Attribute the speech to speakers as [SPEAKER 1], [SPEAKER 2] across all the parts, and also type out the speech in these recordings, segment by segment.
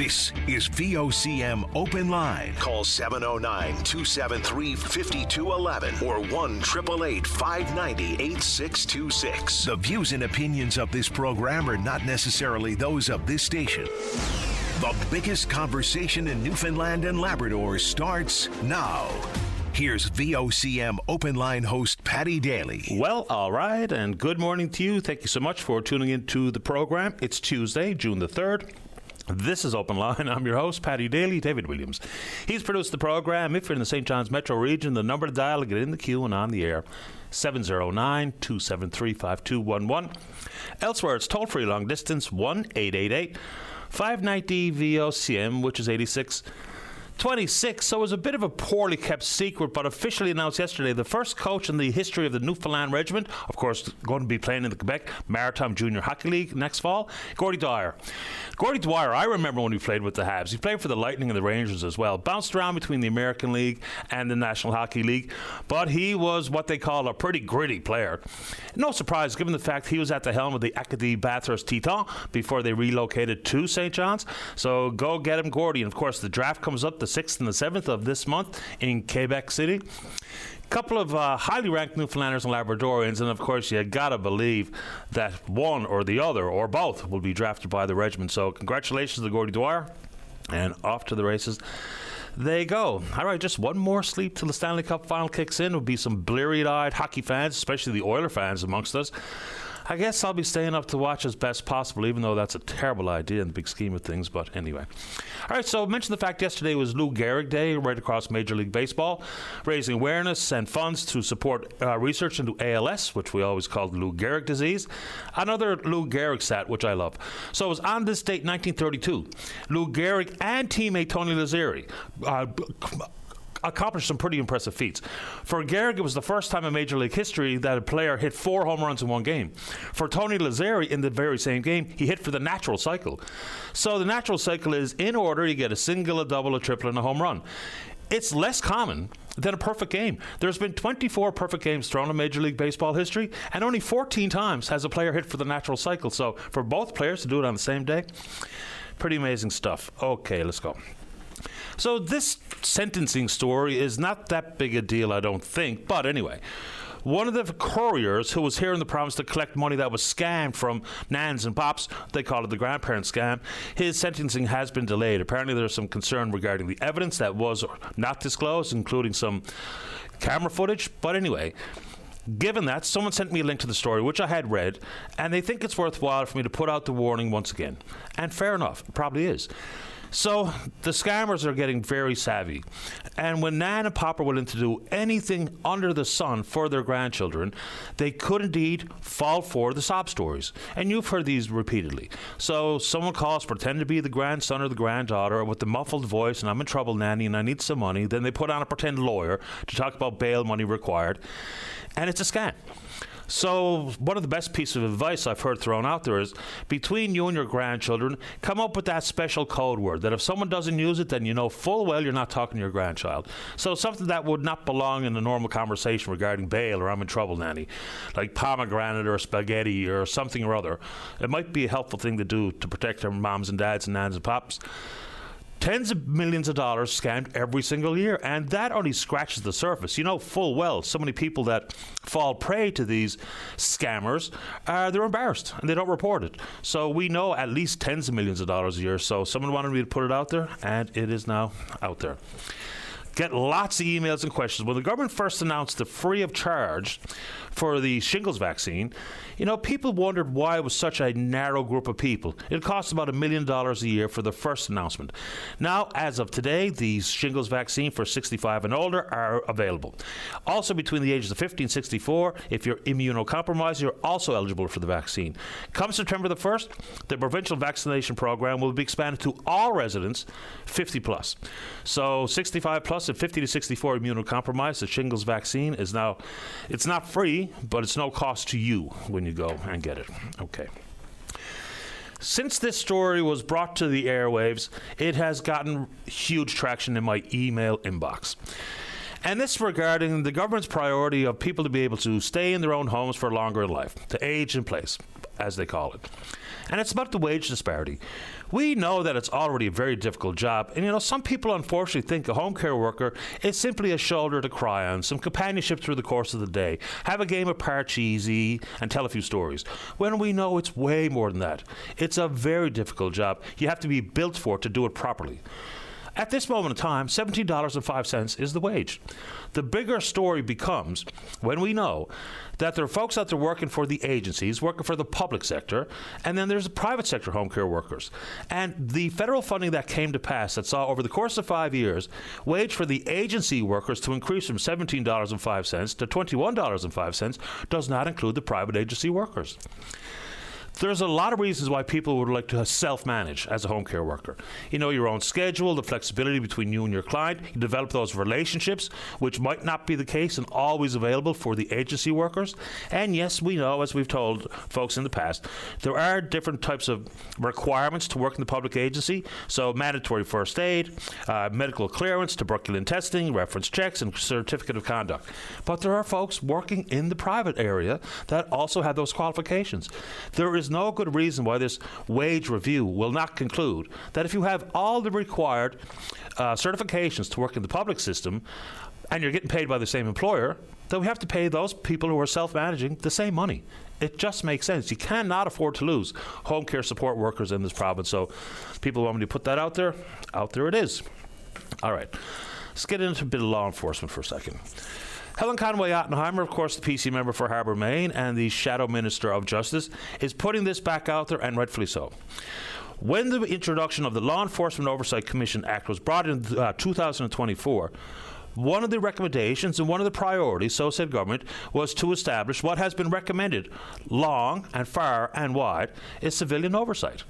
[SPEAKER 1] This is VOCM Open Line. Call 709-273-5211 or 1-888-590-8626. The views and opinions of this program are not necessarily those of this station. The biggest conversation in Newfoundland and Labrador starts now. Here's VOCM Open Line host Paddy Daly.
[SPEAKER 2] Well, all right, and good morning to you. Thank you so much for tuning into the program. It's Tuesday, June the 3rd. This is Open Line. I'm your host, Paddy Daly. David Williams. He's produced the program. If you're in the St. John's metro region, the number to dial to get in the queue and on the air, 709-273-5211. Elsewhere, it's toll-free long distance, 1-888-590-VOCM, which is 8626. So it was a bit of a poorly kept secret, but officially announced yesterday, the first coach in the history of the Newfoundland Regiment, of course, going to be playing in the Quebec Maritime Junior Hockey League next fall, Gordy Dwyer. Gordy Dwyer, I remember when he played with the Habs. He played for the Lightning and the Rangers as well. Bounced around between the American League and the National Hockey League, but he was what they call a pretty gritty player. No surprise, given the fact he was at the helm of the Acadie Bathurst Titans before they relocated to St. John's. So go get him, Gordy. And of course, the draft comes up the 6th and the 7th of this month in Quebec City. Couple of highly ranked Newfoundlanders and Labradorians, and of course you gotta believe that one or the other or both will be drafted by the regiment. So congratulations to Gordy Dwyer, and off to the races they go. All right, just one more sleep till the Stanley Cup final kicks in. Will be some bleary-eyed hockey fans, especially the Oiler fans amongst us. I guess I'll be staying up to watch as best possible, even though that's a terrible idea in the big scheme of things. But anyway. All right, so I mentioned the fact yesterday was Lou Gehrig Day right across Major League Baseball, raising awareness and funds to support research into ALS, which we always called Lou Gehrig disease. Another Lou Gehrig stat, which I love. So it was on this date, 1932, Lou Gehrig and teammate Tony Lazzeri accomplished some pretty impressive feats. For Gehrig, it was the first time in Major League history that a player hit 4 home runs in one game. For Tony Lazzeri, in the very same game, he hit for the natural cycle. So the natural cycle is, in order, you get a single, a double, a triple, and a home run. It's less common than a perfect game. There's been 24 perfect games thrown in Major League Baseball history, and only 14 times has a player hit for the natural cycle. So for both players to do it on the same day, pretty amazing stuff. Okay, let's go. So this sentencing story is not that big a deal, I don't think. But anyway, one of the couriers who was here in the province to collect money that was scammed from nans and pops, they call it the grandparent scam, his sentencing has been delayed. Apparently there's some concern regarding the evidence that was not disclosed, including some camera footage. But anyway, given that, someone sent me a link to the story, which I had read, and they think it's worthwhile for me to put out the warning once again. And fair enough, it probably is. So the scammers are getting very savvy. And when Nan and Pop are willing to do anything under the sun for their grandchildren, they could indeed fall for the sob stories. And you've heard these repeatedly. So someone calls, pretend to be the grandson or the granddaughter with the muffled voice, and I'm in trouble, Nanny, and I need some money. Then they put on a pretend lawyer to talk about bail money required. And it's a scam. So one of the best pieces of advice I've heard thrown out there is, between you and your grandchildren, come up with that special code word that if someone doesn't use it, then you know full well you're not talking to your grandchild. So something that would not belong in a normal conversation regarding bail or I'm in trouble, Nanny, like pomegranate or spaghetti or something or other. It might be a helpful thing to do to protect our moms and dads and nans and pops. Tens of millions of dollars scammed every single year, and that only scratches the surface. You know full well so many people that fall prey to these scammers, they're embarrassed and they don't report it. So we know at least tens of millions of dollars a year. So someone wanted me to put it out there, and it is now out there. Get lots of emails and questions. When the government first announced the free of charge for the shingles vaccine, you know, people wondered why it was such a narrow group of people. It cost about $1 million a year for the first announcement. Now, as of today, the shingles vaccine for 65 and older are available. Also, between the ages of 50 and 64, if you're immunocompromised, you're also eligible for the vaccine. Come September the 1st, the provincial vaccination program will be expanded to all residents 50 plus. So 65 plus and 50 to 64 immunocompromised, the shingles vaccine is now, it's not free, but it's no cost to you when you go and get it. Okay. Since this story was brought to the airwaves, it has gotten huge traction in my email inbox. And this regarding the government's priority of people to be able to stay in their own homes for longer in life, to age in place, as they call it. And it's about the wage disparity. We know that it's already a very difficult job. And, some people unfortunately think a home care worker is simply a shoulder to cry on, some companionship through the course of the day, have a game of Parcheesi and tell a few stories. When we know it's way more than that. It's a very difficult job. You have to be built for it to do it properly. At this moment in time, $17.05 is the wage. The bigger story becomes when we know that there are folks out there working for the agencies, working for the public sector, and then there's the private sector home care workers. And the federal funding that came to pass that saw over the course of 5 years, wage for the agency workers to increase from $17.05 to $21.05 does not include the private agency workers. There's a lot of reasons why people would like to self-manage as a home care worker. Your own schedule, the flexibility between you and your client. You develop those relationships, which might not be the case and always available for the agency workers. And yes, we know, as we've told folks in the past, there are different types of requirements to work in the public agency. So mandatory first aid, medical clearance, tuberculin testing, reference checks, and certificate of conduct. But there are folks working in the private area that also have those qualifications. There is no good reason why this wage review will not conclude that if you have all the required certifications to work in the public system and you're getting paid by the same employer, then we have to pay those people who are self-managing the same money. It just makes sense. You cannot afford to lose home care support workers in this province. So people want me to put that out there. Out there it is. All right. Let's get into a bit of law enforcement for a second. Helen Conway-Ottenheimer, of course, the PC member for Harbour, Maine, and the Shadow Minister of Justice, is putting this back out there, and rightfully so. When the introduction of the Law Enforcement Oversight Commission Act was brought in 2024, one of the recommendations and one of the priorities, so said government, was to establish what has been recommended long and far and wide is civilian oversight.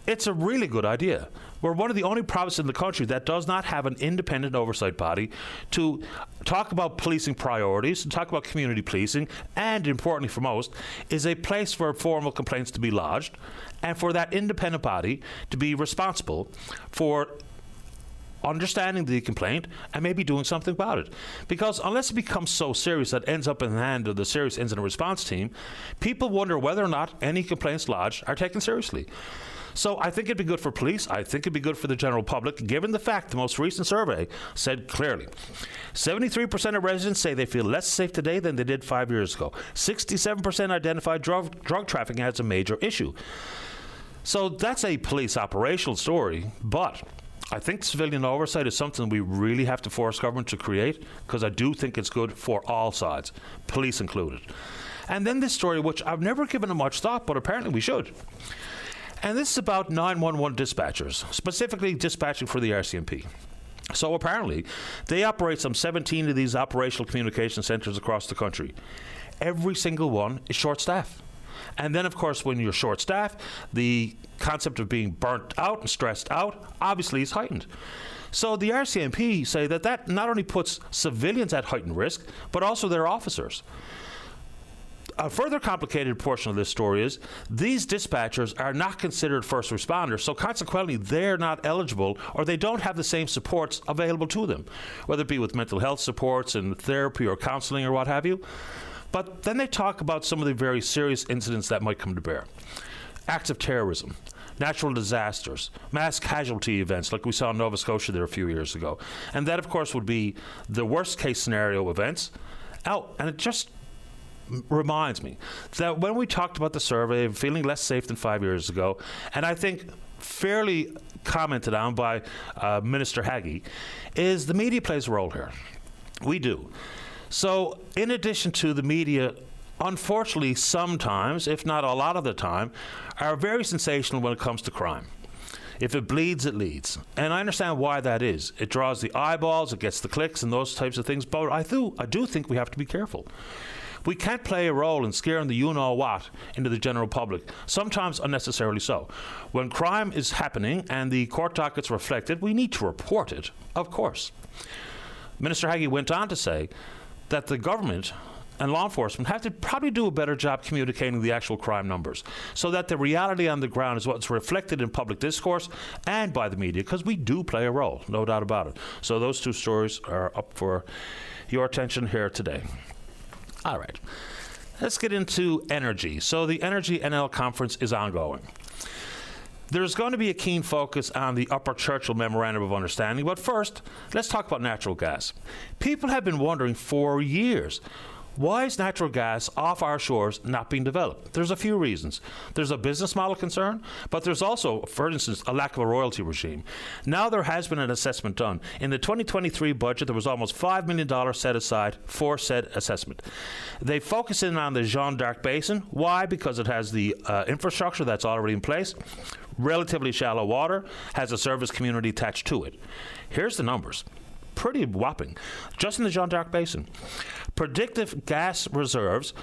[SPEAKER 2] It's a really good idea. We're one of the only provinces in the country that does not have an independent oversight body to talk about policing priorities, to talk about community policing, and importantly for most, is a place for formal complaints to be lodged and for that independent body to be responsible for understanding the complaint and maybe doing something about it. Because unless it becomes so serious that ends up in the hand of the Serious Incident Response Team, people wonder whether or not any complaints lodged are taken seriously. So I think it'd be good for police. I think it'd be good for the general public, given the fact the most recent survey said clearly 73% of residents say they feel less safe today than they did 5 years ago. 67% identified drug trafficking as a major issue. So that's a police operational story, but I think civilian oversight is something we really have to force government to create, because I do think it's good for all sides, police included. And then this story, which I've never given it much thought, but apparently we should. And this is about 911 dispatchers, specifically dispatching for the RCMP. So apparently, they operate some 17 of these operational communication centres across the country. Every single one is short-staffed. And then, of course, when you're short-staffed, the concept of being burnt out and stressed out obviously is heightened. So the RCMP say that not only puts civilians at heightened risk, but also their officers. A further complicated portion of this story is these dispatchers are not considered first responders, so consequently they're not eligible, or they don't have the same supports available to them, whether it be with mental health supports and therapy or counseling or what have you. But then they talk about some of the very serious incidents that might come to bear. Acts of terrorism, natural disasters, mass casualty events like we saw in Nova Scotia there a few years ago. And that, of course, would be the worst case scenario events. And it just reminds me that when we talked about the survey of feeling less safe than 5 years ago, and I think fairly commented on by Minister Haggie, is the media plays a role here. We do. So in addition to the media, unfortunately sometimes, if not a lot of the time, are very sensational when it comes to crime. If it bleeds, it leads. And I understand why that is. It draws the eyeballs, it gets the clicks and those types of things, but I do think we have to be careful. We can't play a role in scaring the you-know-what into the general public, sometimes unnecessarily so. When crime is happening and the court dockets reflect it, we need to report it, of course. Minister Haggie went on to say that the government and law enforcement have to probably do a better job communicating the actual crime numbers, so that the reality on the ground is what's reflected in public discourse and by the media, because we do play a role, no doubt about it. So those two stories are up for your attention here today. All right. Let's get into energy. So the Energy NL conference is ongoing. There's going to be a keen focus on the Upper Churchill Memorandum of Understanding, but first, let's talk about natural gas. People have been wondering for years, why is natural gas off our shores not being developed? There's a few reasons. There's a business model concern, but there's also, for instance, a lack of a royalty regime. Now there has been an assessment done. In the 2023 budget, there was almost $5 million set aside for said assessment. They focus in on the Jeanne d'Arc Basin. Why? Because it has the infrastructure that's already in place, relatively shallow water, has a service community attached to it. Here's the numbers. Pretty whopping. Just in the Jeanne d'Arc Basin, predictive gas reserves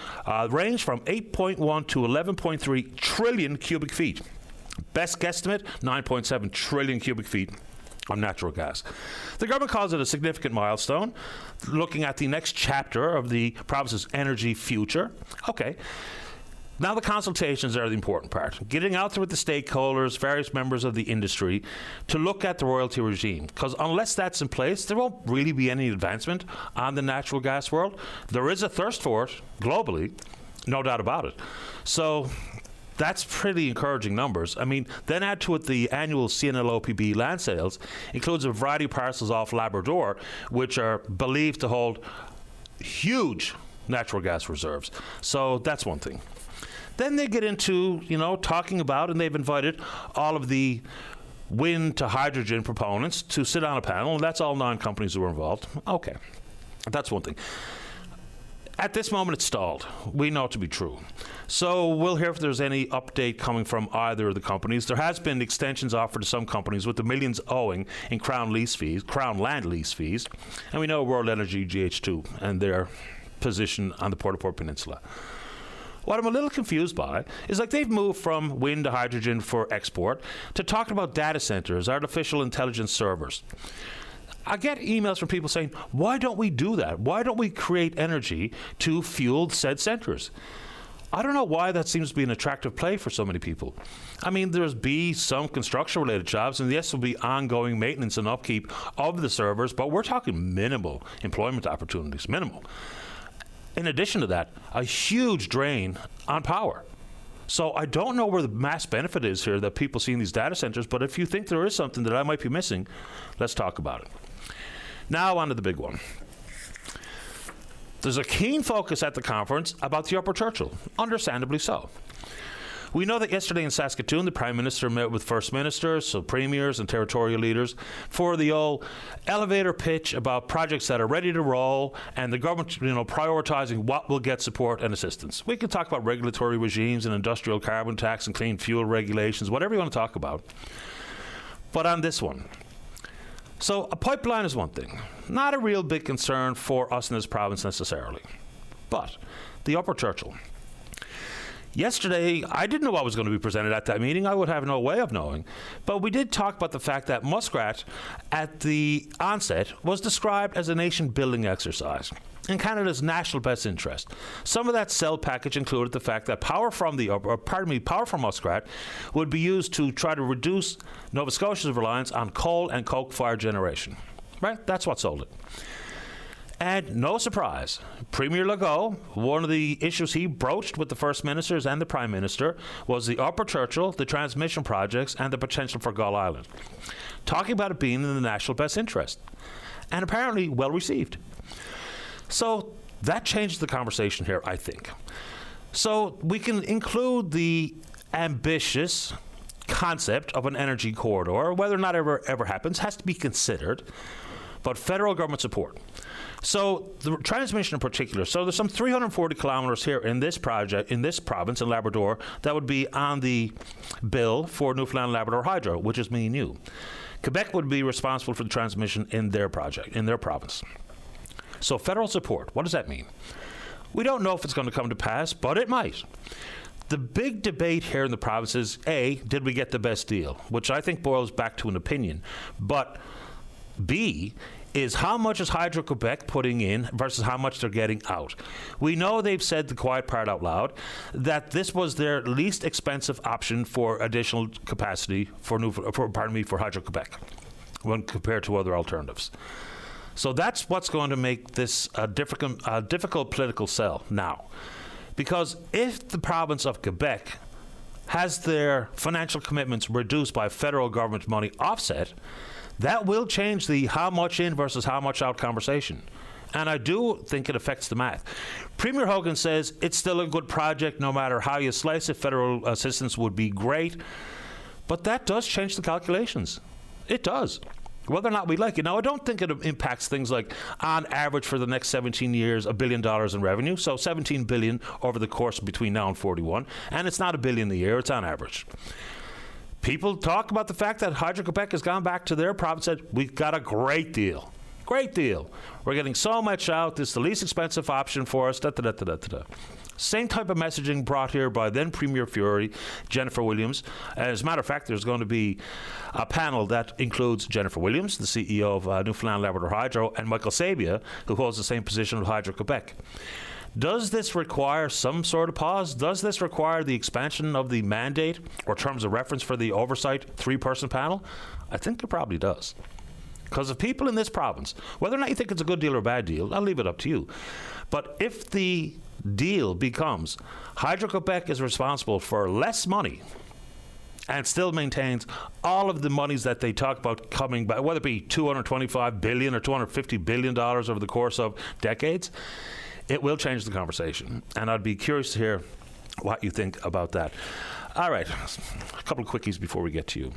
[SPEAKER 2] range from 8.1 to 11.3 trillion cubic feet. Best guesstimate, 9.7 trillion cubic feet of natural gas. The government calls it a significant milestone, looking at the next chapter of the province's energy future. Okay. Now the consultations are the important part. Getting out there with the stakeholders, various members of the industry, to look at the royalty regime. Because unless that's in place, there won't really be any advancement on the natural gas world. There is a thirst for it globally, no doubt about it. So that's pretty encouraging numbers. I mean, then add to it the annual CNLOPB land sales, includes a variety of parcels off Labrador, which are believed to hold huge natural gas reserves. So that's one thing. Then they get into, talking about, and they've invited all of the wind to hydrogen proponents to sit on a panel, and that's all 9 companies who are involved. Okay, that's one thing. At this moment, it's stalled. We know it to be true. So we'll hear if there's any update coming from either of the companies. There has been extensions offered to some companies with the millions owing in Crown land lease fees. And we know World Energy GH2 and their position on the Port-au-Port Peninsula. What I'm a little confused by is they've moved from wind to hydrogen for export to talking about data centers, artificial intelligence servers. I get emails from people saying, why don't we do that? Why don't we create energy to fuel said centers? I don't know why that seems to be an attractive play for so many people. I mean, there's some construction-related jobs, and yes, there'll be ongoing maintenance and upkeep of the servers, but we're talking minimal employment opportunities, minimal. In addition to that, a huge drain on power. So I don't know where the mass benefit is here that people see in these data centers, but if you think there is something that I might be missing, let's talk about it. Now on to the big one. There's a keen focus at the conference about the Upper Churchill, understandably so. We know that yesterday in Saskatoon, the Prime Minister met with First Ministers, so premiers and territorial leaders, for the old elevator pitch about projects that are ready to roll and the government, prioritizing what will get support and assistance. We can talk about regulatory regimes and industrial carbon tax and clean fuel regulations, whatever you want to talk about. But on this one, so a pipeline is one thing, not a real big concern for us in this province necessarily. But the Upper Churchill. Yesterday, I didn't know what was going to be presented at that meeting. I would have no way of knowing. But we did talk about the fact that Muskrat, at the onset, was described as a nation-building exercise in Canada's national best interest. Some of that sell package included the fact that power from Muskrat would be used to try to reduce Nova Scotia's reliance on coal and coke-fired generation. Right? That's what sold it. And no surprise, Premier Legault, one of the issues he broached with the First Ministers and the Prime Minister was the Upper Churchill, the transmission projects, and the potential for Gull Island. Talking about it being in the national best interest. And apparently well received. So that changed the conversation here, I think. So we can include the ambitious concept of an energy corridor. Whether or not ever happens has to be considered. But federal government support. So the transmission in particular, so there's some 340 kilometers here in this project, in this province, in Labrador, that would be on the bill for Newfoundland Labrador Hydro, which is me and you. Quebec would be responsible for the transmission in their project, in their province. So federal support, what does that mean? We don't know if it's going to come to pass, but it might. The big debate here in the province is, A, did we get the best deal? Which I think boils back to an opinion. But B, is how much is Hydro-Quebec putting in versus how much they're getting out. We know they've said the quiet part out loud, that this was their least expensive option for additional capacity for Hydro-Quebec when compared to other alternatives. So that's what's going to make this a difficult political sell. Now, Because if the province of Quebec has their financial commitments reduced by federal government money offset, that will change the how much in versus how much out conversation. And I do think it affects the math. Premier Hogan says it's still a good project no matter how you slice it. Federal assistance would be great. But that does change the calculations. It does. Whether or not we like it. Now, I don't think it impacts things like, on average for the next 17 years, $1 billion in revenue. So 17 billion over the course between now and 41. And it's not $1 billion a year. It's on average. People talk about the fact that Hydro-Quebec has gone back to their province and said, we've got a great deal. Great deal. We're getting so much out. This is the least expensive option for us. Da, da, da, da, da, da. Same type of messaging brought here by then Premier Fury, Jennifer Williams. As a matter of fact, there's going to be a panel that includes Jennifer Williams, the CEO of Newfoundland Labrador Hydro, and Michael Sabia, who holds the same position with Hydro-Quebec. Does this require some sort of pause? Does this require the expansion of the mandate or terms of reference for the oversight 3-person panel? I think it probably does. Because of people in this province, whether or not you think it's a good deal or a bad deal, I'll leave it up to you. But if the deal becomes Hydro-Quebec is responsible for less money and still maintains all of the monies that they talk about coming back, whether it be $225 billion or $250 billion over the course of decades, it will change the conversation. And I'd be curious to hear what you think about that. All right, a couple of quickies before we get to you.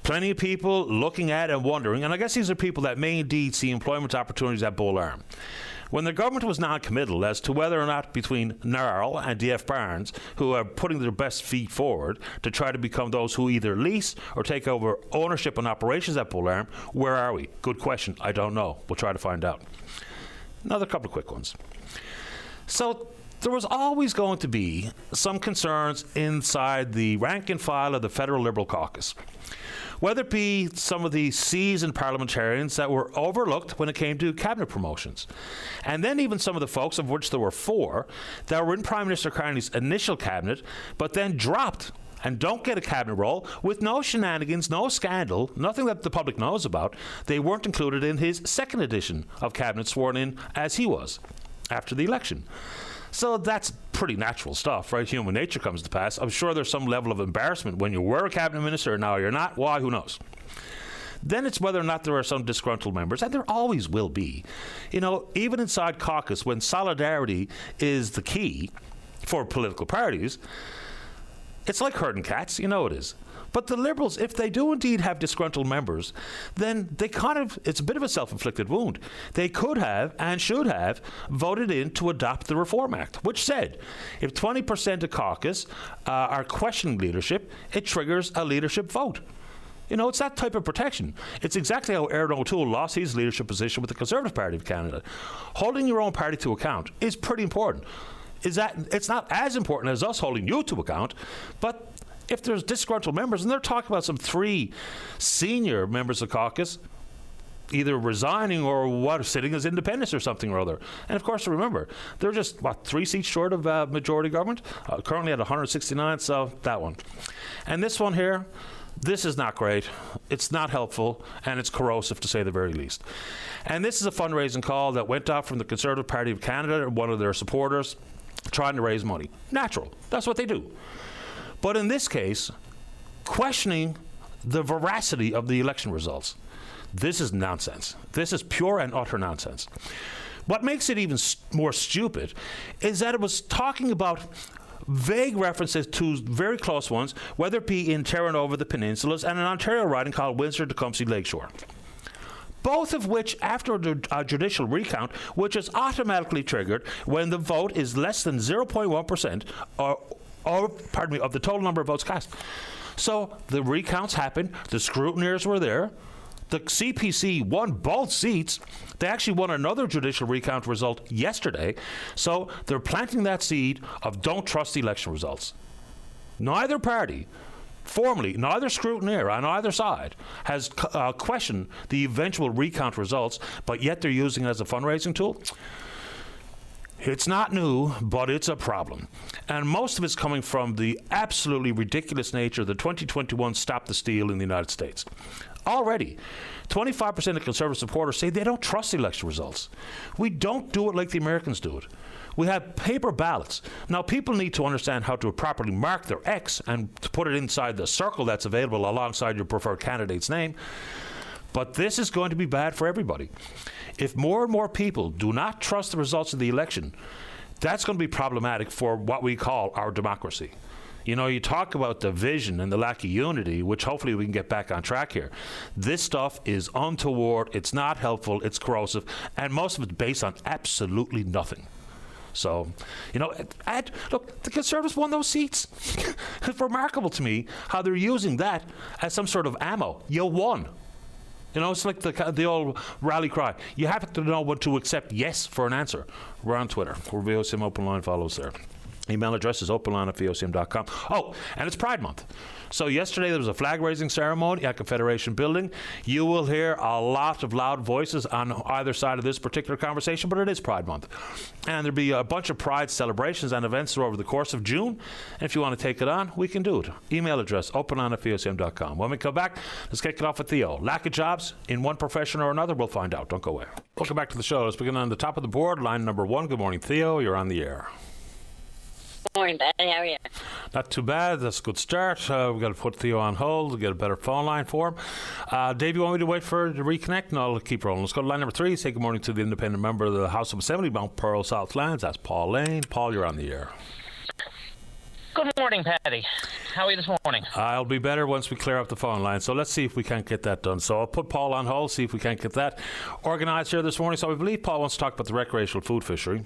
[SPEAKER 2] Plenty of people looking at and wondering, and I guess these are people that may indeed see employment opportunities at Bull Arm. When the government was non-committal as to whether or not between Narl and DF Barnes, who are putting their best feet forward to try to become those who either lease or take over ownership and operations at Bull Arm, where are we? Good question. I don't know. We'll try to find out. Another couple of quick ones. So there was always going to be some concerns inside the rank and file of the Federal Liberal Caucus. Whether it be some of the seasoned parliamentarians that were overlooked when it came to cabinet promotions. And then even some of the folks, of which there were 4, that were in Prime Minister Carney's initial cabinet, but then dropped and don't get a cabinet role with no shenanigans, no scandal, nothing that the public knows about. They weren't included in his second edition of cabinet sworn in as he was after the election. So that's pretty natural stuff, right? Human nature comes to pass. I'm sure there's some level of embarrassment when you were a cabinet minister and now you're not. Why? Who knows? Then it's whether or not there are some disgruntled members, and there always will be. You know, even inside caucus, when solidarity is the key for political parties, it's like herding cats. You know it is. But the Liberals, if they do indeed have disgruntled members, then they it's a bit of a self-inflicted wound. They could have and should have voted in to adopt the Reform Act, which said if 20% of caucus are questioning leadership, it triggers a leadership vote. You know, it's that type of protection. It's exactly how Aaron O'Toole lost his leadership position with the Conservative Party of Canada. Holding your own party to account is pretty important. It's not as important as us holding you to account, but if there's disgruntled members, and they're talking about some 3 senior members of caucus either resigning or sitting as independents or something or other. And of course, remember, they're just, 3 seats short of majority government, currently at 169, so that one. And this one here, this is not great, it's not helpful, and it's corrosive to say the very least. And this is a fundraising call that went out from the Conservative Party of Canada, one of their supporters, trying to raise money. Natural, that's what they do. But in this case, questioning the veracity of the election results. This is nonsense. This is pure and utter nonsense. What makes it even more stupid is that it was talking about vague references to very close ones, whether it be in Terranova, the Peninsulas, and an Ontario riding called Windsor-Tecumseh Lakeshore. Both of which, after a judicial recount, which is automatically triggered when the vote is less than 0.1% of the total number of votes cast. So the recounts happened, the scrutineers were there, the CPC won both seats. They actually won another judicial recount result yesterday. So they're planting that seed of don't trust the election results. Neither party, formally, neither scrutineer on either side has questioned the eventual recount results, but yet they're using it as a fundraising tool. It's not new, but it's a problem. And most of it's coming from the absolutely ridiculous nature of the 2021 Stop the Steal in the United States. Already, 25% of Conservative supporters say they don't trust the election results. We don't do it like the Americans do it. We have paper ballots. Now, people need to understand how to properly mark their X and to put it inside the circle that's available alongside your preferred candidate's name. But this is going to be bad for everybody. If more and more people do not trust the results of the election, that's going to be problematic for what we call our democracy. You know, you talk about division and the lack of unity, which hopefully we can get back on track here. This stuff is untoward, it's not helpful, it's corrosive, and most of it's based on absolutely nothing. So, you know, look, the Conservatives won those seats. It's remarkable to me how they're using that as some sort of ammo. You won. You know, it's like the old rally cry. You have to know when to accept yes for an answer. We're on Twitter. We're VOCM Open Line follows there. Email address is openline@vocm.com. Oh, and it's Pride Month. So yesterday there was a flag-raising ceremony at Confederation Building. You will hear a lot of loud voices on either side of this particular conversation, but it is Pride Month. And there'll be a bunch of Pride celebrations and events over the course of June. And if you want to take it on, we can do it. Email address, openline@vocm.com. When we come back, let's kick it off with Theo. Lack of jobs in one profession or another, we'll find out. Don't go away. Welcome back to the show. Let's begin on the top of the board, line number 1. Good morning, Theo. You're on the air.
[SPEAKER 3] Morning, Betty. How are you?
[SPEAKER 2] Not too bad. That's a good start. We've got to put Theo on hold to get a better phone line for him. Dave, you want me to wait for her to reconnect? No, I'll keep rolling. Let's go to line number 3. Say good morning to the independent member of the House of Assembly, Mount Pearl, Southlands. That's Paul Lane. Paul, you're on the air.
[SPEAKER 4] Good morning, Paddy. How are you this morning?
[SPEAKER 2] I'll be better once we clear up the phone line. So let's see if we can't get that done. So I'll put Paul on hold, see if we can't get that organised here this morning. So I believe Paul wants to talk about the recreational food fishery.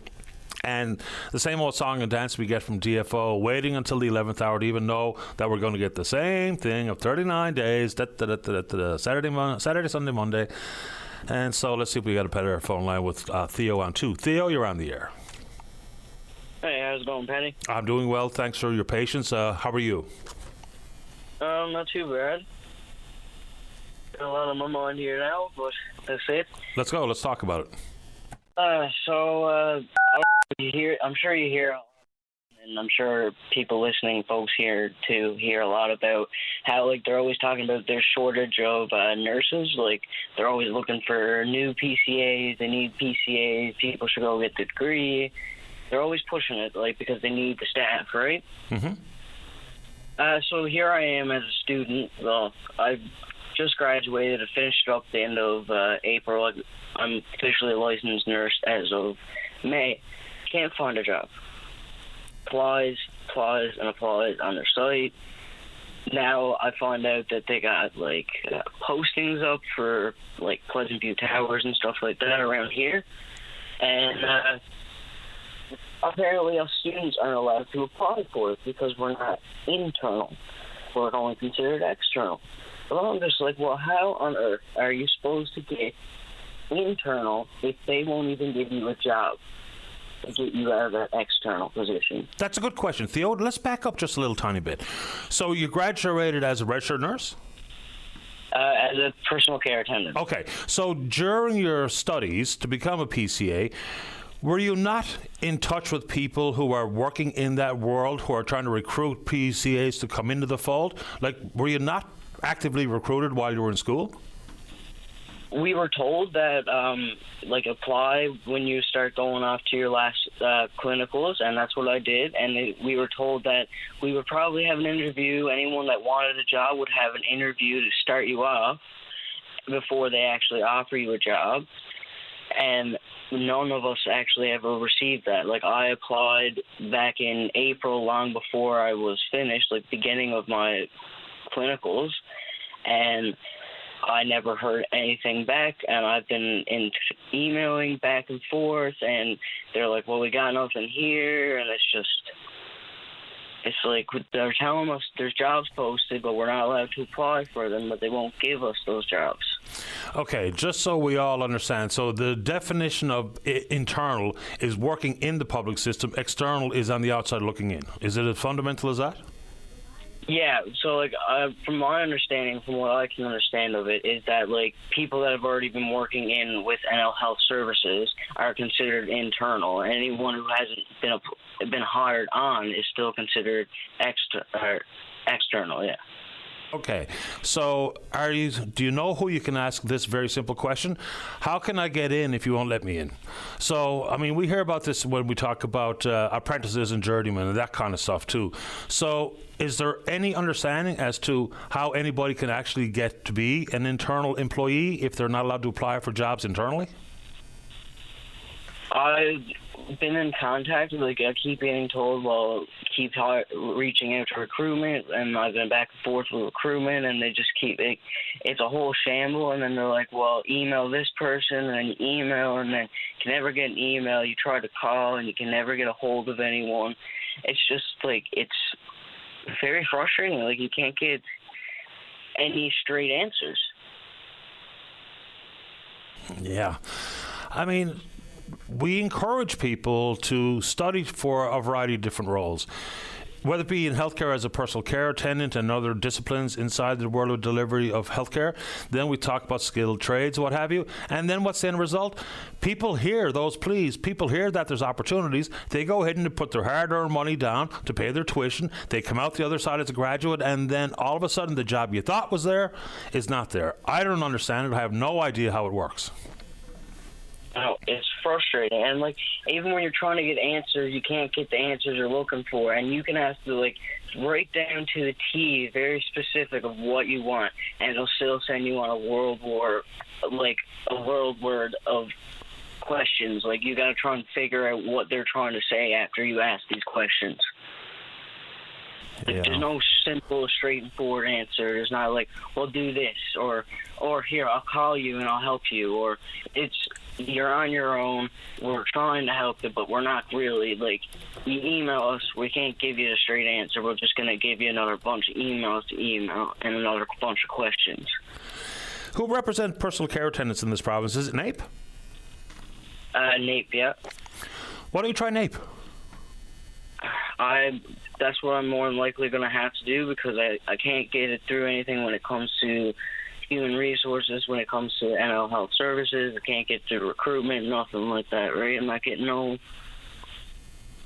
[SPEAKER 2] And the same old song and dance we get from DFO, waiting until the 11th hour to even know that we're going to get the same thing of 39 days, Saturday, Sunday, Monday. And so let's see if we got a better phone line with Theo on 2. Theo, you're on the air.
[SPEAKER 5] Hey, how's it going, Penny?
[SPEAKER 2] I'm doing well. Thanks for your patience. How are you?
[SPEAKER 5] Not too bad. Got a lot on my mind here now, but that's it.
[SPEAKER 2] Let's go. Let's talk about it.
[SPEAKER 5] I'm sure you hear, and I'm sure people listening, folks here too, hear a lot about how, like, they're always talking about their shortage of nurses. Like, they're always looking for new PCAs. They need PCAs. People should go get the degree. They're always pushing it, like, because they need the staff, right?
[SPEAKER 2] Mm-hmm.
[SPEAKER 5] So here I am as a student. Well, I just graduated. I finished up the end of April. I'm officially a licensed nurse as of May. Can't find a job. Applies on their site. Now I find out that they got, like, postings up for, like, Pleasant View Towers and stuff like that around here. And apparently us students aren't allowed to apply for it because we're not internal. We're only considered external. Well, I'm just like, well, how on earth are you supposed to get internal if they won't even give you a job to get you out of that external position?
[SPEAKER 2] That's a good question, Theo. Let's back up just a little tiny bit. So you graduated as a registered nurse?
[SPEAKER 5] As a personal care attendant.
[SPEAKER 2] Okay. So during your studies to become a PCA, were you not in touch with people who are working in that world, who are trying to recruit PCAs to come into the fold? Like, were you not actively recruited while you were in school?
[SPEAKER 5] We were told that, apply when you start going off to your last clinicals, and that's what I did. And we were told that we would probably have an interview. Anyone that wanted a job would have an interview to start you off before they actually offer you a job. And none of us actually ever received that. Like, I applied back in April, long before I was finished, like, beginning of my clinicals, and I never heard anything back, and I've been emailing back and forth, and they're like, well, we got nothing here, and it's like they're telling us there's jobs posted, but we're not allowed to apply for them, but they won't give us those jobs.
[SPEAKER 2] Okay, just so we all understand, so the definition of internal is working in the public system, external is on the outside looking in. Is it as fundamental as that?
[SPEAKER 5] Yeah, so like from my understanding, from what I can understand of it, is that like people that have already been working in with NL Health Services are considered internal. Anyone who hasn't been hired on is still considered external. Yeah.
[SPEAKER 2] Okay, so do you know who you can ask this very simple question? How can I get in if you won't let me in? So, I mean, we hear about this when we talk about apprentices and journeymen and that kind of stuff too. So, is there any understanding as to how anybody can actually get to be an internal employee if they're not allowed to apply for jobs internally?
[SPEAKER 5] I've been in contact, like I keep getting told, keep reaching out to recruitment, and I've been back and forth with recruitment, and they just keep it's a whole shamble, and then they're like, well, email this person, and then you email, and then you can never get an email, you try to call, and you can never get a hold of anyone. It's just like, it's very frustrating, like you can't get any straight answers.
[SPEAKER 2] Yeah. I mean, we encourage people to study for a variety of different roles, whether it be in healthcare as a personal care attendant and other disciplines inside the world of delivery of healthcare. Then we talk about skilled trades, what have you. And then what's the end result? People hear those pleas. People hear that there's opportunities. They go ahead and put their hard-earned money down to pay their tuition. They come out the other side as a graduate, and then all of a sudden the job you thought was there is not there. I don't understand it. I have no idea how it works.
[SPEAKER 5] No, it's frustrating, and like even when you're trying to get answers, you can't get the answers you're looking for, and you can have to like right down to the T, very specific of what you want, and it'll still send you on a whirlwind of questions. Like you got to try and figure out what they're trying to say after you ask these questions.
[SPEAKER 2] Yeah.
[SPEAKER 5] There's no simple, straightforward answer. There's not like, well, do this, or here, I'll call you and I'll help you, or you're on your own, we're trying to help you, but we're not really. Like, you email us, we can't give you a straight answer. We're just going to give you another bunch of emails to email and another bunch of questions.
[SPEAKER 2] Who represent personal care attendants in this province? Is it NAPE?
[SPEAKER 5] NAPE, yeah.
[SPEAKER 2] Why don't you try NAPE?
[SPEAKER 5] That's what I'm more than likely going to have to do, because I can't get it through anything when it comes to human resources, when it comes to NL Health Services. I can't get through recruitment, nothing like that, right? I'm not getting no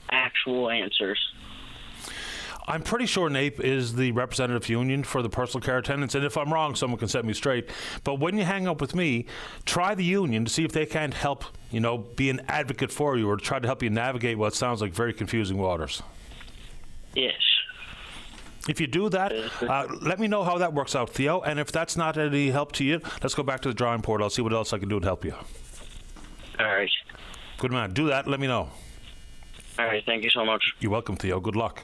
[SPEAKER 5] actual answers.
[SPEAKER 2] I'm pretty sure NAPE is the representative union for the personal care attendants, and if I'm wrong, someone can set me straight. But when you hang up with me, try the union to see if they can't help, be an advocate for you, or try to help you navigate what sounds like very confusing waters.
[SPEAKER 5] Yes.
[SPEAKER 2] If you do that, let me know how that works out, Theo. And if that's not any help to you, let's go back to the drawing board. I'll see what else I can do to help you.
[SPEAKER 5] All right.
[SPEAKER 2] Good man. Do that. Let me know.
[SPEAKER 5] All right. Thank you so much.
[SPEAKER 2] You're welcome, Theo. Good luck.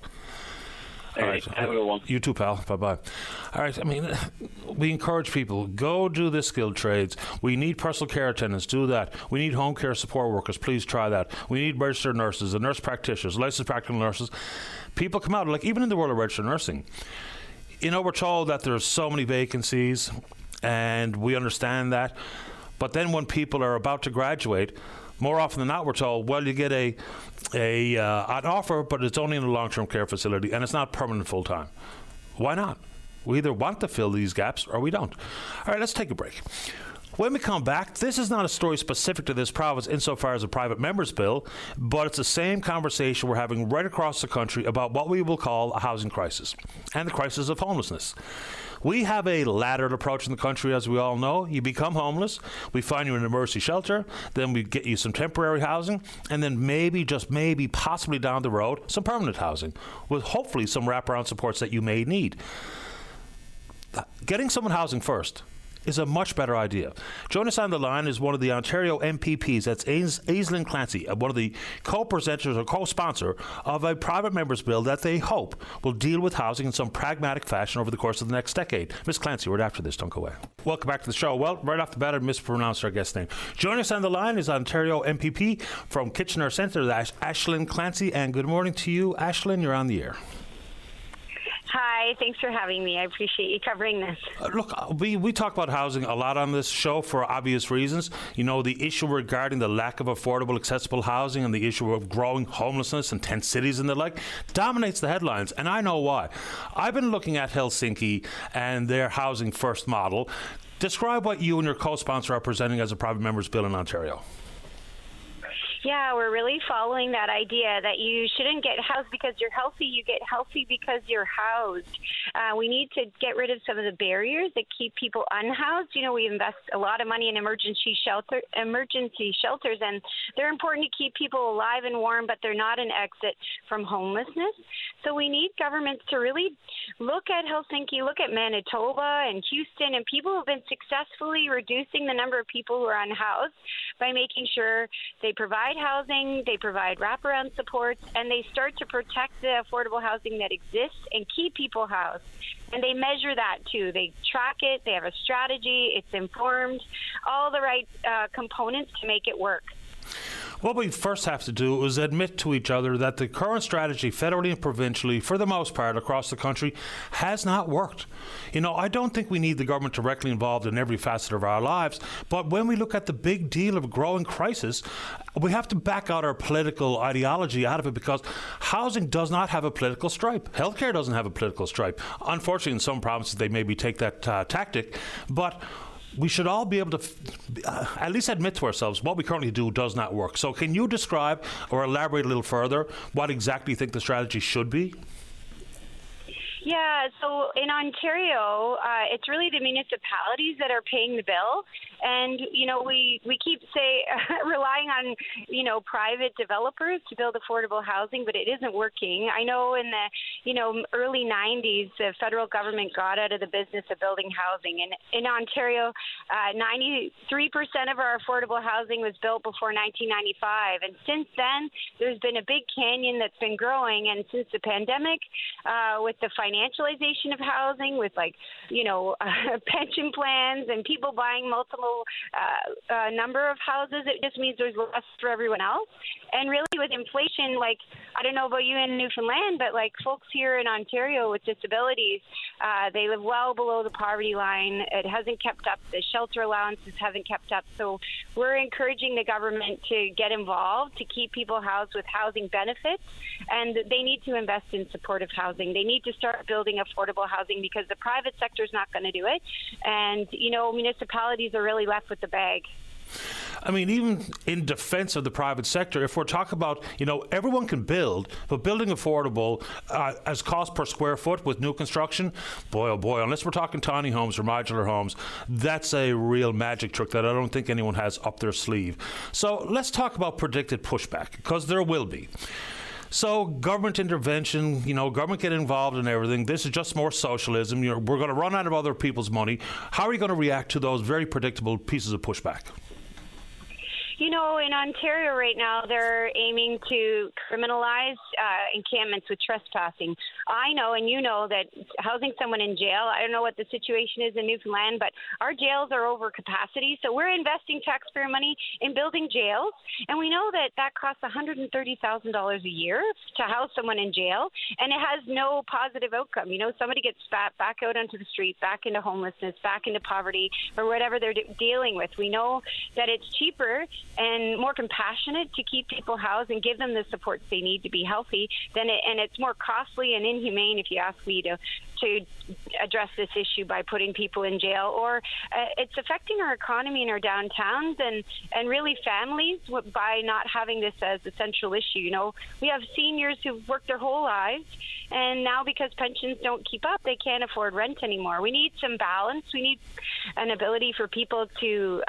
[SPEAKER 5] All right. Have a good one.
[SPEAKER 2] You too, pal. Bye-bye. All right. I mean, we encourage people, go do the skilled trades. We need personal care attendants. Do that. We need home care support workers. Please try that. We need registered nurses and nurse practitioners, licensed practical nurses. People come out, like even in the world of registered nursing, we're told that there's so many vacancies, and we understand that. But then when people are about to graduate, more often than not, we're told, well, you get an offer, but it's only in a long-term care facility, and it's not permanent full-time. Why not? We either want to fill these gaps or we don't. All right, let's take a break. When we come back, this is not a story specific to this province insofar as a private member's bill, but it's the same conversation we're having right across the country about what we will call a housing crisis and the crisis of homelessness. We have a laddered approach in the country, as we all know. You become homeless, we find you in an emergency shelter, then we get you some temporary housing, and then maybe, just maybe, possibly down the road, some permanent housing, with hopefully some wraparound supports that you may need. Getting someone housing first is a much better idea. Join us on the line is one of the Ontario MPPs. That's Aislinn Clancy, one of the co-presenters or co-sponsor of a private member's bill that they hope will deal with housing in some pragmatic fashion over the course of the next decade. Ms. Clancy, right after this, don't go away. Welcome back to the show. Well, right off the bat, I mispronounced our guest name. Join us on the line is Ontario MPP from Kitchener Centre, Aislinn Clancy, and good morning to you, Aislinn. You're on the air.
[SPEAKER 6] Hi, thanks for having me. I appreciate you covering this.
[SPEAKER 2] Look, we talk about housing a lot on this show for obvious reasons. You know, the issue regarding the lack of affordable, accessible housing and the issue of growing homelessness in tent cities and the like dominates the headlines, and I know why. I've been looking at Helsinki and their housing first model. Describe what you and your co-sponsor are presenting as a private member's bill in Ontario.
[SPEAKER 6] Yeah, we're really following that idea that you shouldn't get housed because you're healthy. You get healthy because you're housed. We need to get rid of some of the barriers that keep people unhoused. You know, we invest a lot of money in emergency shelters, and they're important to keep people alive and warm, but they're not an exit from homelessness. So we need governments to really look at Helsinki, look at Manitoba and Houston, and people who have been successfully reducing the number of people who are unhoused by making sure they provide housing, they provide wraparound supports, and they start to protect the affordable housing that exists and keep people housed. And they measure that too. They track it, they have a strategy, it's informed, all the right components to make it work.
[SPEAKER 2] What we first have to do is admit to each other that the current strategy, federally and provincially, for the most part across the country, has not worked. You know, I don't think we need the government directly involved in every facet of our lives, but when we look at the big deal of a growing crisis, we have to back out our political ideology out of it, because housing does not have a political stripe. Healthcare doesn't have a political stripe. Unfortunately, in some provinces, they maybe take that tactic, but we should all be able to at least admit to ourselves what we currently do does not work. So can you describe or elaborate a little further what exactly you think the strategy should be?
[SPEAKER 6] Yeah, so in Ontario, it's really the municipalities that are paying the bill. And, you know, we keep relying on, you know, private developers to build affordable housing, but it isn't working. I know in the, you know, early 90s, the federal government got out of the business of building housing. And in Ontario, 93% of our affordable housing was built before 1995. And since then, there's been a big canyon that's been growing. And since the pandemic, with the financialization of housing, with pension plans and people buying multiple number of houses, it just means there's less for everyone else. And really with inflation, like, I don't know about you in Newfoundland, but like folks here in Ontario with disabilities, they live well below the poverty line. It hasn't kept up. The shelter allowances haven't kept up. So we're encouraging the government to get involved, to keep people housed with housing benefits, and they need to invest in supportive housing. They need to start building affordable housing because the private sector is not going to do it. And, you know, municipalities are really left with the bag.
[SPEAKER 2] I mean, even in defense of the private sector, if we're talking about, you know, everyone can build, but building affordable as cost per square foot with new construction, boy, oh boy, unless we're talking tiny homes or modular homes, that's a real magic trick that I don't think anyone has up their sleeve. So let's talk about predicted pushback, because there will be. So government intervention, you know, government get involved in everything. This is just more socialism. You know, we're going to run out of other people's money. How are you going to react to those very predictable pieces of pushback?
[SPEAKER 6] You know, in Ontario right now, they're aiming to criminalize encampments with trespassing. I know, and you know, that housing someone in jail, I don't know what the situation is in Newfoundland, but our jails are over capacity. So we're investing taxpayer money in building jails. And we know that that costs $130,000 a year to house someone in jail. And it has no positive outcome. You know, somebody gets spat back out onto the street, back into homelessness, back into poverty, or whatever they're dealing with. We know that it's cheaper and more compassionate to keep people housed and give them the supports they need to be healthy, and it's more costly and inhumane, if you ask me, to address this issue by putting people in jail. Or it's affecting our economy in our downtowns and really families by not having this as a central issue. You know, we have seniors who've worked their whole lives, and now because pensions don't keep up, they can't afford rent anymore. We need some balance. We need an ability for people to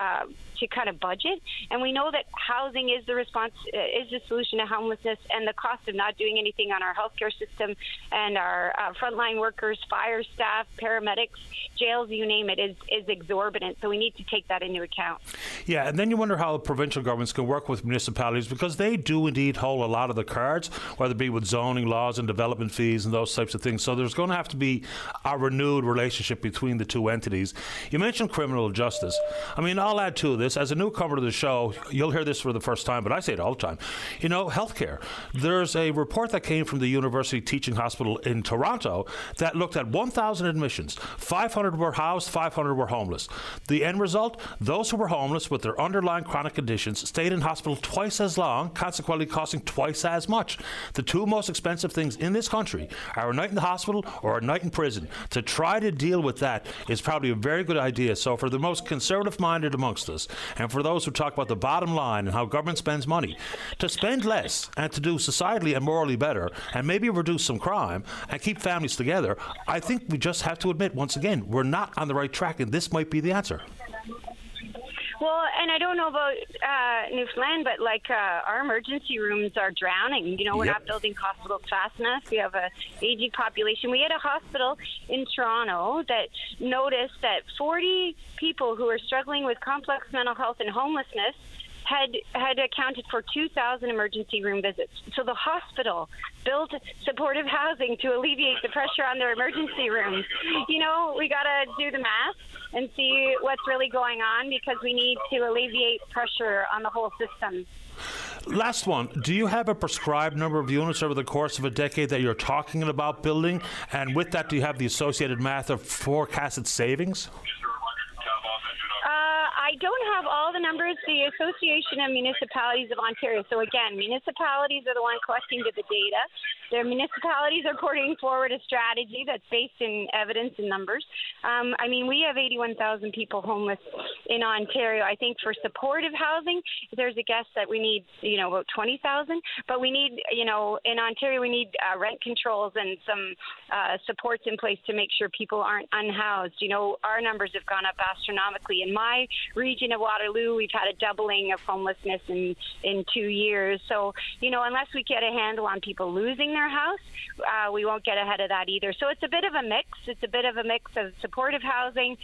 [SPEAKER 6] kind of budget, and we know that housing is the solution to homelessness, and the cost of not doing anything on our healthcare system and our frontline workers doctors, fire staff, paramedics, jails, you name it, is exorbitant. So we need to take that into account.
[SPEAKER 2] Yeah, and then you wonder how provincial governments can work with municipalities, because they do indeed hold a lot of the cards, whether it be with zoning laws and development fees and those types of things. So there's going to have to be a renewed relationship between the two entities. You mentioned criminal justice. I mean, I'll add to this. As a newcomer to the show, you'll hear this for the first time, but I say it all the time. You know, healthcare. There's a report that came from the University Teaching Hospital in Toronto that looked at 1,000 admissions. 500 were housed, 500 were homeless. The end result, those who were homeless with their underlying chronic conditions stayed in hospital twice as long, consequently costing twice as much. The two most expensive things in this country are a night in the hospital or a night in prison. To try to deal with that is probably a very good idea. So for the most conservative-minded amongst us, and for those who talk about the bottom line and how government spends money, to spend less and to do societally and morally better, and maybe reduce some crime and keep families together, I think we just have to admit, once again, we're not on the right track, and this might be the answer.
[SPEAKER 6] Well, and I don't know about Newfoundland, but our emergency rooms are drowning. You know, we're not building hospitals fast enough. We have a aging population. We had a hospital in Toronto that noticed that 40 people who are struggling with complex mental health and homelessness had accounted for 2,000 emergency room visits. So the hospital built supportive housing to alleviate the pressure on their emergency rooms. You know, we got to do the math and see what's really going on, because we need to alleviate pressure on the whole system.
[SPEAKER 2] Last one. Do you have a prescribed number of units over the course of a decade that you're talking about building? And with that, do you have the associated math of forecasted savings?
[SPEAKER 6] I don't have all the numbers. The Association of Municipalities of Ontario. So again, municipalities are the one collecting the data. The municipalities are putting forward a strategy that's based in evidence and numbers. I mean, we have 81,000 people homeless in Ontario. I think for supportive housing, there's a guess that we need, about 20,000. But we need, in Ontario, we need rent controls and some supports in place to make sure people aren't unhoused. Our numbers have gone up astronomically. In my region of Waterloo, we've had a doubling of homelessness in 2 years. So, unless we get a handle on people losing their house, we won't get ahead of that either. So it's a bit of a mix. It's a bit of a mix of supportive housing.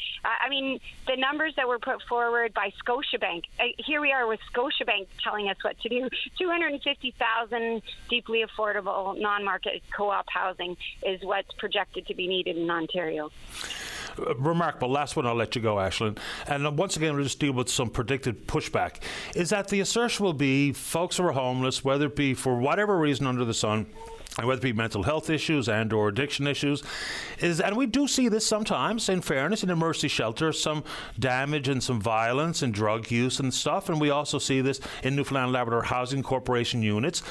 [SPEAKER 6] The numbers that were put forward by Scotiabank, here we are with Scotiabank telling us what to do. 250,000 deeply affordable non-market co-op housing is what's projected to be needed in Ontario.
[SPEAKER 2] Remarkable. Last one, I'll let you go, Aislinn. And once again, we'll just deal with some predicted pushback. Is that the assertion will be folks who are homeless, whether it be for whatever reason under the sun, and whether it be mental health issues and or addiction issues, and we do see this sometimes, in fairness, in emergency shelters, some damage and some violence and drug use and stuff, and we also see this in Newfoundland and Labrador Housing Corporation units.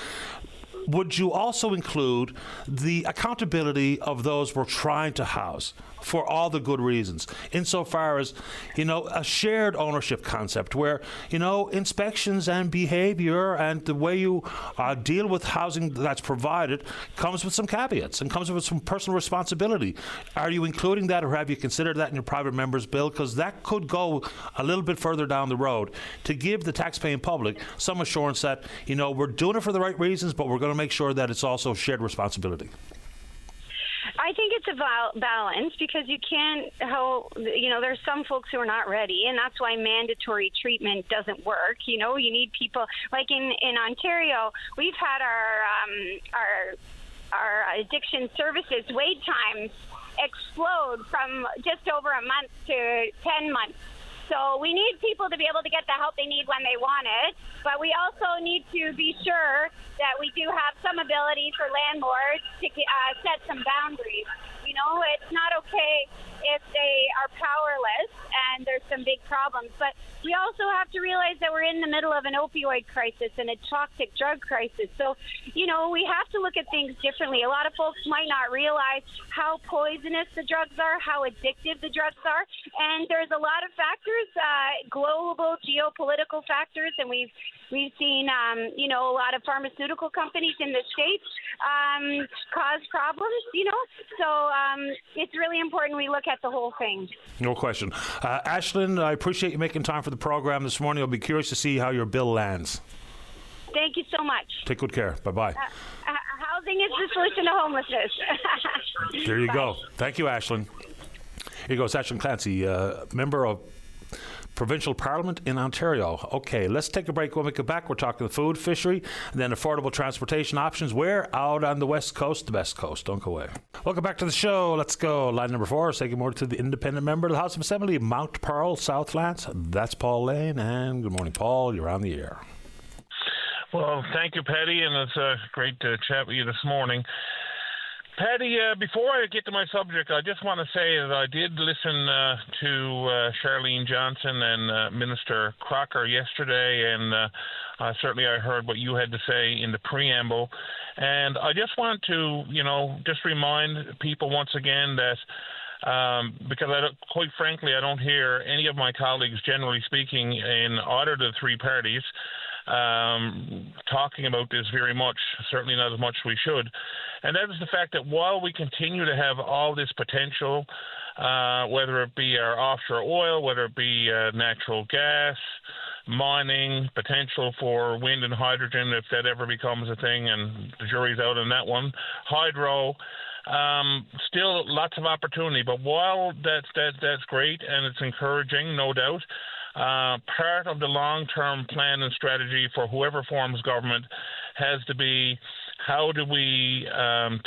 [SPEAKER 2] Would you also include the accountability of those we're trying to house for all the good reasons, insofar as, a shared ownership concept where, inspections and behavior and the way you deal with housing that's provided comes with some caveats and comes with some personal responsibility? Are you including that, or have you considered that in your private member's bill? Because that could go a little bit further down the road to give the taxpaying public some assurance that, we're doing it for the right reasons, but we're going to make sure that it's also shared responsibility.
[SPEAKER 6] I think it's a balance, because you can't, there's some folks who are not ready, and that's why mandatory treatment doesn't work. You need people, like in Ontario, we've had our addiction services wait times explode from just over a month to 10 months. So we need people to be able to get the help they need when they want it, but we also need to be sure that we do have some ability for landlords to set some boundaries. It's not okay if they are powerless and there's some big problems, but we also have to realize that we're in the middle of an opioid crisis and a toxic drug crisis. So, we have to look at things differently. A lot of folks might not realize how poisonous the drugs are, how addictive the drugs are, and there's a lot of factors, global geopolitical factors, and we've seen, a lot of pharmaceutical companies in the States cause problems, So it's really important we look at the whole thing.
[SPEAKER 2] No question. Aislinn, I appreciate you making time for the program this morning. I'll be curious to see how your bill lands.
[SPEAKER 6] Thank you so much.
[SPEAKER 2] Take good care. Bye-bye.
[SPEAKER 6] How's Housing is the solution to homelessness.
[SPEAKER 2] There you go. Thank you, Aisling. Here goes Aisling Clancy, member of Provincial Parliament in Ontario. Okay, let's take a break. When we come back, we're talking food, fishery, and then affordable transportation options. We're out on the West Coast, the best coast. Don't go away. Welcome back to the show. Let's go. Line number 4. Say good morning to the independent member of the House of Assembly, Mount Pearl, Southlands. That's Paul Lane. And good morning, Paul. You're on the air.
[SPEAKER 7] Well, thank you, Patty, and it's great to chat with you this morning. Patty, before I get to my subject, I just want to say that I did listen to Charlene Johnson and Minister Crocker yesterday, and certainly I heard what you had to say in the preamble. And I just want to, just remind people once again that because quite frankly, I don't hear any of my colleagues, generally speaking, in either of the three parties, talking about this very much, certainly not as much as we should. And that is the fact that while we continue to have all this potential, whether it be our offshore oil, whether it be natural gas, mining, potential for wind and hydrogen, if that ever becomes a thing, and the jury's out on that one, hydro, still lots of opportunity. But while that's great and it's encouraging, no doubt, part of the long-term plan and strategy for whoever forms government has to be, how do we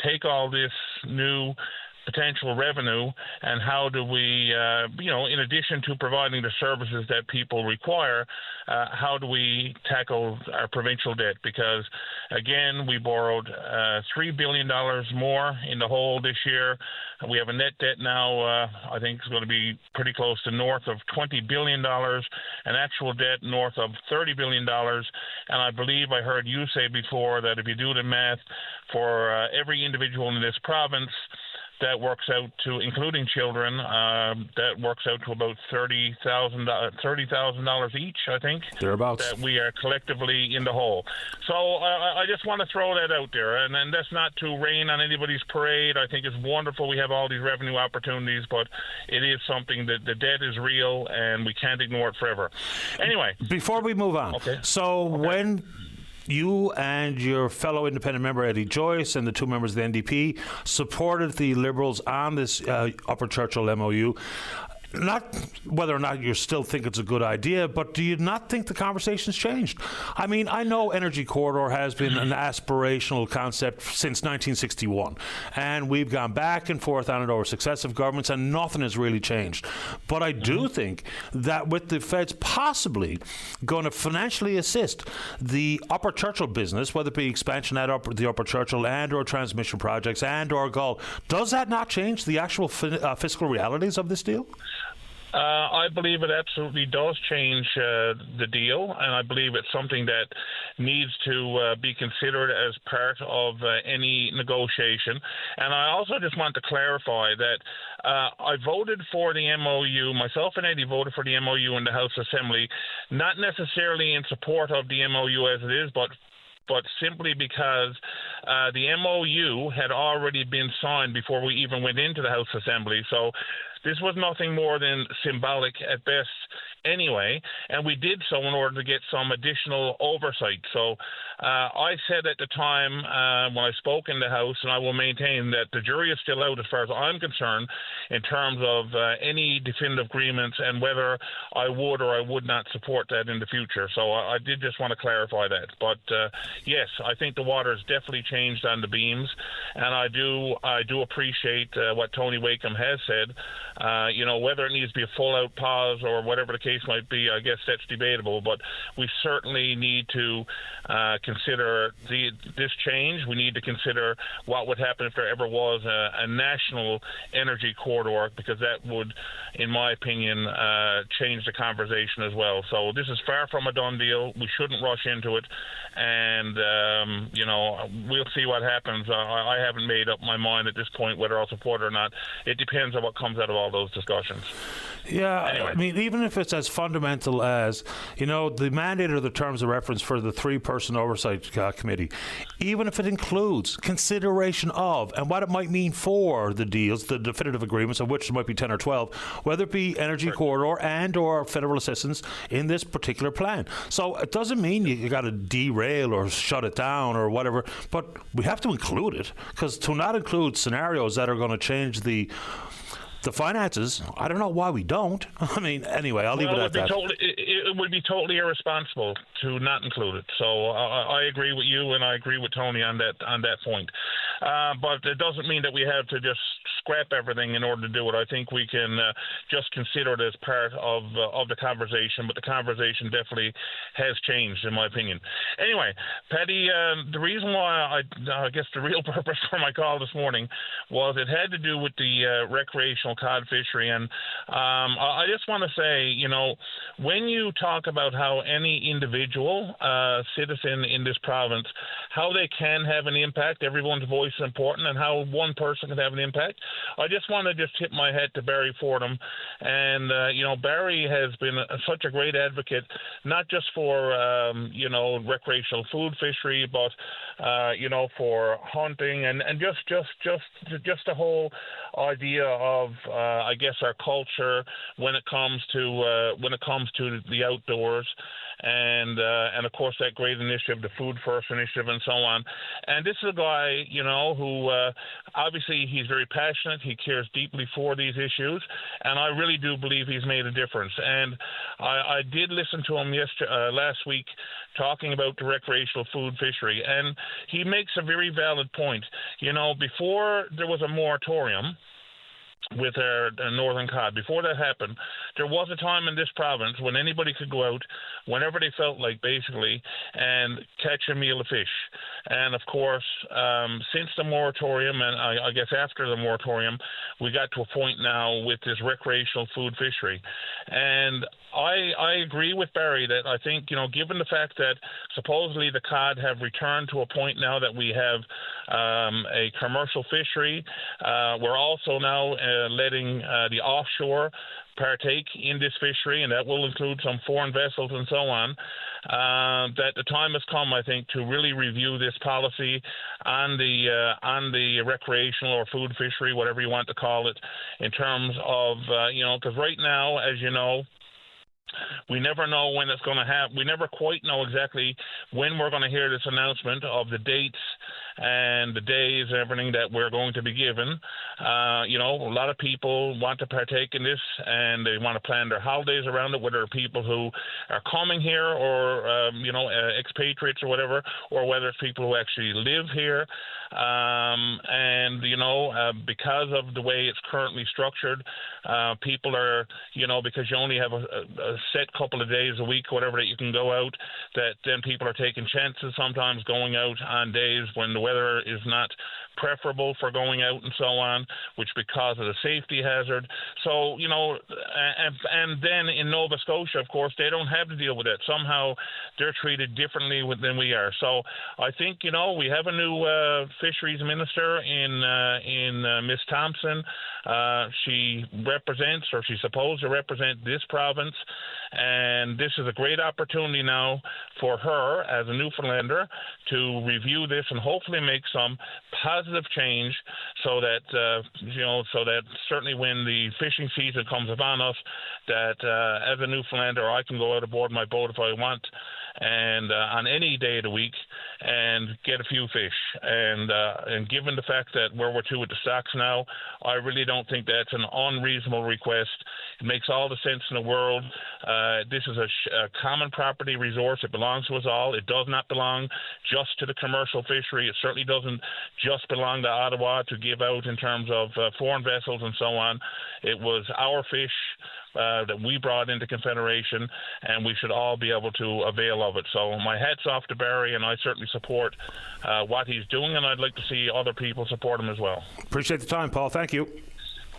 [SPEAKER 7] take all this new potential revenue, and how do we, in addition to providing the services that people require, how do we tackle our provincial debt? Because, again, we borrowed $3 billion more in the whole this year. We have a net debt now, I think it's going to be pretty close to north of $20 billion, an actual debt north of $30 billion. And I believe I heard you say before that if you do the math for every individual in this province, that works out to, including children, that works out to about $30,000 each, I think.
[SPEAKER 2] Thereabouts.
[SPEAKER 7] That we are collectively in the hole. So I just want to throw that out there. And then that's not to rain on anybody's parade. I think it's wonderful we have all these revenue opportunities, but it is something that the debt is real and we can't ignore it forever. Anyway.
[SPEAKER 2] Before we move on.
[SPEAKER 7] Okay.
[SPEAKER 2] So when you and your fellow independent member Eddie Joyce and the two members of the NDP supported the Liberals on this Upper Churchill MOU. Not whether or not you still think it's a good idea, but do you not think the conversation's changed? I mean, I know Energy Corridor has been an aspirational concept since 1961, and we've gone back and forth on it over successive governments, and nothing has really changed. But I do think that with the feds possibly going to financially assist the Upper Churchill business, whether it be expansion at the Upper Churchill and or transmission projects and or Gull, does that not change the actual fiscal realities of this deal?
[SPEAKER 7] I believe it absolutely does change the deal, and I believe it's something that needs to be considered as part of any negotiation. And I also just want to clarify that I voted for the MOU, myself and Eddie voted for the MOU in the House Assembly, not necessarily in support of the MOU as it is, but simply because the MOU had already been signed before we even went into the House Assembly. So this was nothing more than symbolic at best anyway, and we did so in order to get some additional oversight. So I said at the time when I spoke in the House, and I will maintain that the jury is still out as far as I'm concerned in terms of any definitive agreements and whether I would or I would not support that in the future. So I did just want to clarify that. But yes, I think the water has definitely changed on the beams, and I do appreciate what Tony Wakeham has said. Whether it needs to be a full-out pause or whatever the case might be, I guess that's debatable, but we certainly need to consider this change. We need to consider what would happen if there ever was a national energy corridor, because that would, in my opinion, change the conversation as well. So this is far from a done deal. We shouldn't rush into it, and we'll see what happens. I haven't made up my mind at this point whether I'll support it or not. It depends on what comes out of all those discussions.
[SPEAKER 2] Yeah,
[SPEAKER 7] Anyway.
[SPEAKER 2] I mean, even if it's as fundamental as, the mandate or the terms of reference for the 3-person oversight committee, even if it includes consideration of and what it might mean for the deals, the definitive agreements, of which there might be 10 or 12, whether it be energy corridor and or federal assistance in this particular plan. So it doesn't mean you got to derail or shut it down or whatever, but we have to include it, because to not include scenarios that are going to change the finances, I don't know why we don't. I mean, anyway, I'll leave it at that.
[SPEAKER 7] It would be totally irresponsible to not include it. So I agree with you, and I agree with Tony on that point. But it doesn't mean that we have to just scrap everything in order to do it. I think we can just consider it as part of the conversation, but the conversation definitely has changed, in my opinion. Anyway, Paddy, the reason why I guess the real purpose for my call this morning was it had to do with the recreational cod fishery, and I just want to say, when you talk about how any individual citizen in this province, how they can have an impact, everyone's voice is important, and how one person can have an impact, I just want to tip my hat to Barry Fordham. And, Barry has been such a great advocate, not just for, recreational food fishery, but, for hunting and just the whole idea of, I guess, our culture when it comes to the outdoors. And of course that great initiative, the Food First initiative, and so on. And this is a guy, who obviously he's very passionate. He cares deeply for these issues, and I really do believe he's made a difference. And I did listen to him last week talking about the recreational food fishery, and he makes a very valid point. Before there was a moratorium with our northern cod, before that happened, there was a time in this province when anybody could go out whenever they felt like, basically, and catch a meal of fish. And of course, since the moratorium, and I guess after the moratorium, we got to a point now with this recreational food fishery. And I agree with Barry that I think, given the fact that supposedly the cod have returned to a point now that we have a commercial fishery, we're also now letting the offshore partake in this fishery, and that will include some foreign vessels and so on, that the time has come, I think, to really review this policy on the recreational or food fishery, whatever you want to call it, in terms of, because right now, as you know, we never know when it's going to happen. We never quite know exactly when we're going to hear this announcement of the dates and the days and everything that we're going to be given. A lot of people want to partake in this, and they want to plan their holidays around it, whether people who are coming here or, expatriates or whatever, or whether it's people who actually live here. Because of the way it's currently structured, people are, because you only have a set couple of days a week, whatever, that you can go out, that then people are taking chances sometimes going out on days when the weather is not preferable for going out and so on, which because of the safety hazard. So, and then in Nova Scotia, of course, they don't have to deal with that. Somehow they're treated differently than we are. So I think, we have a new fisheries minister in Miss Thompson. She represents, or she's supposed to represent, this province. And this is a great opportunity now for her as a Newfoundlander to review this and hopefully make some positive change so that, so that certainly when the fishing season comes upon us, that as a Newfoundlander, I can go out aboard my boat if I want, and on any day of the week, and get a few fish. And given the fact that we're two with the stocks now, I really don't think that's an unreasonable request. It makes all the sense in the world. This is a common property resource. It belongs to us all. It does not belong just to the commercial fishery. It certainly doesn't just belong to Ottawa to give out in terms of foreign vessels and so on. It was our fish that we brought into Confederation, and we should all be able to avail of it. So my hat's off to Barry, and I certainly support what he's doing, and I'd like to see other people support him as well.
[SPEAKER 2] Appreciate the time, Paul. Thank you.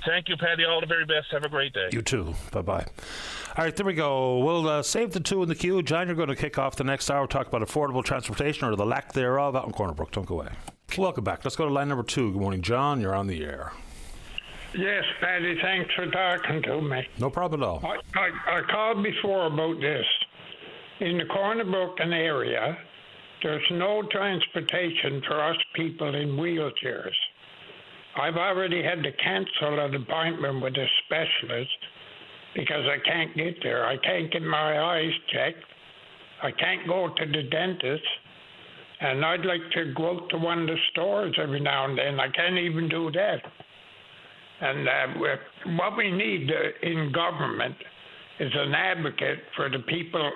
[SPEAKER 7] Thank you, Paddy. All the very best. Have a great day.
[SPEAKER 2] You too. Bye-bye. All right, there we go. We'll save the two in the queue. John, you're going to kick off the next hour, talk about affordable transportation or the lack thereof out in Corner Brook. Don't go away. Welcome back. Let's go to line number 2. Good morning, John. You're on the air.
[SPEAKER 8] Yes, Paddy, thanks for talking to me.
[SPEAKER 2] No problem at all.
[SPEAKER 8] I called before about this. In the Cornerbrook area, there's no transportation for us people in wheelchairs. I've already had to cancel an appointment with a specialist because I can't get there. I can't get my eyes checked. I can't go to the dentist. And I'd like to go out to one of the stores every now and then. I can't even do that. And what we need in government is an advocate for the people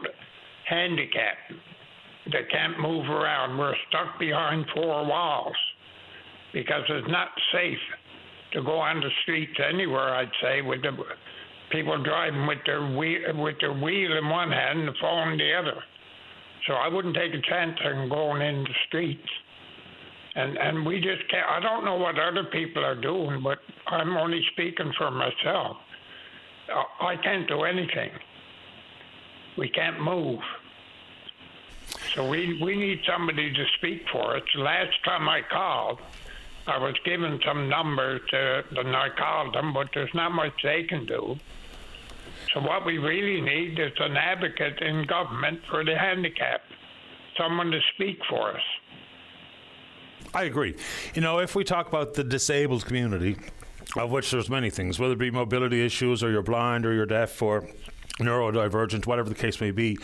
[SPEAKER 8] handicapped that can't move around. We're stuck behind four walls because it's not safe to go on the streets anywhere, I'd say, with the people driving with their wheel in one hand and the phone in the other. So I wouldn't take a chance on going in the streets. And we just can't. I don't know what other people are doing, but I'm only speaking for myself. I can't do anything. We can't move. So we need somebody to speak for us. Last time I called, I was given some numbers and I called them, but there's not much they can do. So what we really need is an advocate in government for the handicapped, someone to speak for us.
[SPEAKER 2] I agree. You know, if we talk about the disabled community, of which there's many things, whether it be mobility issues or you're blind or you're deaf or neurodivergent, whatever the case may be,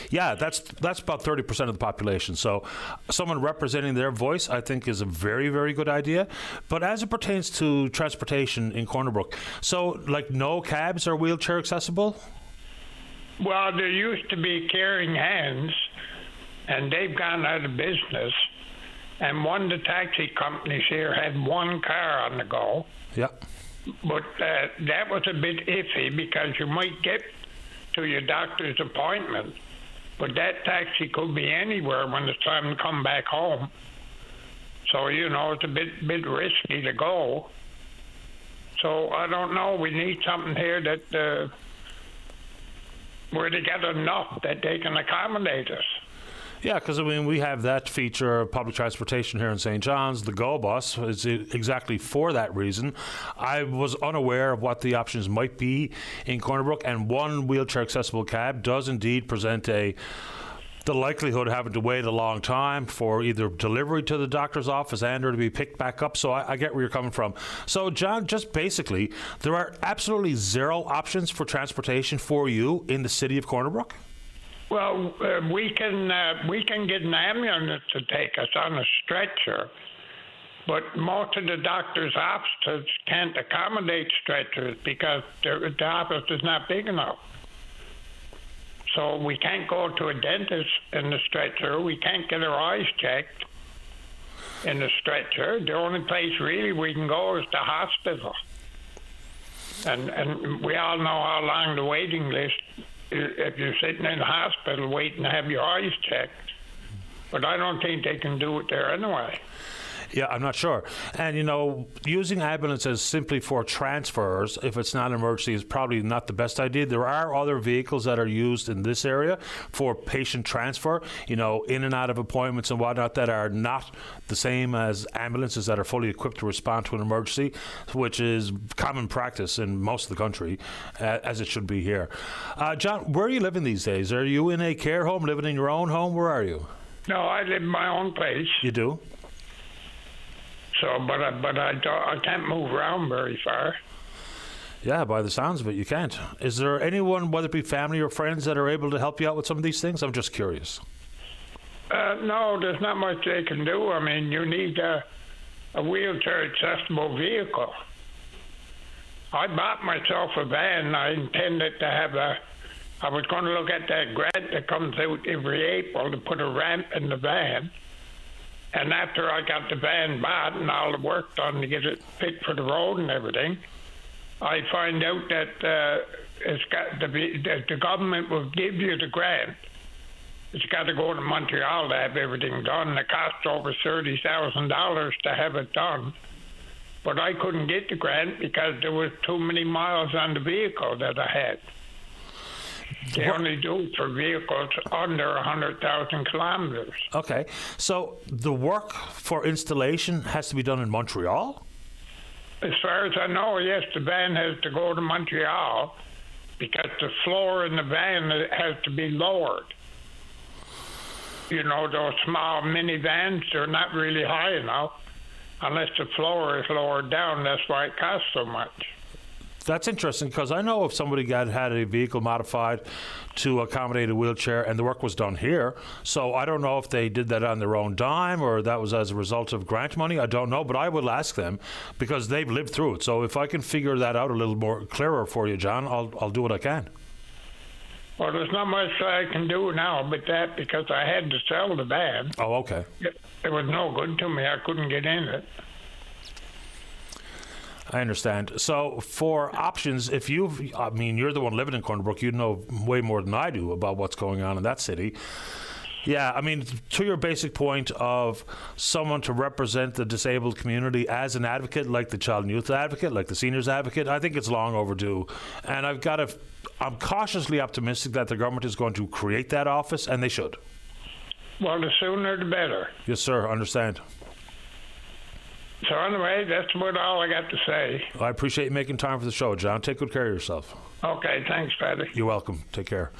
[SPEAKER 2] yeah, that's about 30% of the population. So someone representing their voice, I think, is a very, very good idea. But as it pertains to transportation in Cornerbrook, so like no cabs are wheelchair accessible?
[SPEAKER 8] Well, there used to be Caring Hands, and they've gone out of business. And one of the taxi companies here had one car on the go.
[SPEAKER 2] Yeah.
[SPEAKER 8] But that was a bit iffy because you might get to your doctor's appointment, but that taxi could be anywhere when it's time to come back home. So, you know, it's a bit risky to go. So I don't know. We need something here that where they get enough that they can accommodate us.
[SPEAKER 2] Yeah, because, I mean, we have that feature of public transportation here in St. John's. The Go Bus is exactly for that reason. I was unaware of what the options might be in Cornerbrook, and one wheelchair-accessible cab does indeed present the likelihood of having to wait a long time for either delivery to the doctor's office and or to be picked back up. So I get where you're coming from. So, John, just basically, there are absolutely zero options for transportation for you in the city of Cornerbrook?
[SPEAKER 8] Well, we can get an ambulance to take us on a stretcher, but most of the doctor's offices can't accommodate stretchers because the office is not big enough. So we can't go to a dentist in the stretcher. We can't get our eyes checked in the stretcher. The only place really we can go is the hospital. And we all know how long the waiting list if you're sitting in the hospital waiting to have your eyes checked. But I don't think they can do it there anyway.
[SPEAKER 2] Yeah, I'm not sure. And, you know, using ambulances simply for transfers, if it's not an emergency, is probably not the best idea. There are other vehicles that are used in this area for patient transfer, you know, in and out of appointments and whatnot, that are not the same as ambulances that are fully equipped to respond to an emergency, which is common practice in most of the country, as it should be here. John, where are you living these days? Are you in a care home, living in your own home? Where are you?
[SPEAKER 8] No, I live in my own place.
[SPEAKER 2] You do?
[SPEAKER 8] So, but I can't move around very far.
[SPEAKER 2] Yeah, by the sounds of it, you can't. Is there anyone, whether it be family or friends, that are able to help you out with some of these things? I'm just curious.
[SPEAKER 8] No, there's not much they can do. I mean, you need a wheelchair-accessible vehicle. I bought myself a van. I intended to have I was going to look at that grant that comes out every April to put a ramp in the van. And after I got the van bought and all the work done to get it fit for the road and everything, I find out that the government will give you the grant. It's got to go to Montreal to have everything done. It costs over $30,000 to have it done. But I couldn't get the grant because there was too many miles on the vehicle that I had. They only do it for vehicles under 100,000 kilometers.
[SPEAKER 2] Okay. So the work for installation has to be done in Montreal?
[SPEAKER 8] As far as I know, yes, the van has to go to Montreal because the floor in the van has to be lowered. You know, those small minivans, they're not really high enough unless the floor is lowered down. That's why it costs so much.
[SPEAKER 2] That's interesting, because I know if somebody had a vehicle modified to accommodate a wheelchair and the work was done here, so I don't know if they did that on their own dime or that was as a result of grant money. I don't know, but I will ask them because they've lived through it. So if I can figure that out a little more clearer for you, John, I'll do what I can.
[SPEAKER 8] Well, there's not much I can do now but that because I had to sell the van.
[SPEAKER 2] Oh, okay.
[SPEAKER 8] It was no good to me. I couldn't get in it.
[SPEAKER 2] I understand. So for options, you're the one living in Corner Brook, you know way more than I do about what's going on in that city. Yeah, I mean, to your basic point of someone to represent the disabled community as an advocate, like the child and youth advocate, like the seniors advocate, I think it's long overdue. And I'm cautiously optimistic that the government is going to create that office, and they should.
[SPEAKER 8] Well, the sooner the better.
[SPEAKER 2] Yes, sir. Understand.
[SPEAKER 8] So anyway, that's about all I got to say.
[SPEAKER 2] I appreciate you making time for the show, John. Take good care of yourself.
[SPEAKER 8] Okay, thanks, Paddy.
[SPEAKER 2] You're welcome. Take care.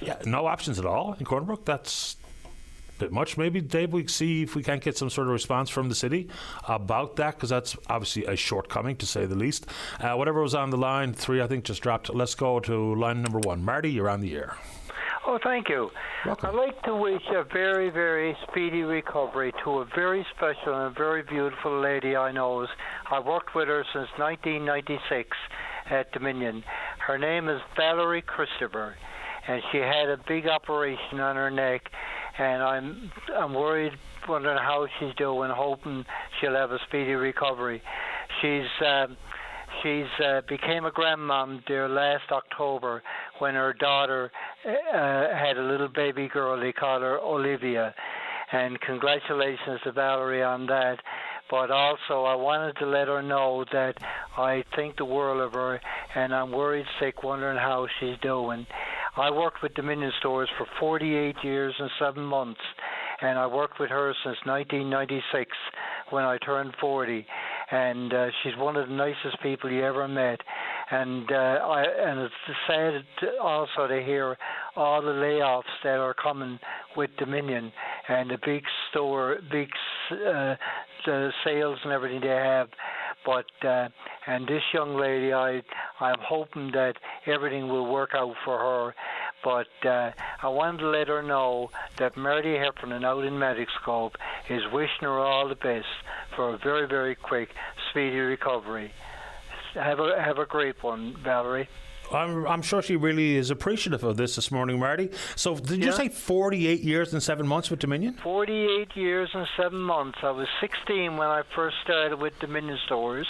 [SPEAKER 2] Yeah, no options at all in Corner Brook. That's a bit much. Maybe, Dave, we see if we can't get some sort of response from the city about that, because that's obviously a shortcoming, to say the least. Whatever was on the line, 3, I think, just dropped. Let's go to line number 1. Marty, you're on the air.
[SPEAKER 9] Oh, thank you.
[SPEAKER 2] Welcome.
[SPEAKER 9] I'd like to wish a very, very speedy recovery to a very special and very beautiful lady I know. I worked with her since 1996 at Dominion. Her name is Valerie Christopher, and she had a big operation on her neck, and I'm worried, wondering how she's doing, hoping she'll have a speedy recovery. She's became a grandmom there last October when her daughter had a little baby girl. They call her Olivia, and congratulations to Valerie on that. But also I wanted to let her know that I think the world of her, and I'm worried sick, wondering how she's doing. I worked with Dominion Stores for 48 years and 7 months, and I worked with her since 1996 when I turned 40. And she's one of the nicest people you ever met. And it's sad also to hear all the layoffs that are coming with Dominion and the big the sales and everything they have. But and this young lady, I'm hoping that everything will work out for her. But I wanted to let her know that Marty Heffernan out in Medicoscope is wishing her all the best for a very, very quick, speedy recovery. Have a great one, Valerie.
[SPEAKER 2] I'm sure she really is appreciative of this morning, Marty. So did you say 48 years and 7 months with Dominion? 48
[SPEAKER 9] years and 7 months. I was 16 when I first started with Dominion Stores.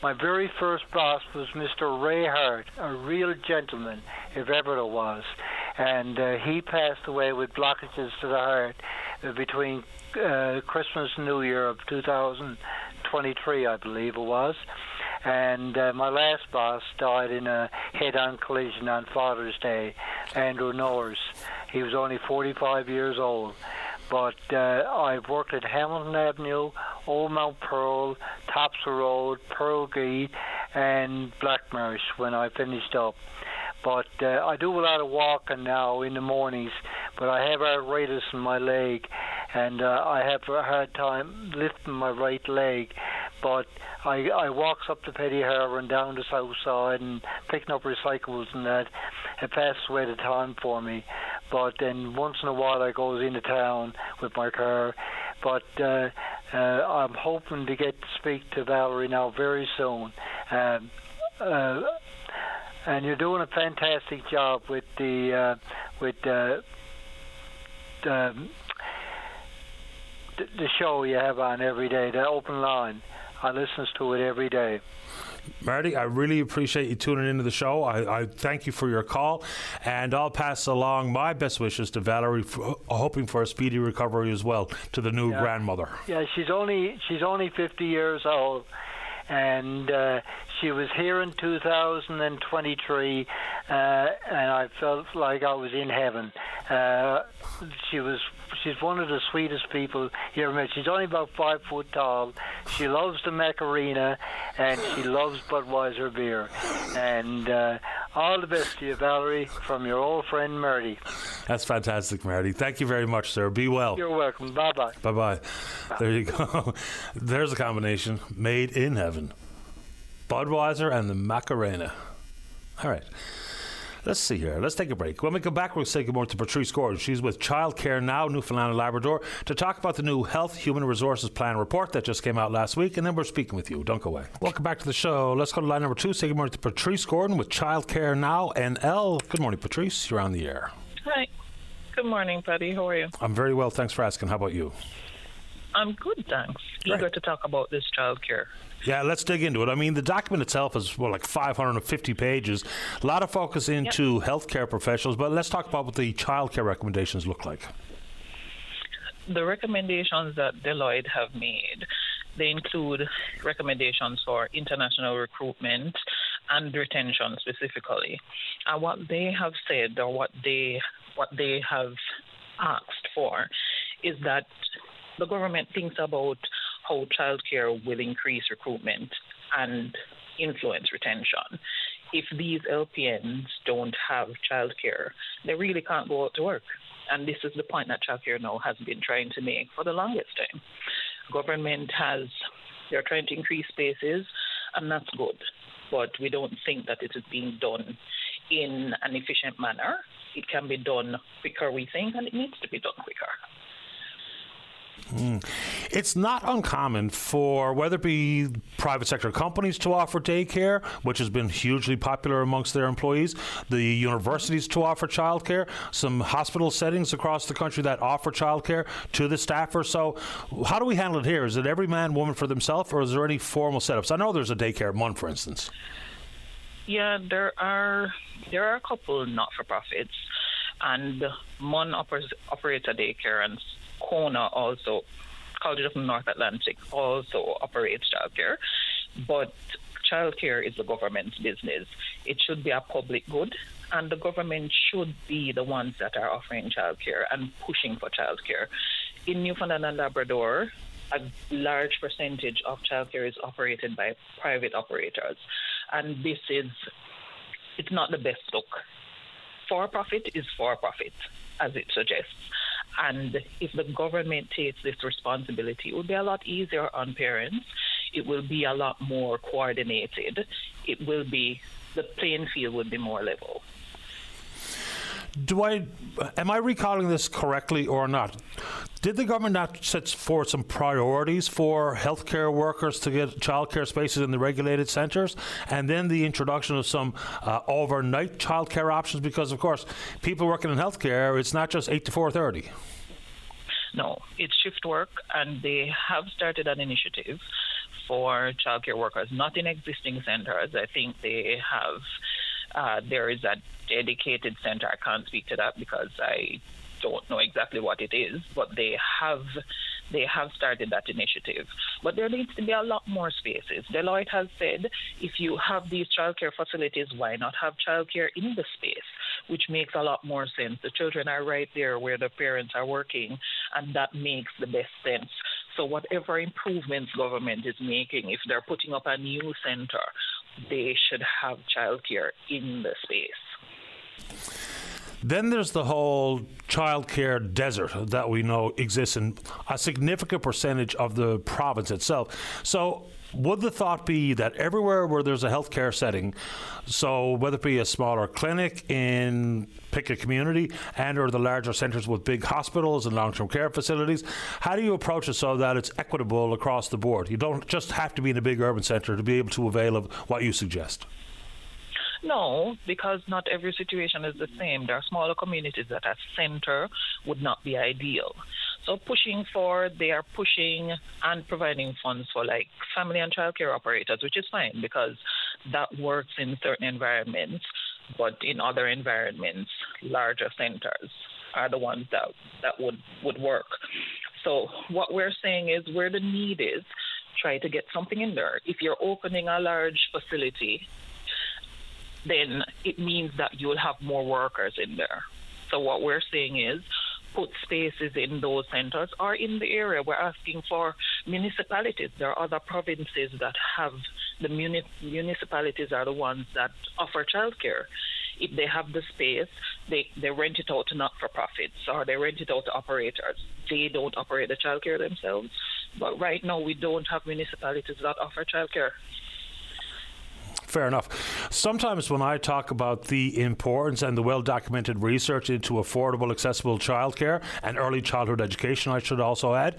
[SPEAKER 9] My very first boss was Mr. Ray Hart, a real gentleman, if ever there was. And he passed away with blockages to the heart between Christmas and New Year of 2023, I believe it was. And my last boss died in a head-on collision on Father's Day, Andrew Norris. He was only 45 years old. But I've worked at Hamilton Avenue, Old Mount Pearl, Topsa Road, Pearl Gate, and Blackmarsh when I finished up. But I do a lot of walking now in the mornings, but I have arthritis in my leg, and I have a hard time lifting my right leg. But I walks up to Petty Harbour and down the south side and picking up recyclables and that. It passes away the time for me. But then once in a while I goes into town with my car. But I'm hoping to get to speak to Valerie now very soon. And you're doing a fantastic job with the show you have on every day, the open line. I listen to it every day.
[SPEAKER 2] Marty, I really appreciate you tuning into the show. I thank you for your call, and I'll pass along my best wishes to Valerie, hoping for a speedy recovery as well to the new grandmother.
[SPEAKER 9] Yeah, she's only 50 years old, and she was here in 2023, and I felt like I was in heaven. She's one of the sweetest people you ever met. She's only about 5 foot tall. She loves the Macarena, and she loves Budweiser beer. And all the best to you, Valerie, from your old friend Marty.
[SPEAKER 2] That's fantastic, Marty. Thank you very much, sir. Be well.
[SPEAKER 9] You're welcome. Bye-bye.
[SPEAKER 2] Bye-bye. There you go. There's a combination made in heaven. Budweiser and the Macarena. All right. Let's see here. Let's take a break. When we come back, we'll say good morning to Patrice Gordon. She's with Childcare Now, Newfoundland and Labrador, to talk about the new Health Human Resources Plan report that just came out last week, and then we're speaking with you. Don't go away. Welcome back to the show. Let's go to line number 2. Say good morning to Patrice Gordon with Childcare Now NL. Good morning, Patrice. You're on the air.
[SPEAKER 10] Hi. Good morning, Paddy. How are you?
[SPEAKER 2] I'm very well. Thanks for asking. How about you?
[SPEAKER 10] I'm good, thanks.
[SPEAKER 2] Great.
[SPEAKER 10] Eager to talk about this childcare.
[SPEAKER 2] Yeah, let's dig into it. I mean, the document itself is, like 550 pages. A lot of focus into healthcare professionals, but let's talk about what the childcare recommendations look like.
[SPEAKER 10] The recommendations that Deloitte have made, they include recommendations for international recruitment and retention specifically. And what they have said, or what they have asked for, is that the government thinks about how childcare will increase recruitment and influence retention. If these LPNs don't have childcare, they really can't go out to work. And this is the point that Childcare Now has been trying to make for the longest time. They're trying to increase spaces, and that's good. But we don't think that it is being done in an efficient manner. It can be done quicker, we think, and it needs to be done quicker.
[SPEAKER 2] It's not uncommon for whether it be private sector companies to offer daycare, which has been hugely popular amongst their employees, the universities to offer childcare, some hospital settings across the country that offer childcare to the staffers. So how do we handle it here? Is it every man, woman for themselves, or is there any formal setups? I know there's a daycare MUN, for instance.
[SPEAKER 10] Yeah, there are a couple not-for-profits, and MUN operates a daycare, and Kona also, College of North Atlantic, also operates childcare. But childcare is the government's business. It should be a public good, and the government should be the ones that are offering childcare and pushing for childcare. In Newfoundland and Labrador, a large percentage of childcare is operated by private operators, and it's not the best look. For-profit is for-profit, as it suggests. And if the government takes this responsibility, it will be a lot easier on parents. It will be a lot more coordinated. The playing field will be more level.
[SPEAKER 2] Am I recalling this correctly or not? Did the government not set forth some priorities for healthcare workers to get childcare spaces in the regulated centres, and then the introduction of some overnight childcare options? Because, of course, people working in healthcare, it's not just 8 to 4:30.
[SPEAKER 10] No, it's shift work, and they have started an initiative for childcare workers, not in existing centres. I think they have. There is a dedicated centre. I can't speak to that because I don't know exactly what it is, but they have started that initiative. But there needs to be a lot more spaces. Deloitte has said, if you have these childcare facilities, why not have childcare in the space, which makes a lot more sense. The children are right there where the parents are working, and that makes the best sense. So whatever improvements government is making, if they're putting up a new centre, they should have childcare in the space.
[SPEAKER 2] Then there's the whole childcare desert that we know exists in a significant percentage of the province itself. So would the thought be that everywhere where there's a healthcare setting, so whether it be a smaller clinic in pick a community and or the larger centres with big hospitals and long-term care facilities, how do you approach it so that it's equitable across the board? You don't just have to be in a big urban centre to be able to avail of what you suggest.
[SPEAKER 10] No, because not every situation is the same. There are smaller communities that a centre would not be ideal. So they are pushing and providing funds for like family and childcare operators, which is fine because that works in certain environments, but in other environments, larger centres are the ones that would work. So what we're saying is where the need is, try to get something in there. If you're opening a large facility, then it means that you'll have more workers in there. So what we're saying is put spaces in those centers or in the area. We're asking for municipalities. There are other provinces that have the municipalities are the ones that offer childcare. If they have the space, they rent it out to not-for-profits or they rent it out to operators. They don't operate the childcare themselves. But right now, we don't have municipalities that offer childcare.
[SPEAKER 2] Fair enough. Sometimes when I talk about the importance and the well-documented research into affordable, accessible childcare and early childhood education, I should also add,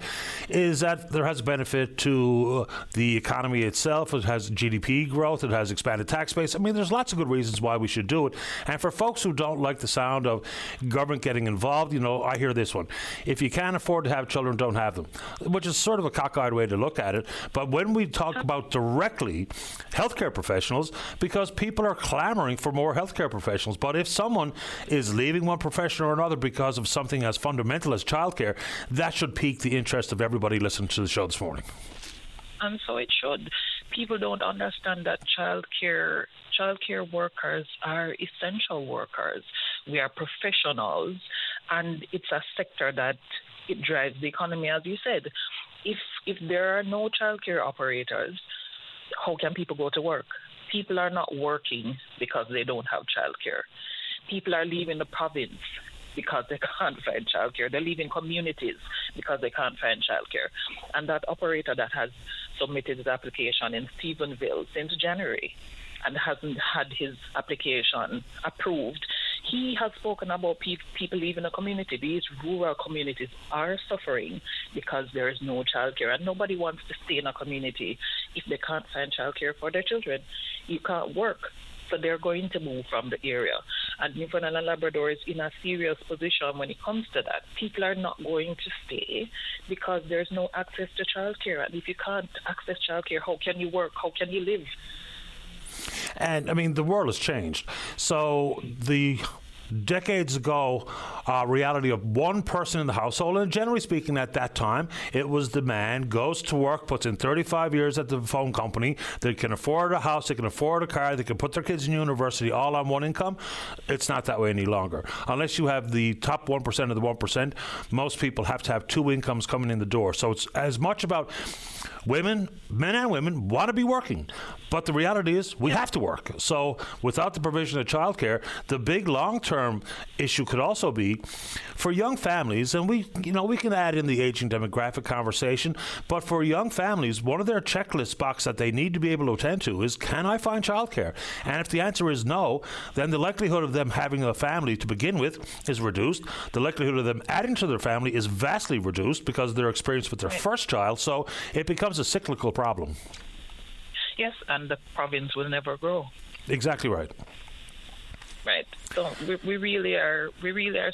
[SPEAKER 2] is that there has benefit to the economy itself. It has GDP growth. It has expanded tax base. I mean, there's lots of good reasons why we should do it. And for folks who don't like the sound of government getting involved, I hear this one. If you can't afford to have children, don't have them, which is sort of a cockeyed way to look at it. But when we talk about directly healthcare professionals, because people are clamoring for more healthcare professionals. But if someone is leaving one profession or another because of something as fundamental as childcare, that should pique the interest of everybody listening to the show this morning.
[SPEAKER 10] And so it should. People don't understand that childcare workers are essential workers. We are professionals, and it's a sector that it drives the economy, as you said. If there are no childcare operators, how can people go to work? People are not working because they don't have childcare. People are leaving the province because they can't find childcare. They're leaving communities because they can't find childcare. And that operator that has submitted his application in Stephenville since January and hasn't had his application approved, he has spoken about people leaving the community. These rural communities are suffering because there is no childcare, and nobody wants to stay in a community if they can't find childcare for their children. You can't work, so they're going to move from the area. And Newfoundland and Labrador is in a serious position when it comes to that. People are not going to stay because there's no access to childcare. And if you can't access childcare, how can you work? How can you live?
[SPEAKER 2] And, I mean, the world has changed. So the decades ago reality of one person in the household, and generally speaking at that time, it was the man goes to work, puts in 35 years at the phone company, they can afford a house, they can afford a car, they can put their kids in university all on one income. It's not that way any longer. Unless you have the top 1% of the 1%, most people have to have two incomes coming in the door. So it's as much about women, men and women, want to be working. But the reality is we have to work. So without the provision of childcare, the big long-term issue could also be for young families, and we can add in the aging demographic conversation, but for young families, one of their checklist box that they need to be able to attend to is, can I find childcare? And if the answer is no, then the likelihood of them having a family to begin with is reduced. The likelihood of them adding to their family is vastly reduced because of their experience with their first child. So it becomes a cyclical problem.
[SPEAKER 10] Yes, and the province will never grow. Exactly
[SPEAKER 2] right.
[SPEAKER 10] Right. So we really are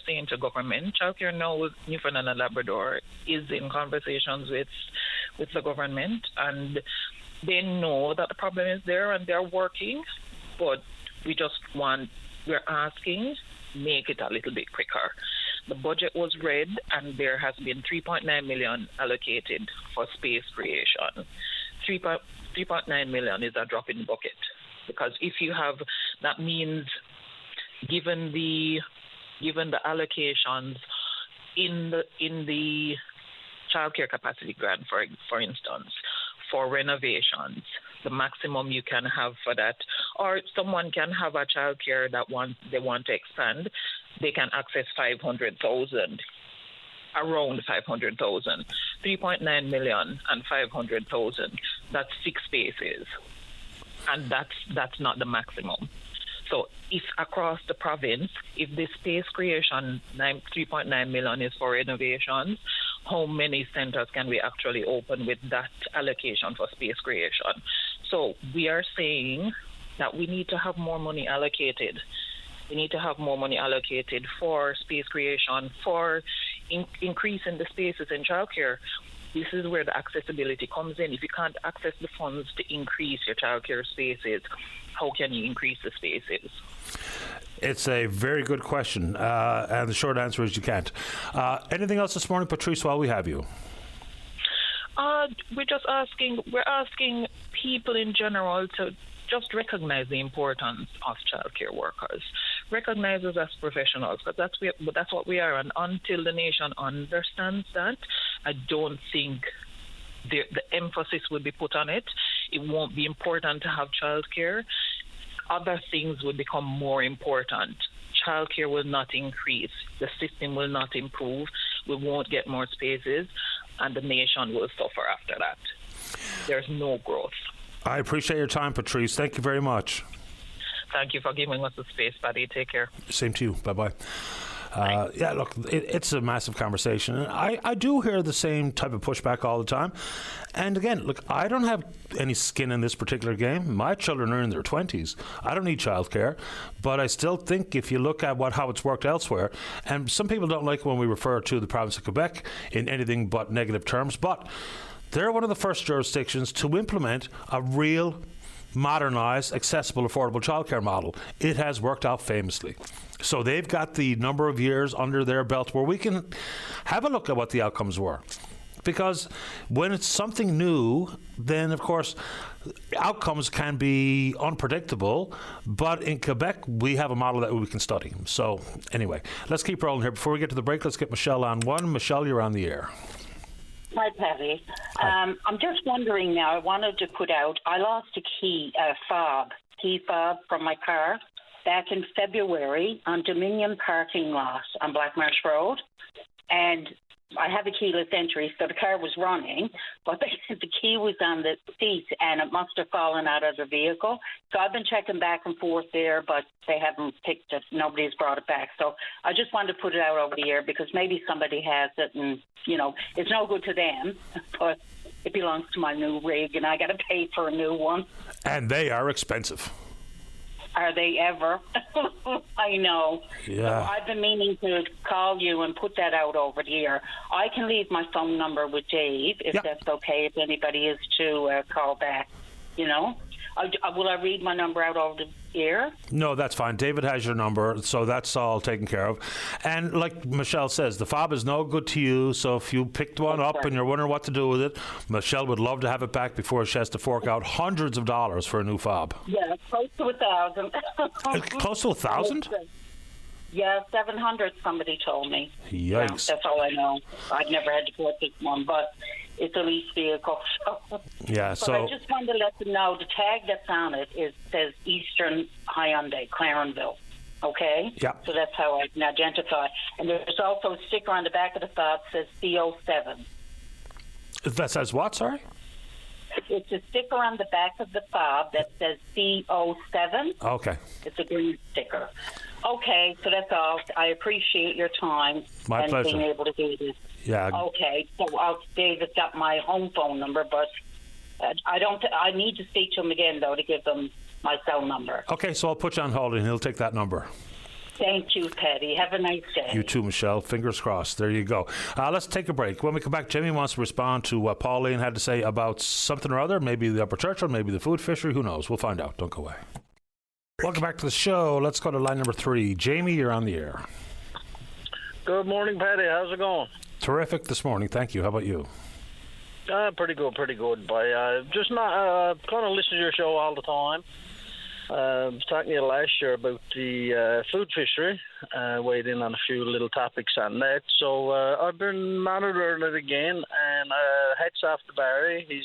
[SPEAKER 10] saying to government, childcare now with Newfoundland and Labrador is in conversations with the government, and they know that the problem is there and they're working, but we're asking, make it a little bit quicker. The budget was read, and there has been $3.9 million allocated for space creation. 3.9 million is a drop in the bucket, because if you have, that means given the allocations in the childcare capacity grant, for instance, for renovations, the maximum you can have for that, or someone can have a childcare that they want to expand, they can access 500,000. Around 500,000, 3.9 million and 500,000. That's 6 spaces, and that's not the maximum. So, if across the province, if the space creation 3.9 million is for renovations, how many centers can we actually open with that allocation for space creation? So, we are saying that we need to have more money allocated. We need to have more money allocated for space creation, for increasing the spaces in childcare. This is where the accessibility comes in. If you can't access the funds to increase your childcare spaces, how can you increase the spaces?
[SPEAKER 2] It's a very good question, and the short answer is you can't. Anything else this morning, Patrice, while we have you?
[SPEAKER 10] We're asking people in general to just recognize the importance of childcare workers, recognize us as professionals, because that's what we are. And until the nation understands that, I don't think the emphasis will be put on it. It won't be important to have childcare. Other things will become more important. Childcare will not increase. The system will not improve. We won't get more spaces, and the nation will suffer after that. There's no growth.
[SPEAKER 2] I appreciate your time, Patrice. Thank you very much.
[SPEAKER 10] Thank you for giving us the space, Paddy. Take care.
[SPEAKER 2] Same to you. Bye-bye. Yeah, look, it's a massive conversation. And I do hear the same type of pushback all the time. And again, look, I don't have any skin in this particular game. My children are in their 20s. I don't need childcare. But I still think if you look at how it's worked elsewhere, and some people don't like when we refer to the province of Quebec in anything but negative terms, but they're one of the first jurisdictions to implement a real, modernised, accessible, affordable childcare model. It has worked out famously. So they've got the number of years under their belt where we can have a look at what the outcomes were. Because when it's something new, then of course outcomes can be unpredictable. But in Quebec, we have a model that we can study. So anyway, let's keep rolling here. Before we get to the break, let's get Michelle on one. Michelle, you're on the air.
[SPEAKER 11] Hi, Patty. I'm just wondering now, I wanted to put out, I lost a key fob from my car back in February on Dominion parking lot on Black Marsh Road. And I have a keyless entry, so the car was running, but the key was on the seat and it must have fallen out of the vehicle. So I've been checking back and forth there, but they haven't picked it. Nobody's brought it back. So I just wanted to put it out over the air because maybe somebody has it and, it's no good to them, but it belongs to my new rig and I got to pay for a new one.
[SPEAKER 2] And they are expensive.
[SPEAKER 11] Are they ever? I know.
[SPEAKER 2] Yeah.
[SPEAKER 11] So I've been meaning to call you and put that out over the air. I can leave my phone number with Dave, if that's okay, if anybody is to call back, Will I read my number out over the air?
[SPEAKER 2] No, that's fine. David has your number, so that's all taken care of. And like Michelle says, the fob is no good to you, so if you picked one up and you're wondering what to do with it, Michelle would love to have it back before she has to fork out hundreds of dollars for a new fob.
[SPEAKER 11] Yeah, close to 1,000.
[SPEAKER 2] Close to 1,000?
[SPEAKER 11] Yeah, 700, somebody told me.
[SPEAKER 2] Yikes.
[SPEAKER 11] That's all I know. I've never had to purchase one, but it's a lease vehicle.
[SPEAKER 2] Yeah,
[SPEAKER 11] but I just wanted to let them know the tag that's on it says Eastern Hyundai, Clarenville. Okay?
[SPEAKER 2] Yeah.
[SPEAKER 11] So that's how I can identify. And there's also a sticker on the back of the fob that says CO7.
[SPEAKER 2] That says what, sorry?
[SPEAKER 11] It's a sticker on the back of the fob that says CO7.
[SPEAKER 2] Okay.
[SPEAKER 11] It's a green sticker. Okay, so that's all. I appreciate your time
[SPEAKER 2] My pleasure.
[SPEAKER 11] Being able to do this.
[SPEAKER 2] Yeah.
[SPEAKER 11] Okay, so David's got my home phone number, but I need to speak to him again, though, to give them my cell number.
[SPEAKER 2] Okay, so I'll put you on hold and he'll take that number.
[SPEAKER 11] Thank you, Patty. Have a nice day.
[SPEAKER 2] You too, Michelle. Fingers crossed. There you go. Let's take a break. When we come back, Jimmy wants to respond to what Pauline had to say about something or other, maybe the Upper Churchill, maybe the food fishery. Who knows? We'll find out. Don't go away. Welcome back to the show. Let's go to line number 3. Jamie, you're on the air.
[SPEAKER 12] Good morning, Patty. How's it going?
[SPEAKER 2] Terrific this morning. Thank you. How about you?
[SPEAKER 12] Pretty good. But just not kind of listen to your show all the time. I was talking to you last year about the food fishery. Weighed in on a few little topics on that. So I've been monitoring it again, and hats off to Barry. He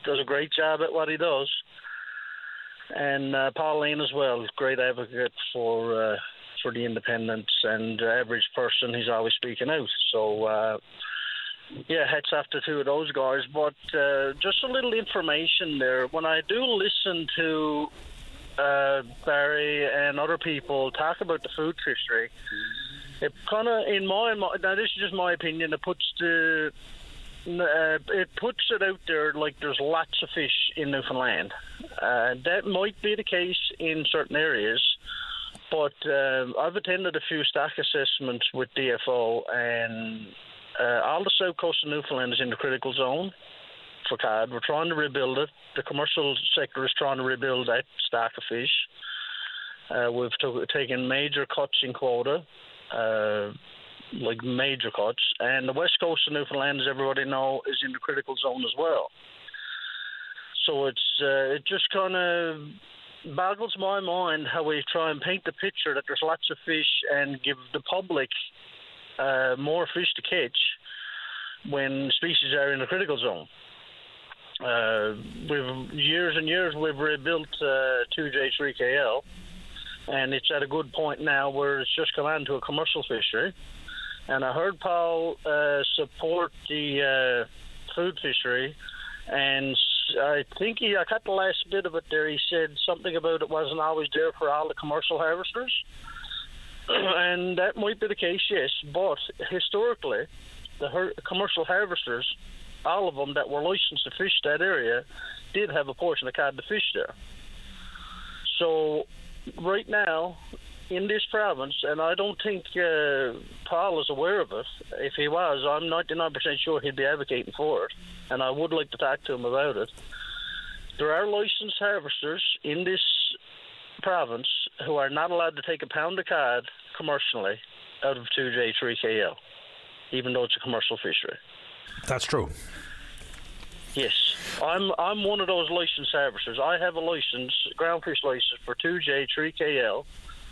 [SPEAKER 12] does a great job at what he does. And Pauline as well, great advocate for the independents and average person. He's always speaking out. So, hats off to two of those guys. But just a little information there. When I do listen to Barry and other people talk about the food fishery, it kind of, in my mind, now this is just my opinion, it puts it out there like there's lots of fish in Newfoundland. That might be the case in certain areas, but I've attended a few stock assessments with DFO, and all the south coast of Newfoundland is in the critical zone for cod. We're trying to rebuild it. The commercial sector is trying to rebuild that stock of fish. We've taken major cuts in quota. like major cuts. And the west coast of Newfoundland, as everybody know, is in the critical zone as well. So it just kind of boggles my mind how we try and paint the picture that there's lots of fish and give the public more fish to catch when species are in the critical zone. We've years and years we've rebuilt 2J3KL, and it's at a good point now where it's just come on to a commercial fishery. And I heard Paul support the food fishery, and I think I cut the last bit of it there. He said something about it wasn't always there for all the commercial harvesters. And that might be the case, yes. But historically, the commercial harvesters, all of them that were licensed to fish that area, did have a portion of cod to fish there. So right now, in this province, and I don't think Paul is aware of it. If he was, I'm 99% sure he'd be advocating for it, and I would like to talk to him about it. There are licensed harvesters in this province who are not allowed to take a pound of cod commercially out of 2J3KL, even though it's a commercial fishery.
[SPEAKER 2] That's true.
[SPEAKER 12] Yes, I'm one of those licensed harvesters. I have a license, ground fish license for 2J3KL,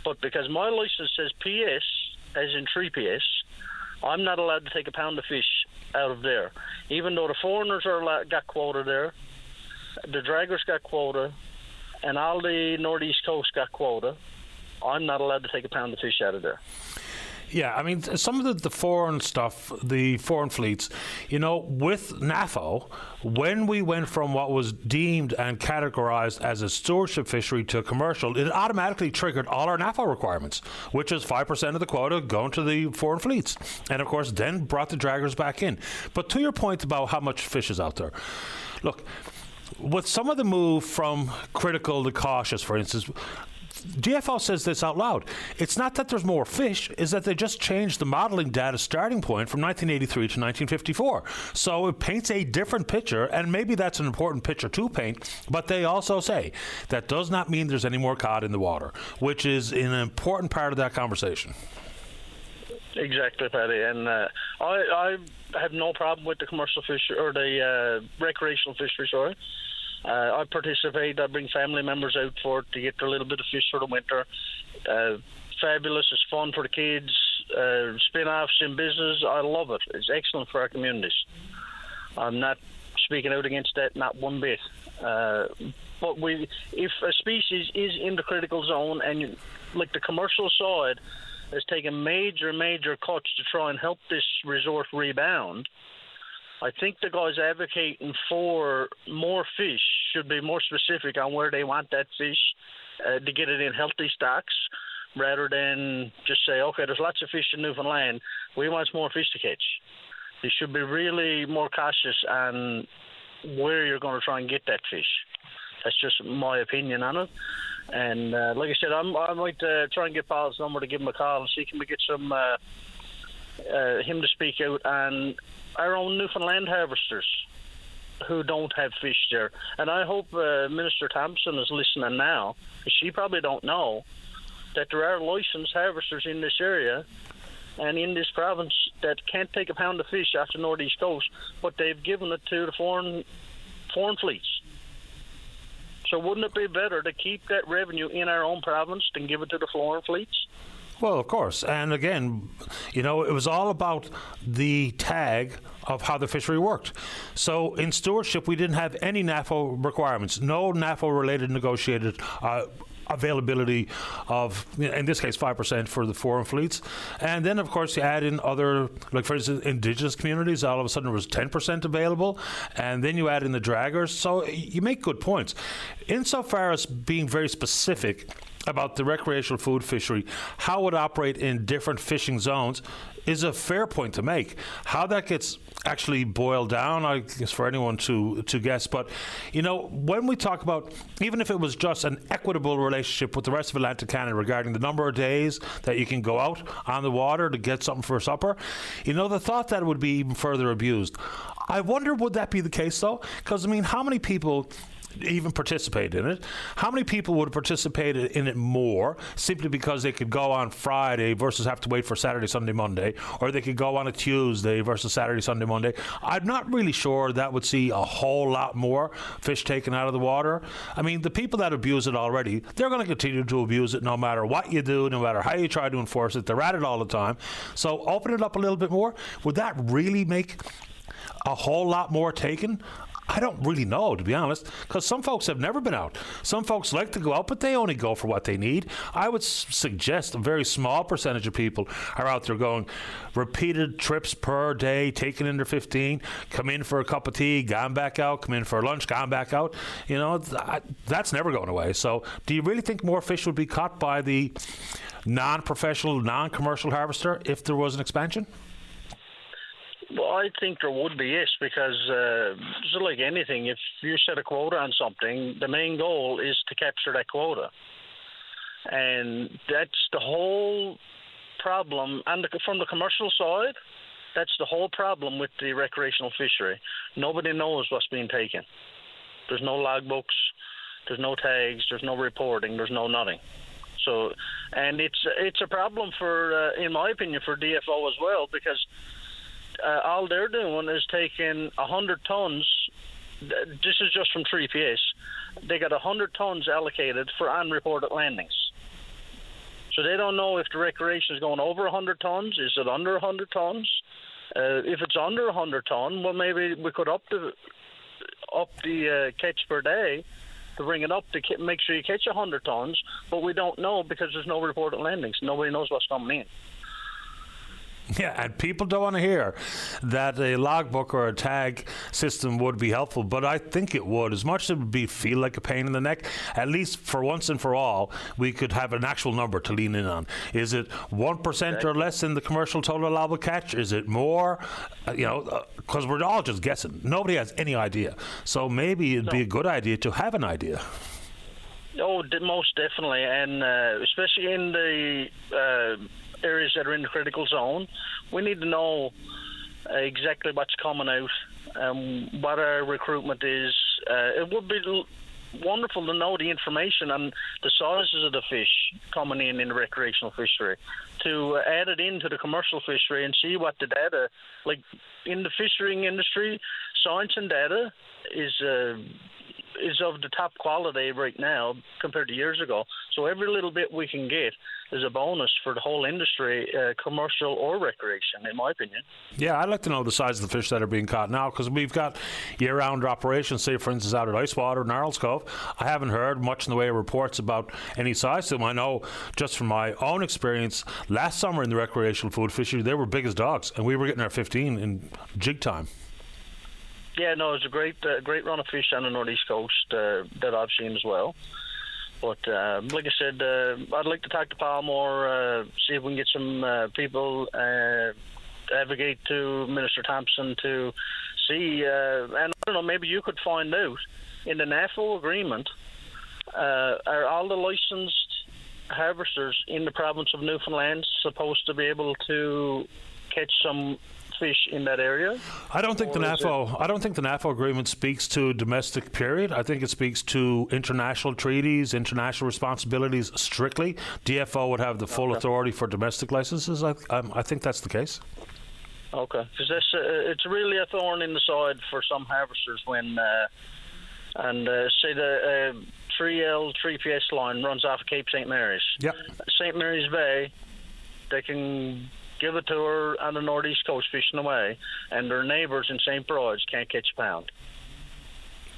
[SPEAKER 12] but because my license says PS, as in 3PS, I'm not allowed to take a pound of fish out of there. Even though the foreigners got quota there, the draggers got quota, and all the northeast coast got quota, I'm not allowed to take a pound of fish out of there.
[SPEAKER 2] Yeah, I mean, some of the foreign stuff, the foreign fleets, with NAFO, when we went from what was deemed and categorized as a stewardship fishery to a commercial, it automatically triggered all our NAFO requirements, which is 5% of the quota going to the foreign fleets. And, of course, then brought the draggers back in. But to your point about how much fish is out there, look, with some of the move from critical to cautious, for instance, GFO says this out loud. It's not that there's more fish, it's that they just changed the modeling data starting point from 1983 to 1954. So it paints a different picture, and maybe that's an important picture to paint, but they also say that does not mean there's any more cod in the water, which is an important part of that conversation.
[SPEAKER 12] Exactly, Paddy. And I have no problem with the commercial fishery, or the recreational fishery, sorry. I participate. I bring family members out for it to get a little bit of fish for the winter. Fabulous. It's fun for the kids. Spin-offs in business. I love it. It's excellent for our communities. I'm not speaking out against that, not one bit. But if a species is in the critical zone, and like the commercial side has taken major cuts to try and help this resort rebound, I think the guys advocating for more fish should be more specific on where they want that fish to get it in healthy stocks, rather than just say, okay, there's lots of fish in Newfoundland, we want more fish to catch. They should be really more cautious on where you're going to try and get that fish. That's just my opinion on it. And like I said, I might try and get Paul's number to give him a call and see can we get some him to speak out on our own Newfoundland harvesters who don't have fish there. And I hope Minister Thompson is listening now, because she probably don't know that there are licensed harvesters in this area and in this province that can't take a pound of fish off the northeast coast, but they've given it to the foreign fleets. So wouldn't it be better to keep that revenue in our own province than give it to the foreign fleets?
[SPEAKER 2] Well, of course. And again, it was all about the tag of how the fishery worked. So in stewardship, we didn't have any NAFO requirements, no NAFO-related negotiated availability of, in this case, 5% for the foreign fleets. And then, of course, you add in other, like for instance, indigenous communities, all of a sudden there was 10% available. And then you add in the draggers. So you make good points. Insofar as being very specific about the recreational food fishery, how it operate in different fishing zones is a fair point to make. How that gets actually boiled down, I guess for anyone to guess. But, when we talk about, even if it was just an equitable relationship with the rest of Atlantic Canada regarding the number of days that you can go out on the water to get something for supper, the thought that it would be even further abused. I wonder, would that be the case, though? Because, how many people even participate in it. How many people would have participated in it more simply because they could go on Friday versus have to wait for Saturday, Sunday, Monday, or they could go on a Tuesday versus Saturday, Sunday, Monday? I'm not really sure that would see a whole lot more fish taken out of the water. I mean, the people that abuse it already, they're going to continue to abuse it no matter what you do, no matter how you try to enforce it. They're at it all the time. So open it up a little bit more. Would that really make a whole lot more taken? I don't really know, to be honest, because some folks have never been out. Some folks like to go out, but they only go for what they need. I would suggest a very small percentage of people are out there going repeated trips per day, taking in their 15, come in for a cup of tea, gone back out, come in for lunch, gone back out. You know, that's never going away. So do you really think more fish would be caught by the non-professional, non-commercial harvester if there was an expansion?
[SPEAKER 12] Well, I think there would be, yes, because just like anything, if you set a quota on something, the main goal is to capture that quota. And that's the whole problem. And from the commercial side, that's the whole problem with the recreational fishery. Nobody knows what's being taken. There's no logbooks, there's no tags, there's no reporting, there's no nothing. So, and it's a problem for, in my opinion, for DFO as well, because all they're doing is taking 100 tons. This is just from 3PS. They got 100 tons allocated for unreported landings. So they don't know if the recreation is going over 100 tons. Is it under 100 tons? If it's under 100 ton, well, maybe we could up the catch per day to bring it up to make sure you catch 100 tons. But we don't know because there's no reported landings. Nobody knows what's coming in.
[SPEAKER 2] Yeah, and people don't want to hear that a logbook or a tag system would be helpful, but I think it would. As much as it would feel like a pain in the neck, at least for once and for all, we could have an actual number to lean in on. Is it 1% or less in the commercial total allowable catch? Is it more? Because we're all just guessing. Nobody has any idea. So maybe it'd be a good idea to have an idea.
[SPEAKER 12] Oh, most definitely, and especially in the areas that are in the critical zone, we need to know exactly what's coming out, what our recruitment is. It would be wonderful to know the information on the sizes of the fish coming in the recreational fishery, to add it into the commercial fishery and see what the data, like in the fishing industry, science and data is of the top quality right now compared to years ago. So every little bit we can get is a bonus for the whole industry, commercial or recreation, in my opinion.
[SPEAKER 2] Yeah, I'd like to know the size of the fish that are being caught now, because we've got year-round operations, say, for instance, out at Icewater and Arles Cove. I haven't heard much in the way of reports about any size to them. I know just from my own experience, last summer in the recreational food fishery, they were big as dogs, and we were getting our 15 in jig time.
[SPEAKER 12] Yeah, no, it's a great run of fish on the northeast coast that I've seen as well. But like I said, I'd like to talk to Paul more, see if we can get some people advocate to Minister Thompson to see, and I don't know, maybe you could find out in the NAFO agreement, are all the licensed harvesters in the province of Newfoundland supposed to be able to catch some fish in that area?
[SPEAKER 2] I don't think the NAFO agreement speaks to domestic, period. I think it speaks to international treaties, international responsibilities strictly. DFO would have the full authority for domestic licenses. I think that's the case.
[SPEAKER 12] Okay, because it's really a thorn in the side for some harvesters when say the 3L 3PS line runs off of Cape St. Mary's.
[SPEAKER 2] Yep.
[SPEAKER 12] St. Mary's Bay, they can give it to her on the northeast coast fishing away, and their neighbours in St. Bride's can't catch a pound.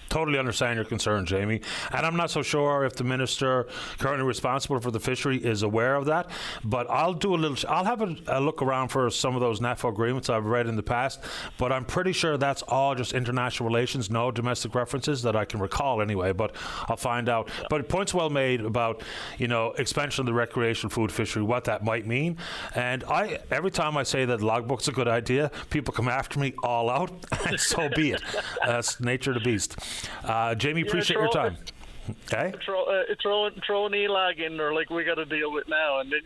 [SPEAKER 2] Totally understand your concern, Jamie. And I'm not so sure if the minister currently responsible for the fishery is aware of that. But I'll have a look around for some of those NAFO agreements I've read in the past. But I'm pretty sure that's all just international relations, no domestic references that I can recall anyway. But I'll find out. But points well made about, expansion of the recreational food fishery, what that might mean. And every time I say that logbook's a good idea, people come after me all out, and so be it. That's nature of the beast. Jamie, appreciate your time. Okay.
[SPEAKER 12] Throw an e-lag in there like we got to deal with now, and then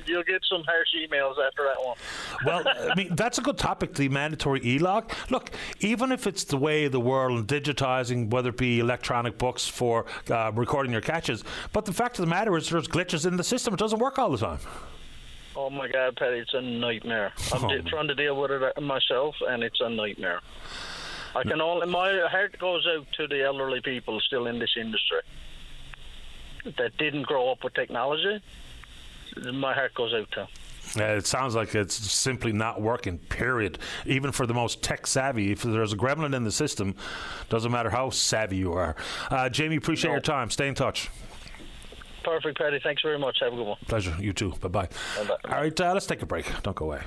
[SPEAKER 12] you'll get some harsh emails after that one.
[SPEAKER 2] Well, I mean, that's a good topic, the mandatory e-log. Look, even if it's the way of the world and digitizing, whether it be electronic books for recording your catches, but the fact of the matter is there's glitches in the system. It doesn't work all the time.
[SPEAKER 12] Oh my God, Paddy, it's a nightmare. I'm trying to deal with it myself, and it's a nightmare. My heart goes out to the elderly people still in this industry that didn't grow up with technology. My heart goes out to them.
[SPEAKER 2] It sounds like it's simply not working, period. Even for the most tech savvy, if there's a gremlin in the system, doesn't matter how savvy you are. Jamie, appreciate your time. Stay in touch.
[SPEAKER 12] Perfect, Paddy. Thanks very much. Have a good one.
[SPEAKER 2] Pleasure. You too. Bye-bye.
[SPEAKER 12] Bye-bye.
[SPEAKER 2] All right, let's take a break. Don't go away.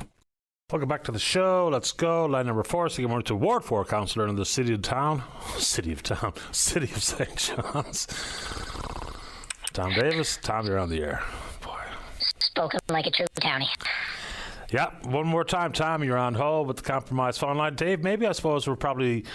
[SPEAKER 2] Welcome back to the show. Let's go. Line number 4. So we're to Ward 4 councillor in the City of St. John's. Tom Davis. Tom, you're on the air. Boy.
[SPEAKER 3] Spoken like a true townie.
[SPEAKER 2] Yeah, one more time, Tom. You're on hold with the compromised phone line. Dave, maybe I suppose we're probably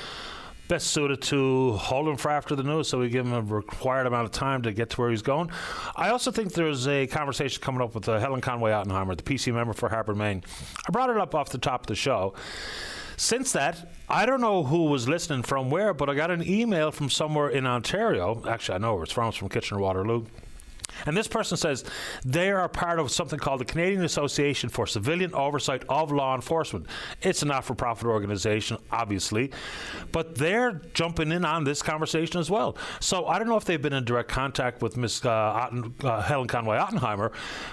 [SPEAKER 2] best suited to hold him for after the news so we give him a required amount of time to get to where he's going. I also think there's a conversation coming up with Helen Conway-Ottenheimer, the PC member for Harbour Main. I brought it up off the top of the show. Since that, I don't know who was listening from where, but I got an email from somewhere in Ontario. Actually, I know where it's from. It's from Kitchener-Waterloo. And this person says they are part of something called the Canadian Association for Civilian Oversight of Law Enforcement. It's a not-for-profit organization, obviously, but they're jumping in on this conversation as well. So I don't know if they've been in direct contact with Ms. Helen Conway-Ottenheimer,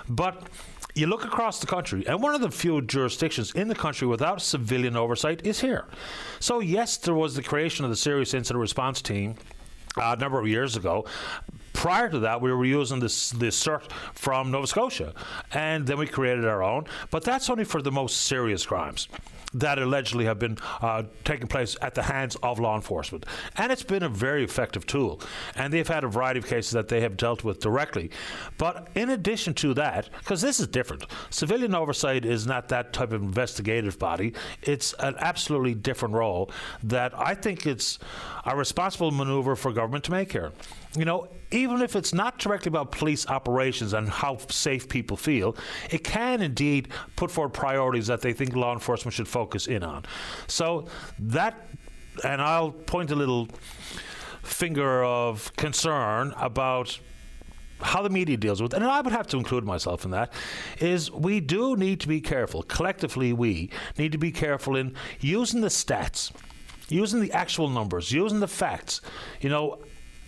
[SPEAKER 2] but you look across the country, and one of the few jurisdictions in the country without civilian oversight is here. So yes, there was the creation of the Serious Incident Response Team a number of years ago. Prior to that, we were using this CERT from Nova Scotia, and then we created our own. But that's only for the most serious crimes that allegedly have been taking place at the hands of law enforcement. And it's been a very effective tool. And they've had a variety of cases that they have dealt with directly. But in addition to that, because this is different, civilian oversight is not that type of investigative body. It's an absolutely different role that I think it's a responsible maneuver for government to make here. You know, even if it's not directly about police operations and how safe people feel, it can indeed put forward priorities that they think law enforcement should focus in on. So that, and I'll point a little finger of concern about how the media deals with it, and I would have to include myself in that, is we do need to be careful. Collectively, we need to be careful in using the stats, using the actual numbers, using the facts, you know,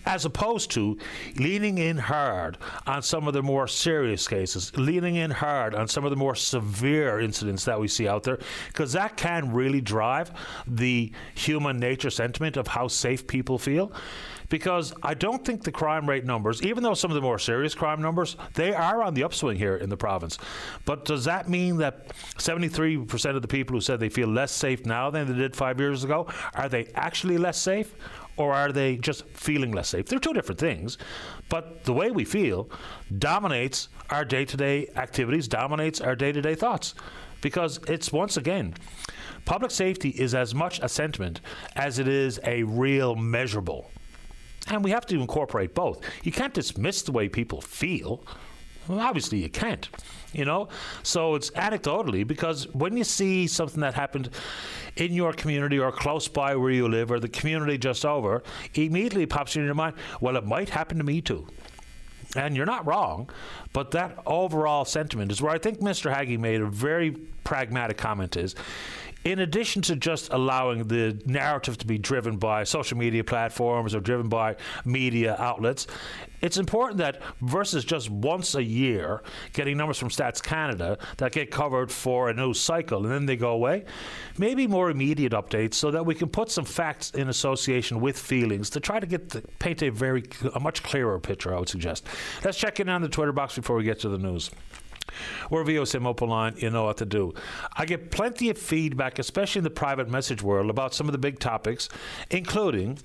[SPEAKER 2] as opposed to leaning in hard on some of the more serious cases, leaning in hard on some of the more severe incidents that we see out there, because that can really drive the human nature sentiment of how safe people feel. Because I don't think the crime rate numbers, even though some of the more serious crime numbers, they are on the upswing here in the province. But does that mean that 73% of the people who said they feel less safe now than they did 5 years ago, are they actually less safe? Or are they just feeling less safe? They're two different things. But the way we feel dominates our day-to-day activities, dominates our day-to-day thoughts. Because it's, once again, public safety is as much a sentiment as it is a real measurable. And we have to incorporate both. You can't dismiss the way people feel. Well, obviously you can't, you know. So it's anecdotally, because when you see something that happened in your community or close by where you live or the community just over, immediately pops in your mind, well, it might happen to me too. And you're not wrong, but that overall sentiment is where I think Mr. Haggie made a very pragmatic comment is, in addition to just allowing the narrative to be driven by social media platforms or driven by media outlets, it's important that versus just once a year getting numbers from Stats Canada that get covered for a news cycle and then they go away, maybe more immediate updates so that we can put some facts in association with feelings to try to paint a much clearer picture, I would suggest. Let's check in on the Twitter box before we get to the news. We're VOCM Open Line, you know what to do. I get plenty of feedback, especially in the private message world, about some of the big topics, including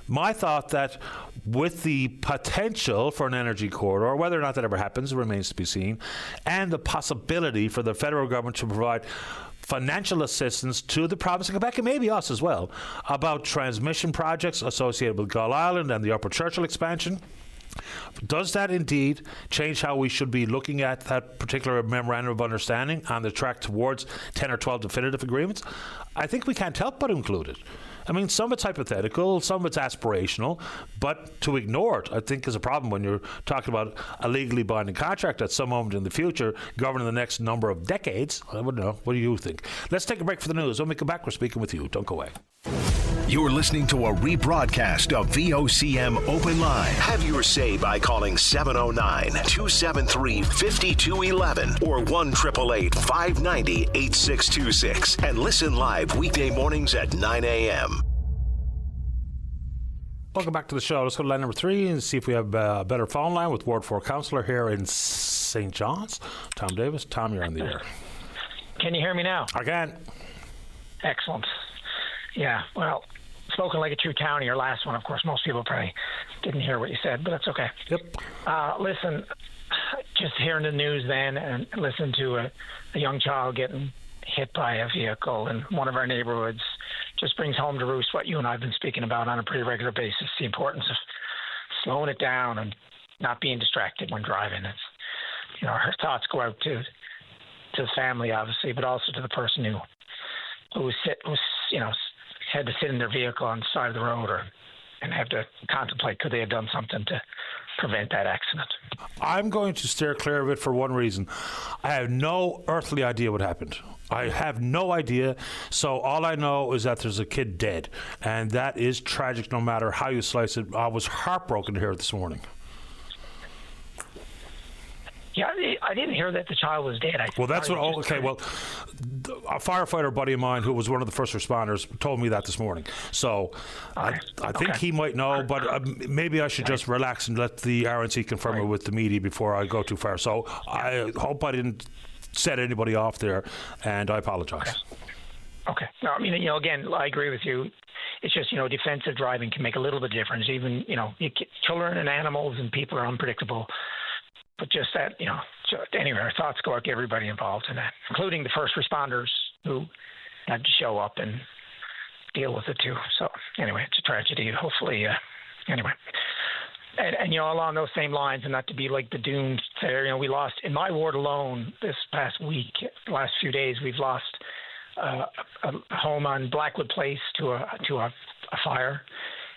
[SPEAKER 2] My thought that with the potential for an energy corridor, whether or not that ever happens remains to be seen, and the possibility for the federal government to provide financial assistance to the province of Quebec, and maybe us as well, about transmission projects associated with Gull Island and the Upper Churchill expansion. Does that indeed change how we should be looking at that particular memorandum of understanding on the track towards 10 or 12 definitive agreements? I think we can't help but include it. I mean, some of it's hypothetical, some of it's aspirational, but to ignore it, I think, is a problem when you're talking about a legally binding contract at some moment in the future, governing the next number of decades. I wouldn't know. What do you think? Let's take a break for the news. When we come back, we're speaking with you. Don't go away.
[SPEAKER 1] You're listening to a rebroadcast of VOCM Open Line. Have your say by calling 709-273-5211 or 1-888-590-8626 and listen live weekday mornings at 9 a.m.
[SPEAKER 2] Welcome back to the show. Let's go to line number 3 and see if we have a better phone line with Ward 4 Councillor here in St. John's, Tom Davis. Tom, you're on the air.
[SPEAKER 13] Can you hear me now?
[SPEAKER 2] I can.
[SPEAKER 13] Excellent. Yeah, well, spoken like a true townie, your last one. Of course, most people probably didn't hear what you said, but that's okay.
[SPEAKER 2] Yep.
[SPEAKER 13] Listen, just hearing the news then and listen to a young child getting hit by a vehicle in one of our neighborhoods just brings home to roost what you and I have been speaking about on a pretty regular basis, the importance of slowing it down and not being distracted when driving. It's, our thoughts go out to the family, obviously, but also to the person who had to sit in their vehicle on the side of the road and have to contemplate could they have done something to prevent that accident.
[SPEAKER 2] I'm going to steer clear of it for one reason. I have no earthly idea what happened. I have no idea. So all I know is that there's a kid dead, and that is tragic no matter how you slice it. I was heartbroken to hear it this morning.
[SPEAKER 13] Yeah, I didn't hear that the child was dead.
[SPEAKER 2] Well, that's what. Oh, okay. Well, a firefighter buddy of mine who was one of the first responders told me that this morning. So I think he might know, but maybe I should just relax and let the RNC confirm it with the media before I go too far. So I hope I didn't set anybody off there, and I apologize.
[SPEAKER 13] Okay. No, I mean, again, I agree with you. It's just, defensive driving can make a little bit of difference. Even, children and animals and people are unpredictable. But just that, anyway, our thoughts go out to everybody involved in that, including the first responders who had to show up and deal with it too. So anyway, it's a tragedy. Hopefully, anyway. And along those same lines, and not to be like the doomed there, we lost, in my ward alone this past week, the last few days, we've lost a home on Blackwood Place to a fire,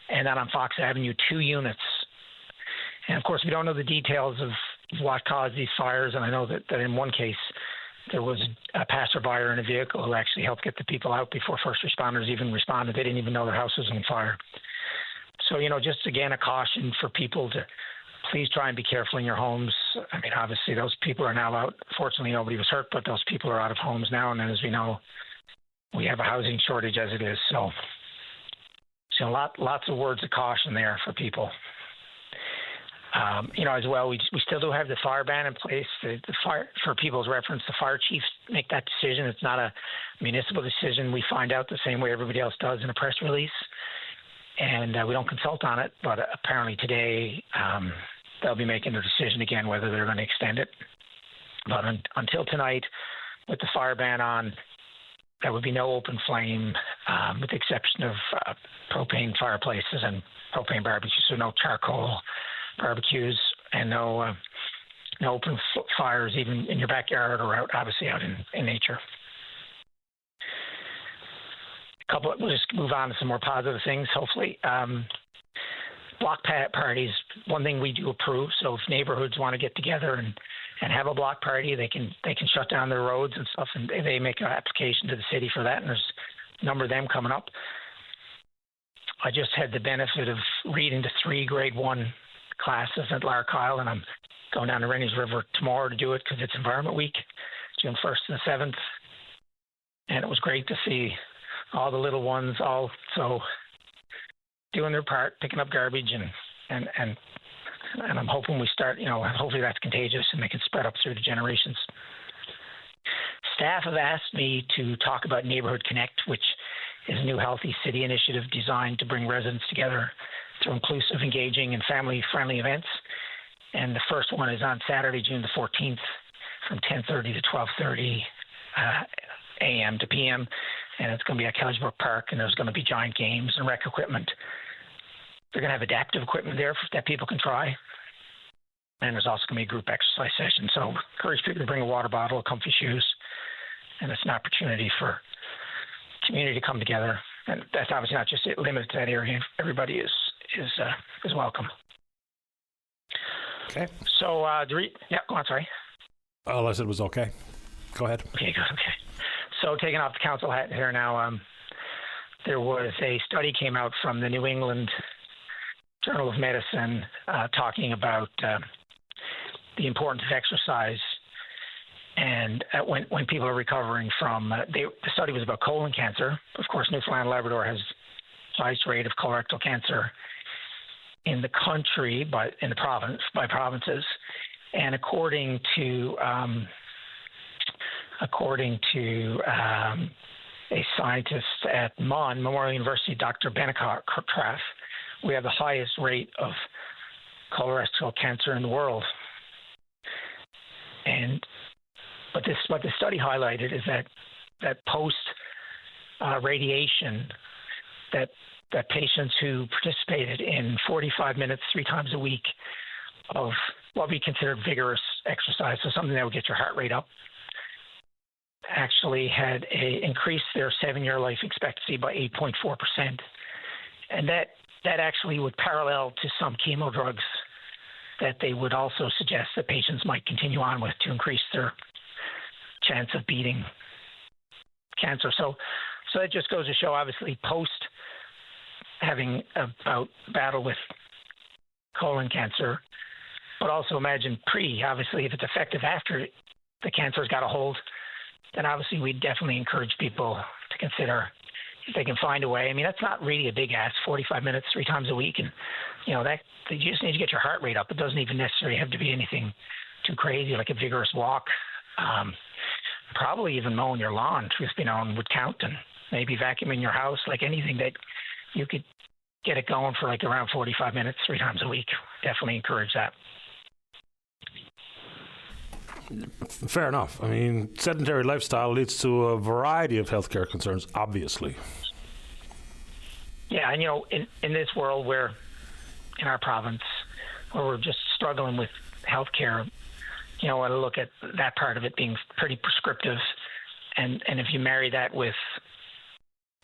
[SPEAKER 13] and then on Fox Avenue, 2 units. And of course, we don't know the details of what caused these fires, and I know that in one case there was a passerby in a vehicle who actually helped get the people out before first responders even responded. They didn't even know their house was on fire. So, just again, a caution for people to please try and be careful in your homes. I mean, obviously those people are now out. Fortunately, nobody was hurt, but those people are out of homes now, and as we know, we have a housing shortage as it is. So lots of words of caution there for people. As well, we still do have the fire ban in place. The fire, for people's reference, the fire chiefs make that decision. It's not a municipal decision. We find out the same way everybody else does in a press release, and we don't consult on it. But apparently today they'll be making their decision again whether they're going to extend it. But until tonight, with the fire ban on, there would be no open flame, with the exception of propane fireplaces and propane barbecues, so no charcoal barbecues and no open fires even in your backyard or obviously out in nature. We'll just move on to some more positive things, hopefully. Block parties, one thing we do approve. So if neighborhoods want to get together and have a block party, they can shut down their roads and stuff, and they make an application to the city for that, and there's a number of them coming up. I just had the benefit of reading the 3 grade 1 classes at Larkyle, and I'm going down to Rennie's River tomorrow to do it because it's Environment Week, June 1st and the 7th. And it was great to see all the little ones also doing their part, picking up garbage, and I'm hoping we start, hopefully that's contagious and they can spread up through the generations. Staff have asked me to talk about Neighborhood Connect, which is a new Healthy City initiative designed to bring residents together through inclusive, engaging, and family-friendly events. And the first one is on Saturday, June the 14th, from 10:30 to 12:30 a.m. to p.m. And it's going to be at Kelleysbrook Park, and there's going to be giant games and rec equipment. They're going to have adaptive equipment there that people can try. And there's also going to be a group exercise session. So encourage people to bring a water bottle, comfy shoes, and it's an opportunity for community to come together. And that's obviously not just limited to that area. Everybody is welcome.
[SPEAKER 2] Okay.
[SPEAKER 13] So, yeah, go on, sorry.
[SPEAKER 2] All I said was okay. Go ahead.
[SPEAKER 13] Okay, good, okay. So taking off the council hat here now, there was a study came out from the New England Journal of Medicine talking about the importance of exercise, and when people are recovering from the study was about colon cancer. Of course, Newfoundland and Labrador has the highest rate of colorectal cancer in the country, but in the province by provinces, and according to a scientist at MUN, Memorial University, Dr. Benikoff, we have the highest rate of colorectal cancer in the world. But what the study highlighted is that post radiation, that patients who participated in 45 minutes 3 times a week of what we consider vigorous exercise, so something that would get your heart rate up, actually had increased their 7-year life expectancy by 8.4%. And that actually would parallel to some chemo drugs that they would also suggest that patients might continue on with to increase their chance of beating cancer. So it just goes to show, obviously, post having a battle with colon cancer, but also imagine obviously, if it's effective after the cancer's got a hold, then obviously we definitely encourage people to consider if they can find a way. I mean, that's not really a big ask, 45 minutes 3 times a week. And, that you just need to get your heart rate up. It doesn't even necessarily have to be anything too crazy, like a vigorous walk. Probably even mowing your lawn, truth be known, would count, and maybe vacuuming your house, like anything that you could get it going for like around 45 minutes 3 times a week. Definitely encourage that.
[SPEAKER 2] Fair enough. I mean, sedentary lifestyle leads to a variety of healthcare concerns, obviously.
[SPEAKER 13] Yeah, and in this world where, in our province, where we're just struggling with healthcare, I want to look at that part of it being pretty prescriptive, and if you marry that with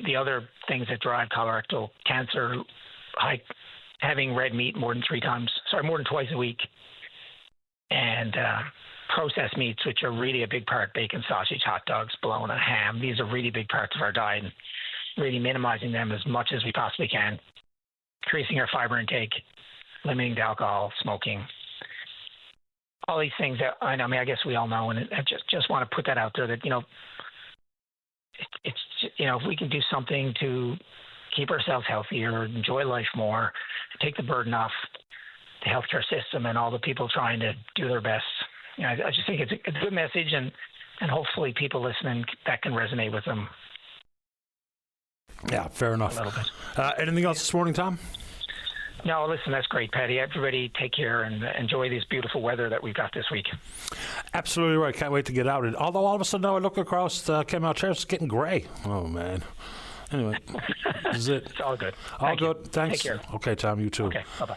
[SPEAKER 13] the other things that drive colorectal cancer, like having red meat more than twice a week, and processed meats, which are really a big part, bacon, sausage, hot dogs, bologna, ham. These are really big parts of our diet, and really minimizing them as much as we possibly can, increasing our fiber intake, limiting the alcohol, smoking, all these things that I guess we all know, and I just want to put that out there that, it's if we can do something to keep ourselves healthier, enjoy life more, take the burden off the healthcare system and all the people trying to do their best. I just think it's a good message, and hopefully people listening, that can resonate with them.
[SPEAKER 2] Yeah, fair enough.
[SPEAKER 13] A little bit.
[SPEAKER 2] Anything else this morning, Tom?
[SPEAKER 13] No, listen, that's great, Paddy. Everybody take care and enjoy this beautiful weather that we've got this week.
[SPEAKER 2] Absolutely right. Can't wait to get out. Although all of a sudden now I look across Kemau Terrace, it's getting grey. Oh, man. Anyway, this is it.
[SPEAKER 13] It's all good.
[SPEAKER 2] All good.
[SPEAKER 13] You.
[SPEAKER 2] Thanks.
[SPEAKER 13] Take care.
[SPEAKER 2] Okay, Tom, you too.
[SPEAKER 13] Okay, bye-bye.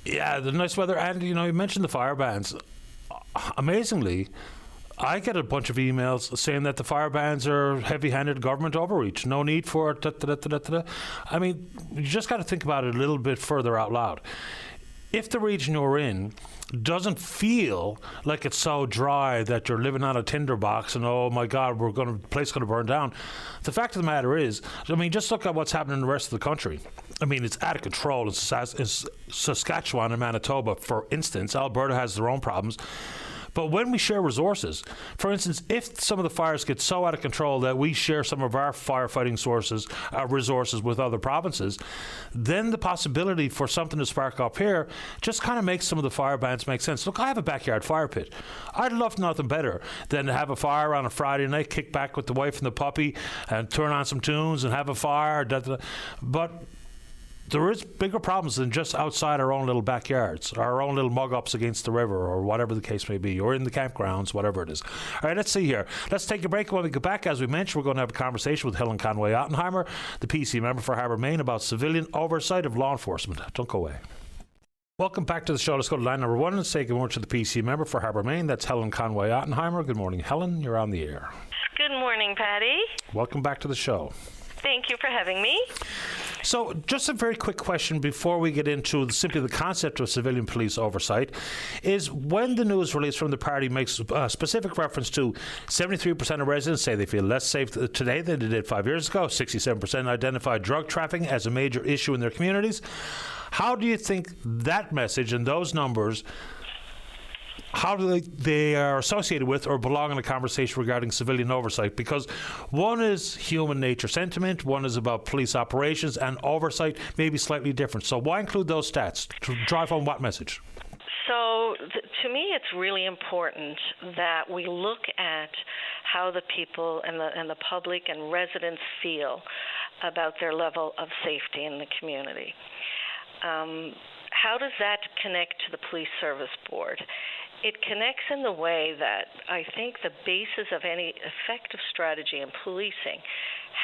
[SPEAKER 2] Yeah, the nice weather. And, you mentioned the fire bans. Amazingly, I get a bunch of emails saying that the fire bans are heavy-handed government overreach. No need for it. I mean, you just got to think about it a little bit further out loud. If the region you're in doesn't feel like it's so dry that you're living on a tinderbox and, oh my God, the place is going to burn down, the fact of the matter is, just look at what's happening in the rest of the country. It's out of control in Saskatchewan and Manitoba, for instance. Alberta has their own problems. But when we share resources, for instance, if some of the fires get so out of control that we share some of our firefighting resources with other provinces, then the possibility for something to spark up here just kind of makes some of the fire bans make sense. Look, I have a backyard fire pit. I'd love nothing better than to have a fire on a Friday night, kick back with the wife and the puppy, and turn on some tunes and have a fire. But there is bigger problems than just outside our own little backyards, our own little mug-ups against the river, or whatever the case may be, or in the campgrounds, whatever it is. All right, let's see here. Let's take a break. When we get back, as we mentioned, we're going to have a conversation with Helen Conway-Ottenheimer, the PC member for Harbour Main, about civilian oversight of law enforcement. Don't go away. Welcome back to the show. Let's go to line number 1 and say good morning to the PC member for Harbour Main. That's Helen Conway-Ottenheimer. Good morning, Helen. You're on the air.
[SPEAKER 14] Good morning, Patty.
[SPEAKER 2] Welcome back to the show.
[SPEAKER 14] Thank you for having me.
[SPEAKER 2] So just a very quick question before we get into simply the concept of civilian police oversight is when the news release from the party makes specific reference to 73% of residents say they feel less safe today than they did 5 years ago, 67% identify drug trafficking as a major issue in their communities. How do you think that message and those numbers, how do they are associated with or belong in a conversation regarding civilian oversight? Because one is human nature sentiment, one is about police operations, and oversight may be slightly different. So why include those stats? To drive home what message?
[SPEAKER 14] So to me, it's really important that we look at how the people and the public and residents feel about their level of safety in the community. How does that connect to the Police Service Board? It connects in the way that I think the basis of any effective strategy in policing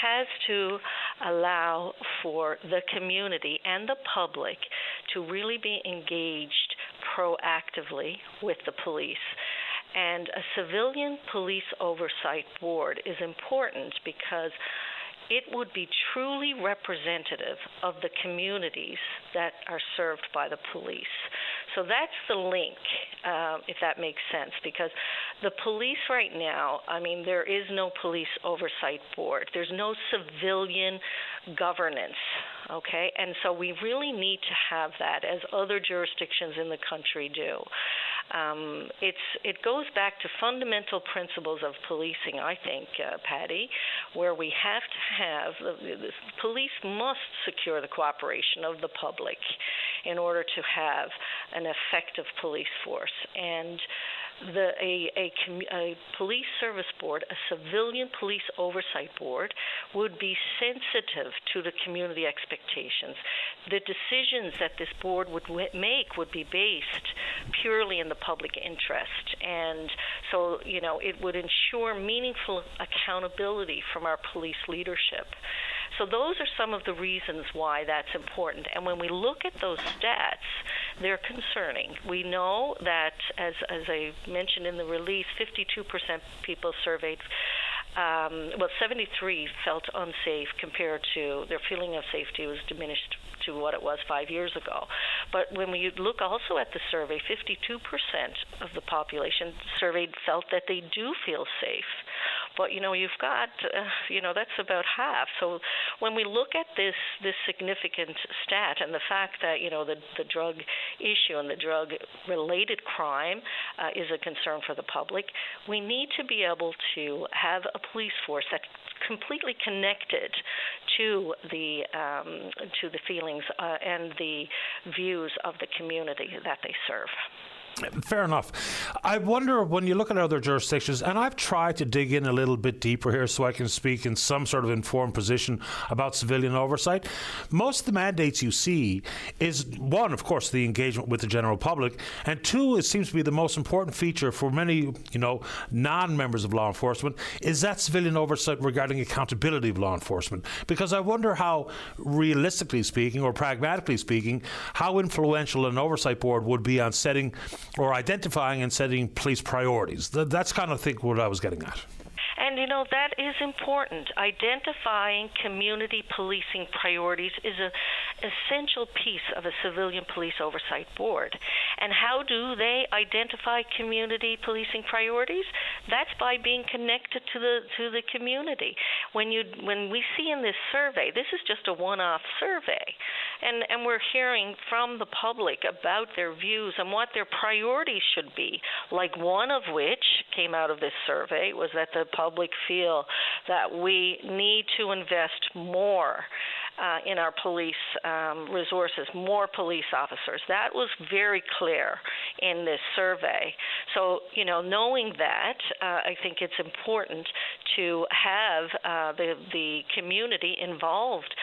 [SPEAKER 14] has to allow for the community and the public to really be engaged proactively with the police. And a civilian police oversight board is important because it would be truly representative of the communities that are served by the police. So that's the link, if that makes sense, because the police right now, I mean, there is no police oversight board. There's no civilian governance, okay? And so we really need to have that, as other jurisdictions in the country do. It goes back to fundamental principles of policing, I think, Patty, where we have to have, the police must secure the cooperation of the public in order to have an effective police force. And a police service board, a civilian police oversight board, would be sensitive to the community expectations. The decisions that this board would make would be based purely in the public interest. And so, you know, it would ensure meaningful accountability from our police leadership. So those are some of the reasons why that's important. And when we look at those stats, they're concerning. We know that, as I mentioned in the release, 52% people surveyed, 73 felt unsafe compared to their feeling of safety was diminished to what it was 5 years ago. But when we look also at the survey, 52% of the population surveyed felt that they do feel safe. But, you know, you've got, that's about half. So when we look at this significant stat and the fact that, you know, the drug issue and the drug-related crime is a concern for the public, we need to be able to have a police force that's completely connected to the feelings and the views of the community that they serve.
[SPEAKER 2] Fair enough. I wonder, when you look at other jurisdictions, and I've tried to dig in a little bit deeper here so I can speak in some sort of informed position about civilian oversight. Most of the mandates you see is, one, of course, the engagement with the general public, and two, it seems to be the most important feature for many, non-members of law enforcement, is that civilian oversight regarding accountability of law enforcement. Because I wonder how, realistically speaking, or pragmatically speaking, how influential an oversight board would be on setting or identifying and setting police priorities. That's kind of, I think, what I was getting at.
[SPEAKER 14] And, that is important. Identifying community policing priorities is an essential piece of a civilian police oversight board. And how do they identify community policing priorities? That's by being connected to the community. When we see in this survey, this is just a one-off survey, and we're hearing from the public about their views and what their priorities should be. Like one of which came out of this survey was that the public feel that we need to invest more in our police resources, more police officers. That was very clear in this survey. So, knowing that, I think it's important to have the community involved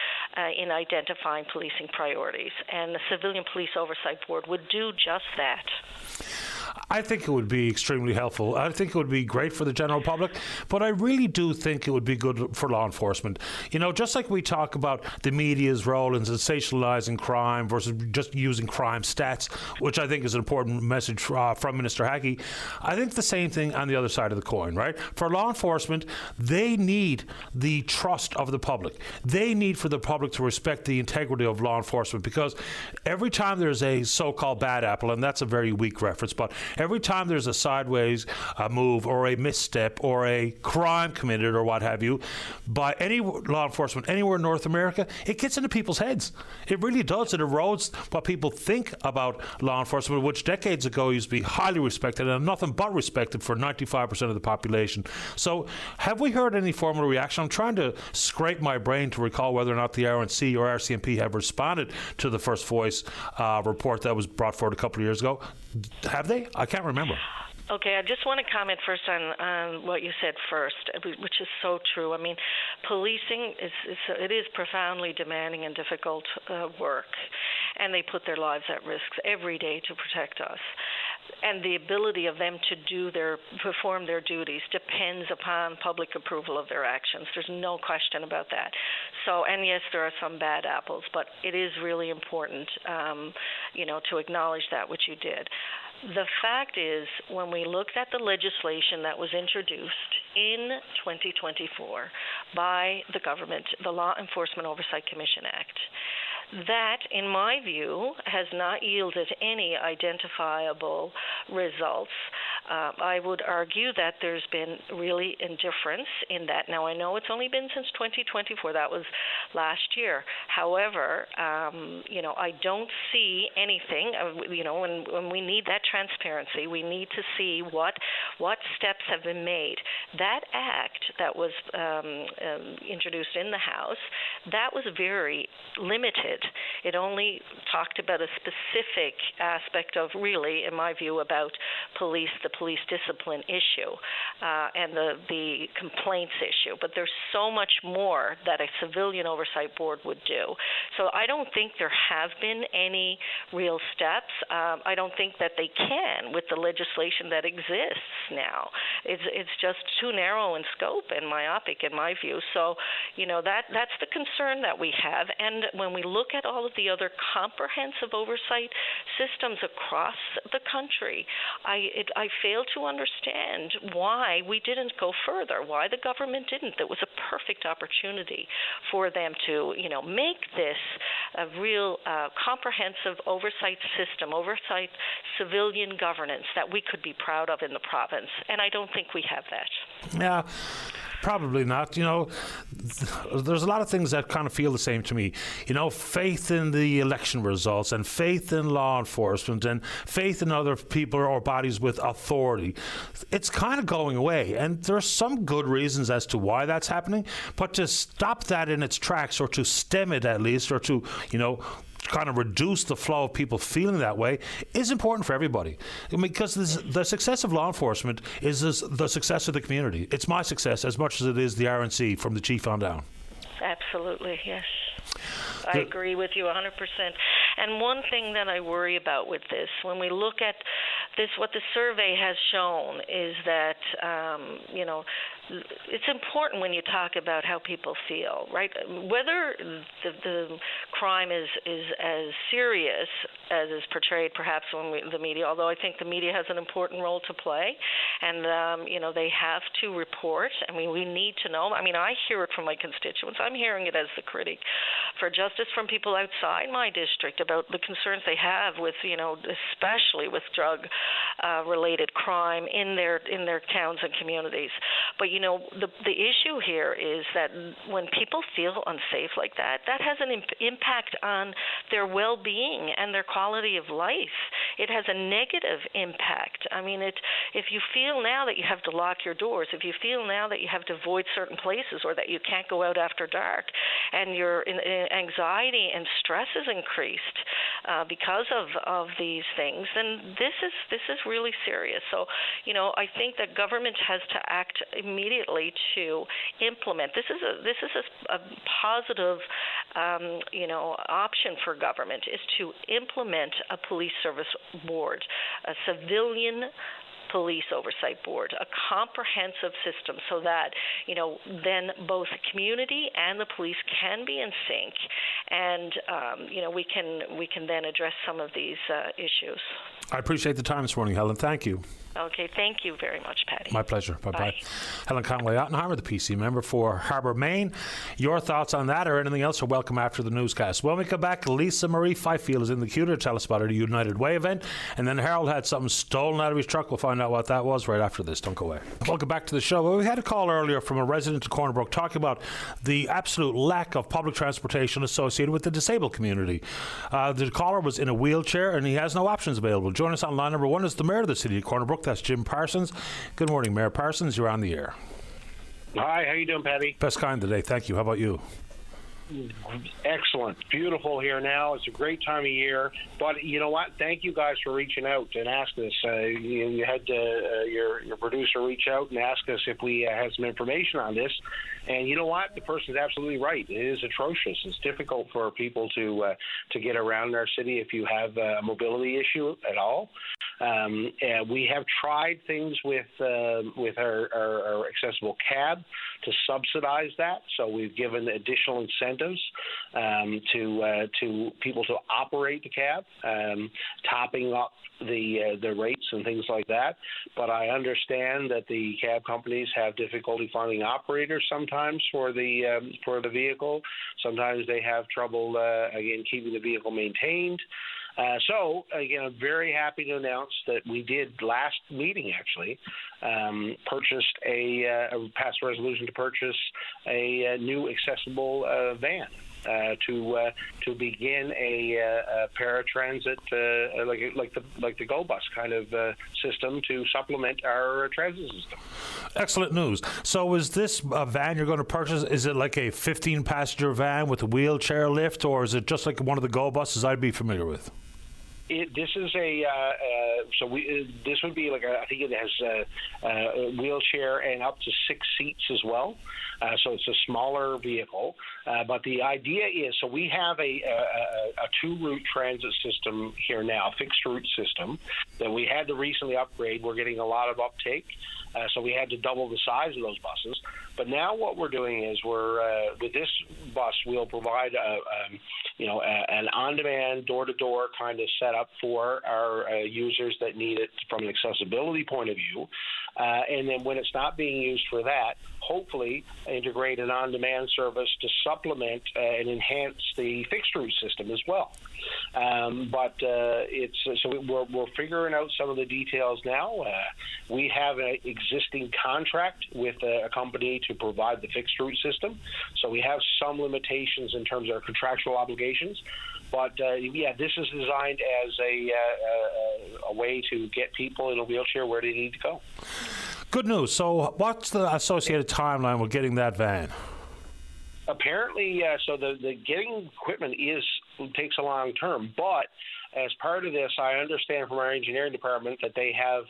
[SPEAKER 14] in identifying policing priorities. And the Civilian Police Oversight Board would do just that.
[SPEAKER 2] I think it would be extremely helpful. I think it would be great for the general public, but I really do think it would be good for law enforcement. Just like we talk about the media's role in sensationalizing crime versus just using crime stats, which I think is an important message from Minister Haggie, I think the same thing on the other side of the coin, right? For law enforcement, they need the trust of the public. They need for the public to respect the integrity of law enforcement, because every time there's a so-called bad apple, and that's a very weak reference, but every time there's a sideways move or a misstep or a crime committed or what have you by any law enforcement anywhere in North America, it gets into people's heads. It really does. It erodes what people think about law enforcement, which decades ago used to be highly respected and nothing but respected for 95% of the population. So have we heard any formal reaction? I'm trying to scrape my brain to recall whether or not the RNC or RCMP have responded to the First Voice report that was brought forward a couple of years ago. Have they? I can't remember.
[SPEAKER 14] Okay, I just want to comment first on what you said first, which is so true. I mean, policing is profoundly demanding and difficult work, and they put their lives at risk every day to protect us. And the ability of them to perform their duties depends upon public approval of their actions. There's no question about that. So, and yes, there are some bad apples, but it is really important, to acknowledge that, which you did. The fact is, when we looked at the legislation that was introduced in 2024 by the government, the Law Enforcement Oversight Commission Act, that, in my view, has not yielded any identifiable results. I would argue that there's been really indifference in that. Now, I know it's only been since 2024. That was last year. However, I don't see anything. When we need that transparency, we need to see what steps have been made. That act that was introduced in the House, that was very limited. It only talked about a specific aspect of, really, in my view, about the police discipline issue and the complaints issue. But there's so much more that a civilian oversight board would do. So I don't think there have been any real steps. I don't think that they can with the legislation that exists now. It's just too narrow in scope and myopic in my view. So, that's the concern that we have. And when we look at all of the other comprehensive oversight systems across the country, I fail to understand why we didn't go further, why the government didn't. There was a perfect opportunity for them to, make this a real comprehensive oversight system, oversight civilian governance that we could be proud of in the province. And I don't think we have that.
[SPEAKER 2] Yeah. Probably not. There's a lot of things that kind of feel the same to me. Faith in the election results and faith in law enforcement and faith in other people or bodies with authority. It's kind of going away. And there are some good reasons as to why that's happening. But to stop that in its tracks, or to stem it at least, or to, kind of reduce the flow of people feeling that way, is important for everybody. Because the success of law enforcement is the success of the community. It's my success as much as it is the RNC from the chief on down.
[SPEAKER 14] Absolutely, yes. I agree with you 100%. And one thing that I worry about with this, when we look at this, what the survey has shown is that, it's important when you talk about how people feel, right? Whether the crime is as serious as is portrayed perhaps when the media, although I think the media has an important role to play, and they have to report. I mean, we need to know. I mean, I hear it from my constituents. I'm hearing it as the critic for justice from people outside my district about the concerns they have with, especially with drug-related crime in their towns and communities. But the issue here is that when people feel unsafe like that, that has an impact on their well-being and their quality of life. It has a negative impact. I mean, if you feel now that you have to lock your doors, if you feel now that you have to avoid certain places or that you can't go out after dark, and your anxiety and stress is increased because of these things, then this is really serious. So, I think that government has to act immediately to implement. This is a positive, option for government, is to implement a police service board, a civilian police oversight board, a comprehensive system, so that then both the community and the police can be in sync, and we can then address some of these issues.
[SPEAKER 2] I appreciate the time this morning, Helen. Thank you.
[SPEAKER 14] Okay, thank you very much, Patty.
[SPEAKER 2] My pleasure. Bye-bye. Helen Conway-Ottenheimer, the PC member for Harbour, Maine. Your thoughts on that or anything else are welcome after the newscast. When we come back, Lisa Marie Fifield is in the queue to tell us about her United Way event. And then Harold had something stolen out of his truck. We'll find out what that was right after this. Don't go away. Welcome back to the show. Well, we had a call earlier from a resident of Corner Brook talking about the absolute lack of public transportation associated with the disabled community. The caller was in a wheelchair and he has no options available. Join us on line number one is the mayor of the city of Corner Brook. That's Jim Parsons. Good morning, Mayor Parsons. You're on the air.
[SPEAKER 15] Hi, how you doing, Patty?
[SPEAKER 2] Best kind today. Thank you. How about you?
[SPEAKER 15] Excellent. Beautiful here now. It's a great time of year. But you know what? Thank you guys for reaching out and asking us. You had your producer reach out and ask us if we had some information on this. And you know what? The person's absolutely right. It is atrocious. It's difficult for people to get around our city if you have a mobility issue at all. We have tried things with our accessible cab to subsidize that. So we've given additional incentives to people to operate the cab, topping up the rates and things like that. But I understand that the cab companies have difficulty finding operators sometimes for the vehicle. Sometimes they have trouble again keeping the vehicle maintained. So, again, I'm very happy to announce that we did last meeting, actually, purchased passed a resolution to purchase a new accessible van to begin a paratransit, like the Go Bus kind of system to supplement our transit system.
[SPEAKER 2] Excellent news. So is this a van you're going to purchase? Is it like a 15-passenger van with a wheelchair lift, or is it just like one of the Go Buses I'd be familiar with?
[SPEAKER 15] This is this would be like I think it has a wheelchair and up to 6 seats as well. So it's a smaller vehicle. But the idea is, so we have a two-route transit system here now, fixed route system that we had to recently upgrade. We're getting a lot of uptake. So we had to double the size of those buses. But now what we're doing is with this bus, we'll provide an on-demand, door-to-door kind of setup for our users that need it from an accessibility point of view. And then when it's not being used for that, hopefully integrate an on-demand service to supplement and enhance the fixed route system as well. We're figuring out some of the details now. We have an existing contract with a company to provide the fixed route system, so we have some limitations in terms of our contractual obligations. But this is designed as a way to get people in a wheelchair where they need to go.
[SPEAKER 2] Good news. So what's the associated timeline with getting that van?
[SPEAKER 15] Apparently, so the getting equipment takes a long term, but as part of this, I understand from our engineering department that they have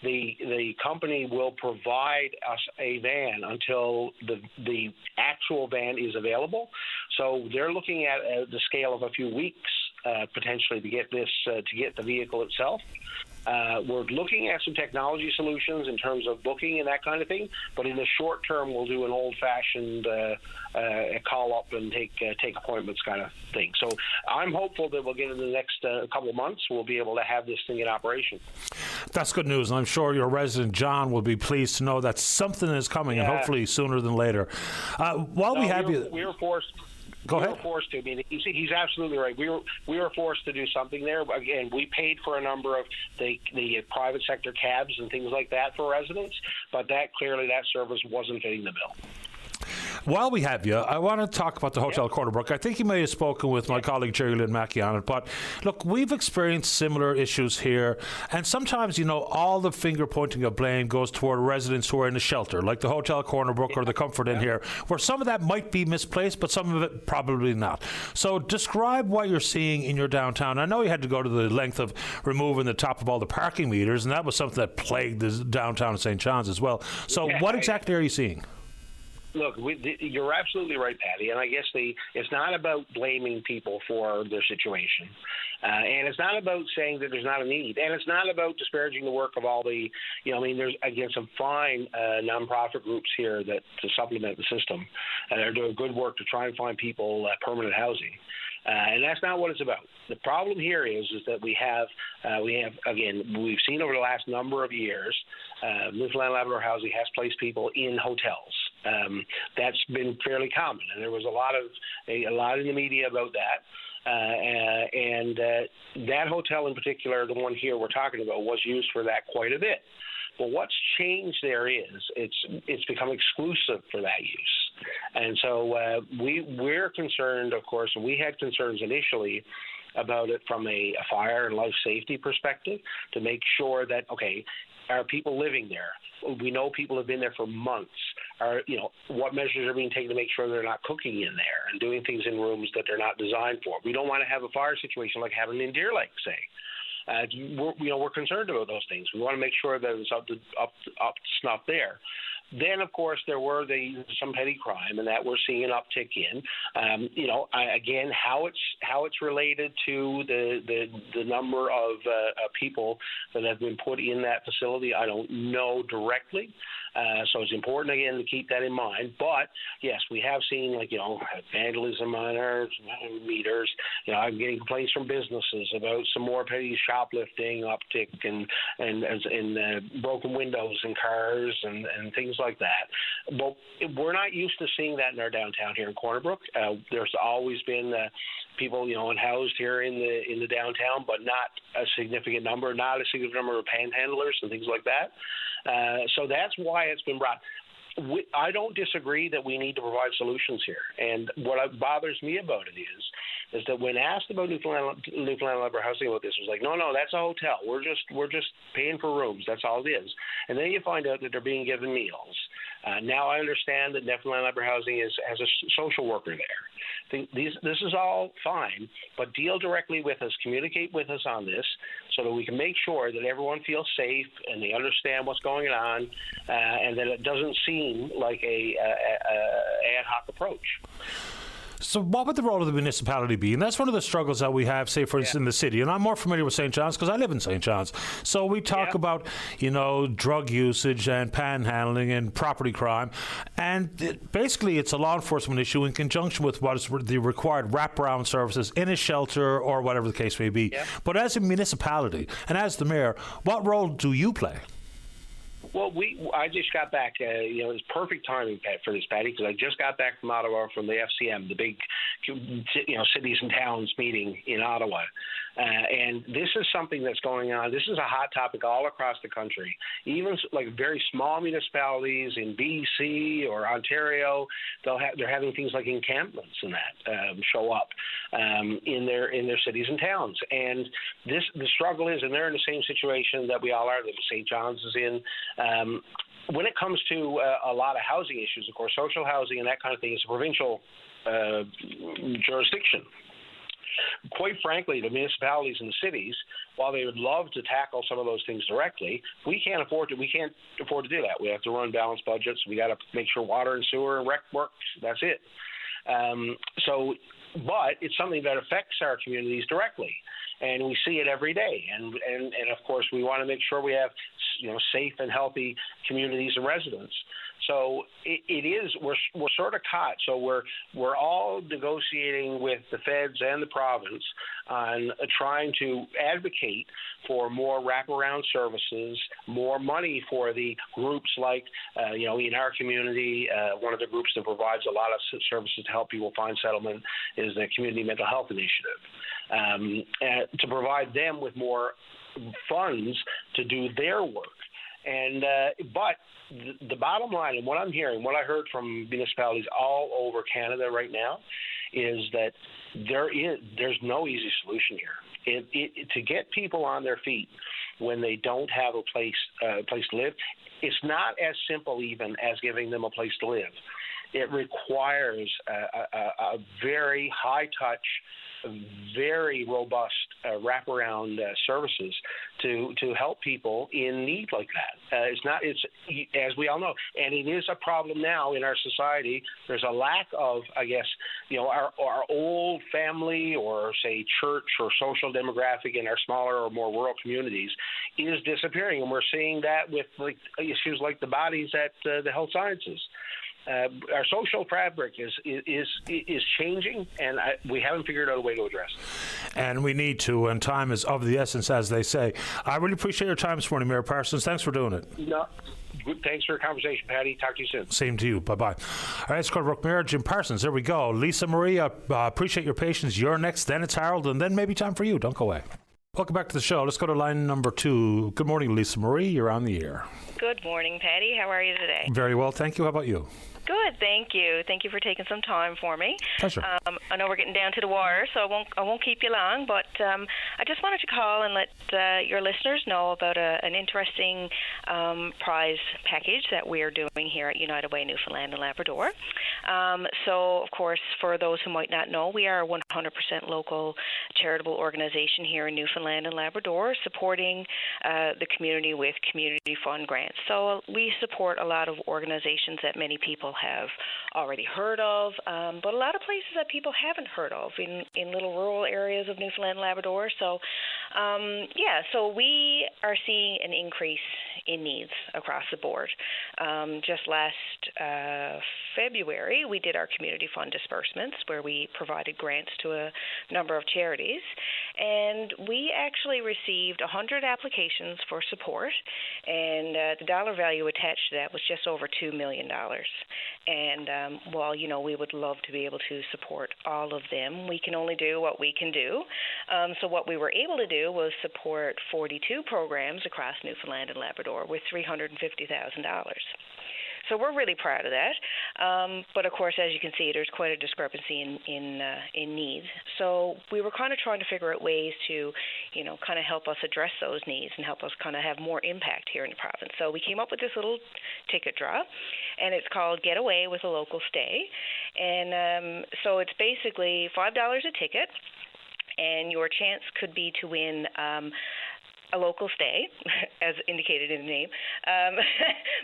[SPEAKER 15] the company will provide us a van until the actual van is available. So they're looking at the scale of a few weeks potentially to get the vehicle itself. We're looking at some technology solutions in terms of booking and that kind of thing, but in the short term, we'll do an old-fashioned call up and take appointments kind of thing. So I'm hopeful that we'll get in the next couple of months, we'll be able to have this thing in operation.
[SPEAKER 2] That's good news, and I'm sure your resident John will be pleased to know that something is coming, and hopefully sooner than later.
[SPEAKER 15] We were forced.
[SPEAKER 2] Go ahead.
[SPEAKER 15] We were forced to. I mean, he's absolutely right. We were forced to do something there. Again, we paid for a number of the private sector cabs and things like that for residents, but that service wasn't fitting the bill.
[SPEAKER 2] While we have you, I want to talk about the Hotel Corner Brook. I think you may have spoken with my colleague Jerry Lynn Mackey on it, but look, we've experienced similar issues here, and sometimes, all the finger pointing of blame goes toward residents who are in a shelter, like the Hotel Corner Brook or the Comfort Inn here, where some of that might be misplaced, but some of it probably not. So describe what you're seeing in your downtown. I know you had to go to the length of removing the top of all the parking meters, and that was something that plagued the downtown of St. John's as well. So what exactly are you seeing?
[SPEAKER 15] Look, you're absolutely right, Patty, and I guess it's not about blaming people for their situation, and it's not about saying that there's not a need, and it's not about disparaging the work of all the, there's, again, some fine nonprofit groups here that to supplement the system, and they're doing good work to try and find people permanent housing. And that's not what it's about. The problem here is that we have again, we've seen over the last number of years, Newfoundland Labrador Housing has placed people in hotels. That's been fairly common, and there was a lot in the media about that. That hotel in particular, the one here we're talking about, was used for that quite a bit. But what's changed there is it's become exclusive for that use. And so we're concerned, of course, and we had concerns initially about it from a fire and life safety perspective to make sure that, okay, are people living there? We know people have been there for months. What measures are being taken to make sure they're not cooking in there and doing things in rooms that they're not designed for? We don't want to have a fire situation like happened in Deer Lake, say. We're concerned about those things. We want to make sure that it's up to snuff there. Then, of course, there were some petty crime, and that we're seeing an uptick in. Again, how it's related to the number of people that have been put in that facility, I don't know directly. So it's important, again, to keep that in mind. But, yes, we have seen, vandalism on our meters. I'm getting complaints from businesses about some more petty shoplifting uptick and broken windows in cars and things like that. But we're not used to seeing that in our downtown here in Corner Brook. There's always been people, unhoused here in the downtown, but not a significant number of panhandlers and things like that. So that's why it's been brought. I don't disagree that we need to provide solutions here. And what bothers me about it is that when asked about Newfoundland Labrador Housing about this, it was like, no, that's a hotel. We're just paying for rooms. That's all it is. And then you find out that they're being given meals. Now I understand that Newfoundland Labrador Housing has a social worker there. This is all fine, but deal directly with us, communicate with us on this so that we can make sure that everyone feels safe and they understand what's going on and that it doesn't seem like a ad hoc approach.
[SPEAKER 2] So what would the role of the municipality be? And that's one of the struggles that we have, say, for instance, in the city. And I'm more familiar with St. John's because I live in St. John's. So we talk about, drug usage and panhandling and property crime. And basically it's a law enforcement issue in conjunction with what is the required wraparound services in a shelter or whatever the case may be. Yeah. But as a municipality and as the mayor, what role do you play?
[SPEAKER 15] Well, I just got back. It was perfect timing for this, Patty, because I just got back from Ottawa from the FCM, the big, cities and towns meeting in Ottawa. And this is something that's going on. This is a hot topic all across the country. Even like very small municipalities in BC or Ontario, they're having things like encampments and that show up in their cities and towns. And the struggle is, and they're in the same situation that we all are, that St. John's is in. When it comes to a lot of housing issues, of course, social housing and that kind of thing is a provincial jurisdiction. Quite frankly, the municipalities and the cities, while they would love to tackle some of those things directly, we can't afford to do that. We have to run balanced budgets. We got to make sure water and sewer and rec works. That's it. But it's something that affects our communities directly. and we see it every day. And of course, we want to make sure we have safe and healthy communities and residents. So it is we're sort of caught. So we're all negotiating with the feds and the province on trying to advocate for more wraparound services, more money for the groups like in our community. One of the groups that provides a lot of services to help people find settlement is the Community Mental Health Initiative, to provide them with more funds to do their work. And but the bottom line, and what I'm hearing, what I heard from municipalities all over Canada right now, is that there's no easy solution here. To get people on their feet when they don't have a place to live, it's not as simple even as giving them a place to live. It requires a very high touch, very robust wraparound services to help people in need like that. It's as we all know, and it is a problem now in our society. There's a lack of, I guess, our old family or say church or social demographic in our smaller or more rural communities is disappearing, and we're seeing that with issues like the bodies at the health sciences. Our social fabric is changing, and we haven't figured out a way to address it.
[SPEAKER 2] And we need to, and time is of the essence, as they say. I really appreciate your time this morning, Mayor Parsons. Thanks for doing it.
[SPEAKER 15] No, thanks for the conversation, Patty. Talk to you soon.
[SPEAKER 2] Same to you. Bye-bye. All right, let's go to Rook Mayor Jim Parsons. There we go. Lisa Marie, I appreciate your patience. You're next, then it's Harold, and then maybe time for you. Don't go away. Welcome back to the show. Let's go to line number 2. Good morning, Lisa Marie. You're on the air.
[SPEAKER 16] Good morning, Patty. How are you today?
[SPEAKER 2] Very well, thank you. How about you?
[SPEAKER 16] Good, thank you. Thank you for taking some time for me.
[SPEAKER 2] Pleasure.
[SPEAKER 16] I know we're getting down to the wire, so I won't keep you long, but I just wanted to call and let your listeners know about an interesting prize package that we are doing here at United Way, Newfoundland and Labrador. So, of course, for those who might not know, we are a 100% local charitable organization here in Newfoundland and Labrador, supporting the community with community fund grants. So we support a lot of organizations that many people have already heard of, but a lot of places that people haven't heard of in little rural areas of Newfoundland and Labrador. So, so we are seeing an increase in needs across the board. Just last February, we did our community fund disbursements where we provided grants to a number of charities, and we actually received 100 applications for support, and the dollar value attached to that was just over $2 million. And while, we would love to be able to support all of them, we can only do what we can do. So what we were able to do was support 42 programs across Newfoundland and Labrador with $350,000. So we're really proud of that. But of course, as you can see, there's quite a discrepancy in needs. So we were kind of trying to figure out ways to, kind of help us address those needs and help us kind of have more impact here in the province. So we came up with this little ticket draw, and it's called Get Away with a Local Stay. And so it's basically $5 a ticket, and your chance could be to win a local stay, as indicated in the name,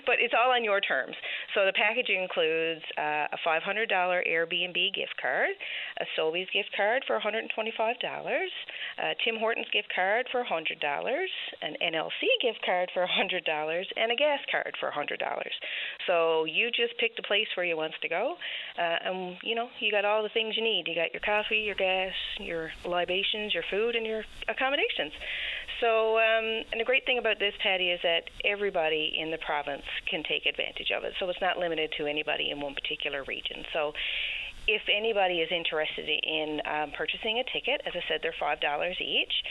[SPEAKER 16] but it's all on your terms. So the package includes a $500 Airbnb gift card, a Sobeys gift card for $125, a Tim Hortons gift card for $100, an NLC gift card for $100, and a gas card for $100. So you just pick the place where you want to go, and you got all the things you need. You got your coffee, your gas, your libations, your food, and your accommodations. So, and the great thing about this, Patty, is that everybody in the province can take advantage of it. So it's not limited to anybody in one particular region. So if anybody is interested in purchasing a ticket, as I said, they're $5 each.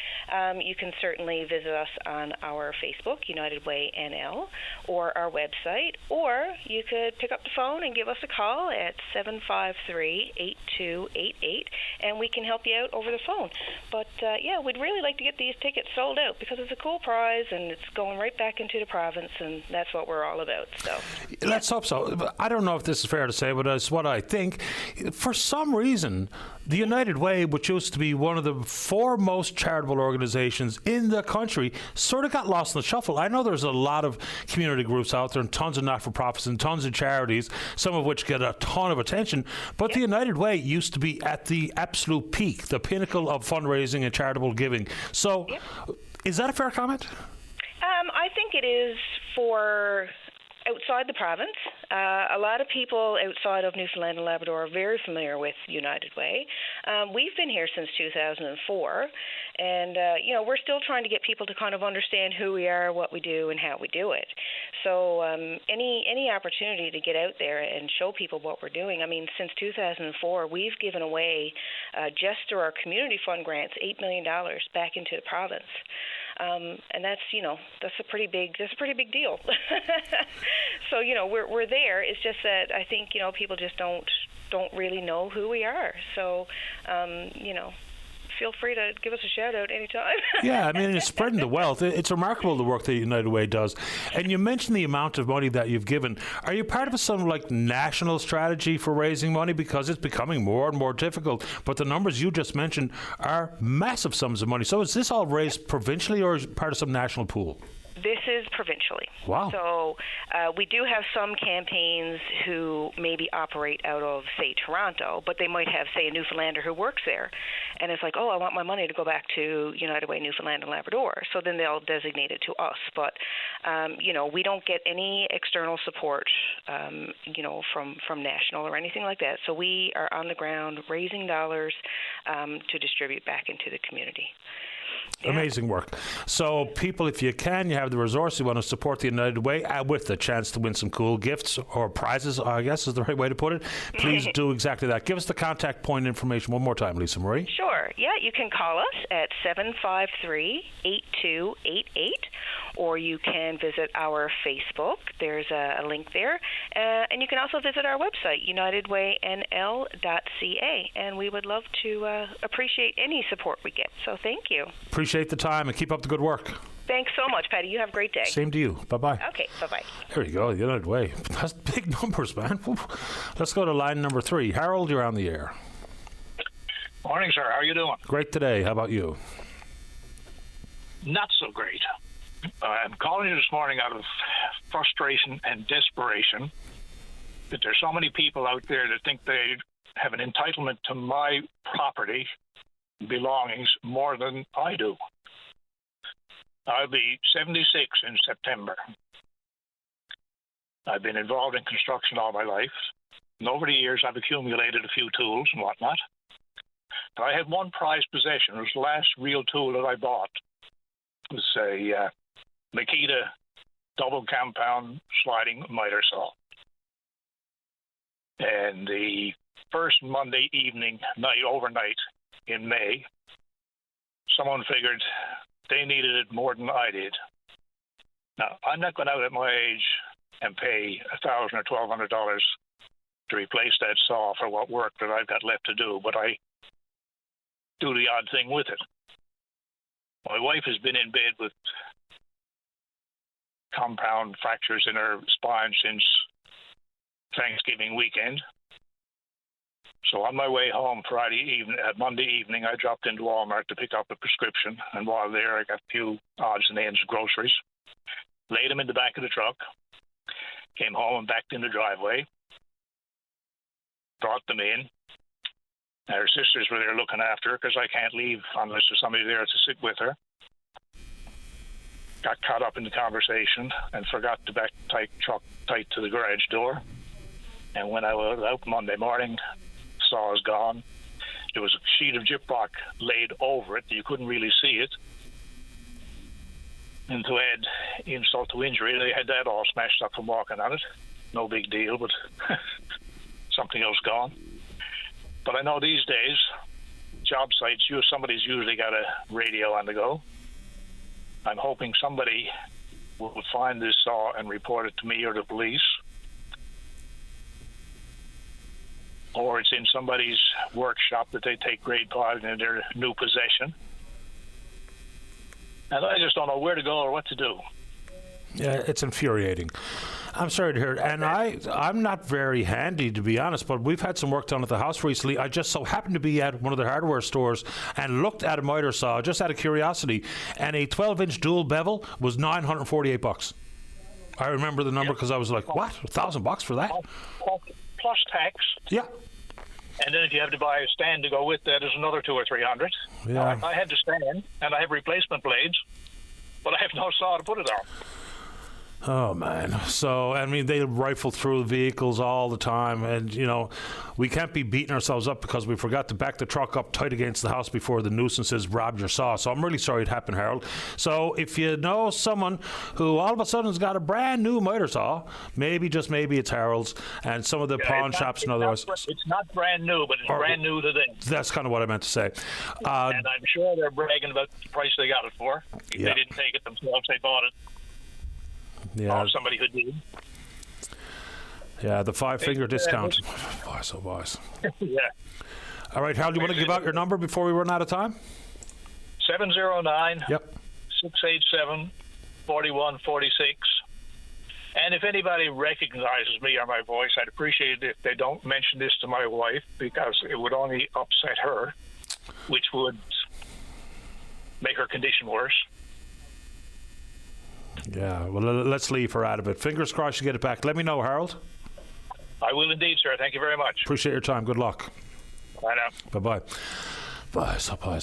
[SPEAKER 16] You can certainly visit us on our Facebook, United Way NL, or our website, or you could pick up the phone and give us a call at 753-8288, and we can help you out over the phone. But, we'd really like to get these tickets sold out because it's a cool prize, and it's going right back into the province, and that's what we're all about. So
[SPEAKER 2] let's hope so. I don't know if this is fair to say, but it's what I think. for some reason, the United Way, which used to be one of the foremost charitable organizations in the country, sort of got lost in the shuffle. I know there's a lot of community groups out there and tons of not-for-profits and tons of charities, some of which get a ton of attention, but the United Way used to be at the absolute peak, the pinnacle of fundraising and charitable giving. So is that a fair comment?
[SPEAKER 16] I think it is for outside the province. A lot of people outside of Newfoundland and Labrador are very familiar with United Way. We've been here since 2004, and we're still trying to get people to kind of understand who we are, what we do, and how we do it. So any opportunity to get out there and show people what we're doing. I mean, since 2004, we've given away just through our community fund grants $8 million back into the province. And that's a pretty big deal. So we're there. It's just that I think people just don't really know who we are. So feel free to give us a shout out anytime.
[SPEAKER 2] Yeah, I mean, it's spreading the wealth. It's remarkable the work that United Way does. And you mentioned the amount of money that you've given. Are you part of some national strategy for raising money? Because it's becoming more and more difficult. But the numbers you just mentioned are massive sums of money. So is this all raised provincially or is it part of some national pool?
[SPEAKER 16] This is provincially.
[SPEAKER 2] Wow.
[SPEAKER 16] So we do have some campaigns who maybe operate out of, say, Toronto, but they might have, say, a Newfoundlander who works there. And it's like, I want my money to go back to United Way Newfoundland and Labrador. So then they'll designate it to us. But, we don't get any external support, from national or anything like that. So we are on the ground raising dollars to distribute back into the community. Yeah.
[SPEAKER 2] Amazing work. So people, if you have the resource, you want to support the United Way with the chance to win some cool gifts or prizes, I guess is the right way to put it, please do exactly that. Give us the contact point information one more time, Lisa Marie.
[SPEAKER 16] Sure. Yeah, you can call us at 753-8288, or you can visit our Facebook. There's a link there. And you can also visit our website, unitedwaynl.ca, and we would love to appreciate any support we get. So thank you.
[SPEAKER 2] Appreciate the time and keep up the good work.
[SPEAKER 16] Thanks so much, Patty. You have a great day.
[SPEAKER 2] Same to you. Bye-bye.
[SPEAKER 16] Okay, bye-bye.
[SPEAKER 2] There you go, United Way. That's big numbers, man. Let's go to line number 3. Harold, you're on the air.
[SPEAKER 17] Morning, sir. How are you doing?
[SPEAKER 2] Great today. How about you?
[SPEAKER 17] Not so great. I'm calling you this morning out of frustration and desperation that there's so many people out there that think they have an entitlement to my property belongings more than I do. I'll be 76 in September. I've been involved in construction all my life, and over the years I've accumulated a few tools and whatnot. But I had one prized possession. It was the last real tool that I bought. It was a Makita double compound sliding miter saw. And the first Monday overnight in May, someone figured they needed it more than I did. Now, I'm not going out at my age and pay $1,000 or $1,200 to replace that saw for what work that I've got left to do, but I do the odd thing with it. My wife has been in bed with compound fractures in her spine since Thanksgiving weekend. So on my way home Monday evening, I dropped into Walmart to pick up a prescription, and while there, I got a few odds and ends of groceries. Laid them in the back of the truck, came home and backed in the driveway, brought them in. Her sisters were there looking after her because I can't leave unless there's somebody there to sit with her. Got caught up in the conversation and forgot to back the truck tight to the garage door. And when I was out Monday morning, saw was gone. There was a sheet of gyprock laid over it. You couldn't really see it. And to add insult to injury, they had that all smashed up from walking on it. No big deal, but something else gone. But I know these days, job sites, somebody's usually got a radio on the go. I'm hoping somebody will find this saw and report it to me or the police. Or it's in somebody's workshop that they take great pride in their new possession. And I just don't know where to go or what to do.
[SPEAKER 2] Yeah, it's infuriating. I'm sorry to hear it. And I'm not very handy, to be honest, but we've had some work done at the house recently. I just so happened to be at one of the hardware stores and looked at a miter saw just out of curiosity, and a 12-inch dual bevel was $948. I remember the number because I was like, what? $1,000 for that?
[SPEAKER 17] Plus tax.
[SPEAKER 2] Yeah.
[SPEAKER 17] And then if you have to buy a stand to go with that, there's another $200 or $300.
[SPEAKER 2] Yeah.
[SPEAKER 17] I had the stand, and I have replacement blades, but I have no saw to put it on.
[SPEAKER 2] Oh, man. So, I mean, they rifle through vehicles all the time. And, you know, we can't be beating ourselves up because we forgot to back the truck up tight against the house before the nuisances robbed your saw. So I'm really sorry it happened, Harold. So if you know someone who all of a sudden has got a brand new miter saw, maybe, just maybe, it's Harold's and some of the pawn shops and otherwise.
[SPEAKER 17] It's not brand new, but it's brand new to them.
[SPEAKER 2] That's kind of what I meant to say.
[SPEAKER 17] And I'm sure they're bragging about the price they got it for. If they didn't take it themselves, they bought it.
[SPEAKER 2] Yeah.
[SPEAKER 17] Or somebody who did.
[SPEAKER 2] Yeah, the 5-finger discount. Boys, oh boys.
[SPEAKER 17] Yeah.
[SPEAKER 2] All right, Harold, you want to give out your number before we run out of time?
[SPEAKER 17] 709
[SPEAKER 2] Yep.
[SPEAKER 17] 687 4146. And if anybody recognizes me or my voice, I'd appreciate it if they don't mention this to my wife, because it would only upset her, which would make her condition worse.
[SPEAKER 2] Yeah, well, let's leave her out of it. Fingers crossed you get it back. Let me know, Harold.
[SPEAKER 17] I will indeed, sir. Thank you very much.
[SPEAKER 2] Appreciate your time. Good luck.
[SPEAKER 17] Bye now.
[SPEAKER 2] Bye-bye. Bye.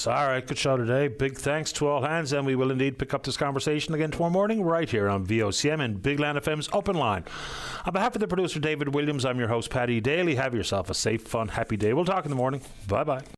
[SPEAKER 2] All right, good show today. Big thanks to all hands, and we will indeed pick up this conversation again tomorrow morning right here on VOCM and Big Land FM's Open Line. On behalf of the producer, David Williams, I'm your host, Paddy Daly. Have yourself a safe, fun, happy day. We'll talk in the morning. Bye-bye.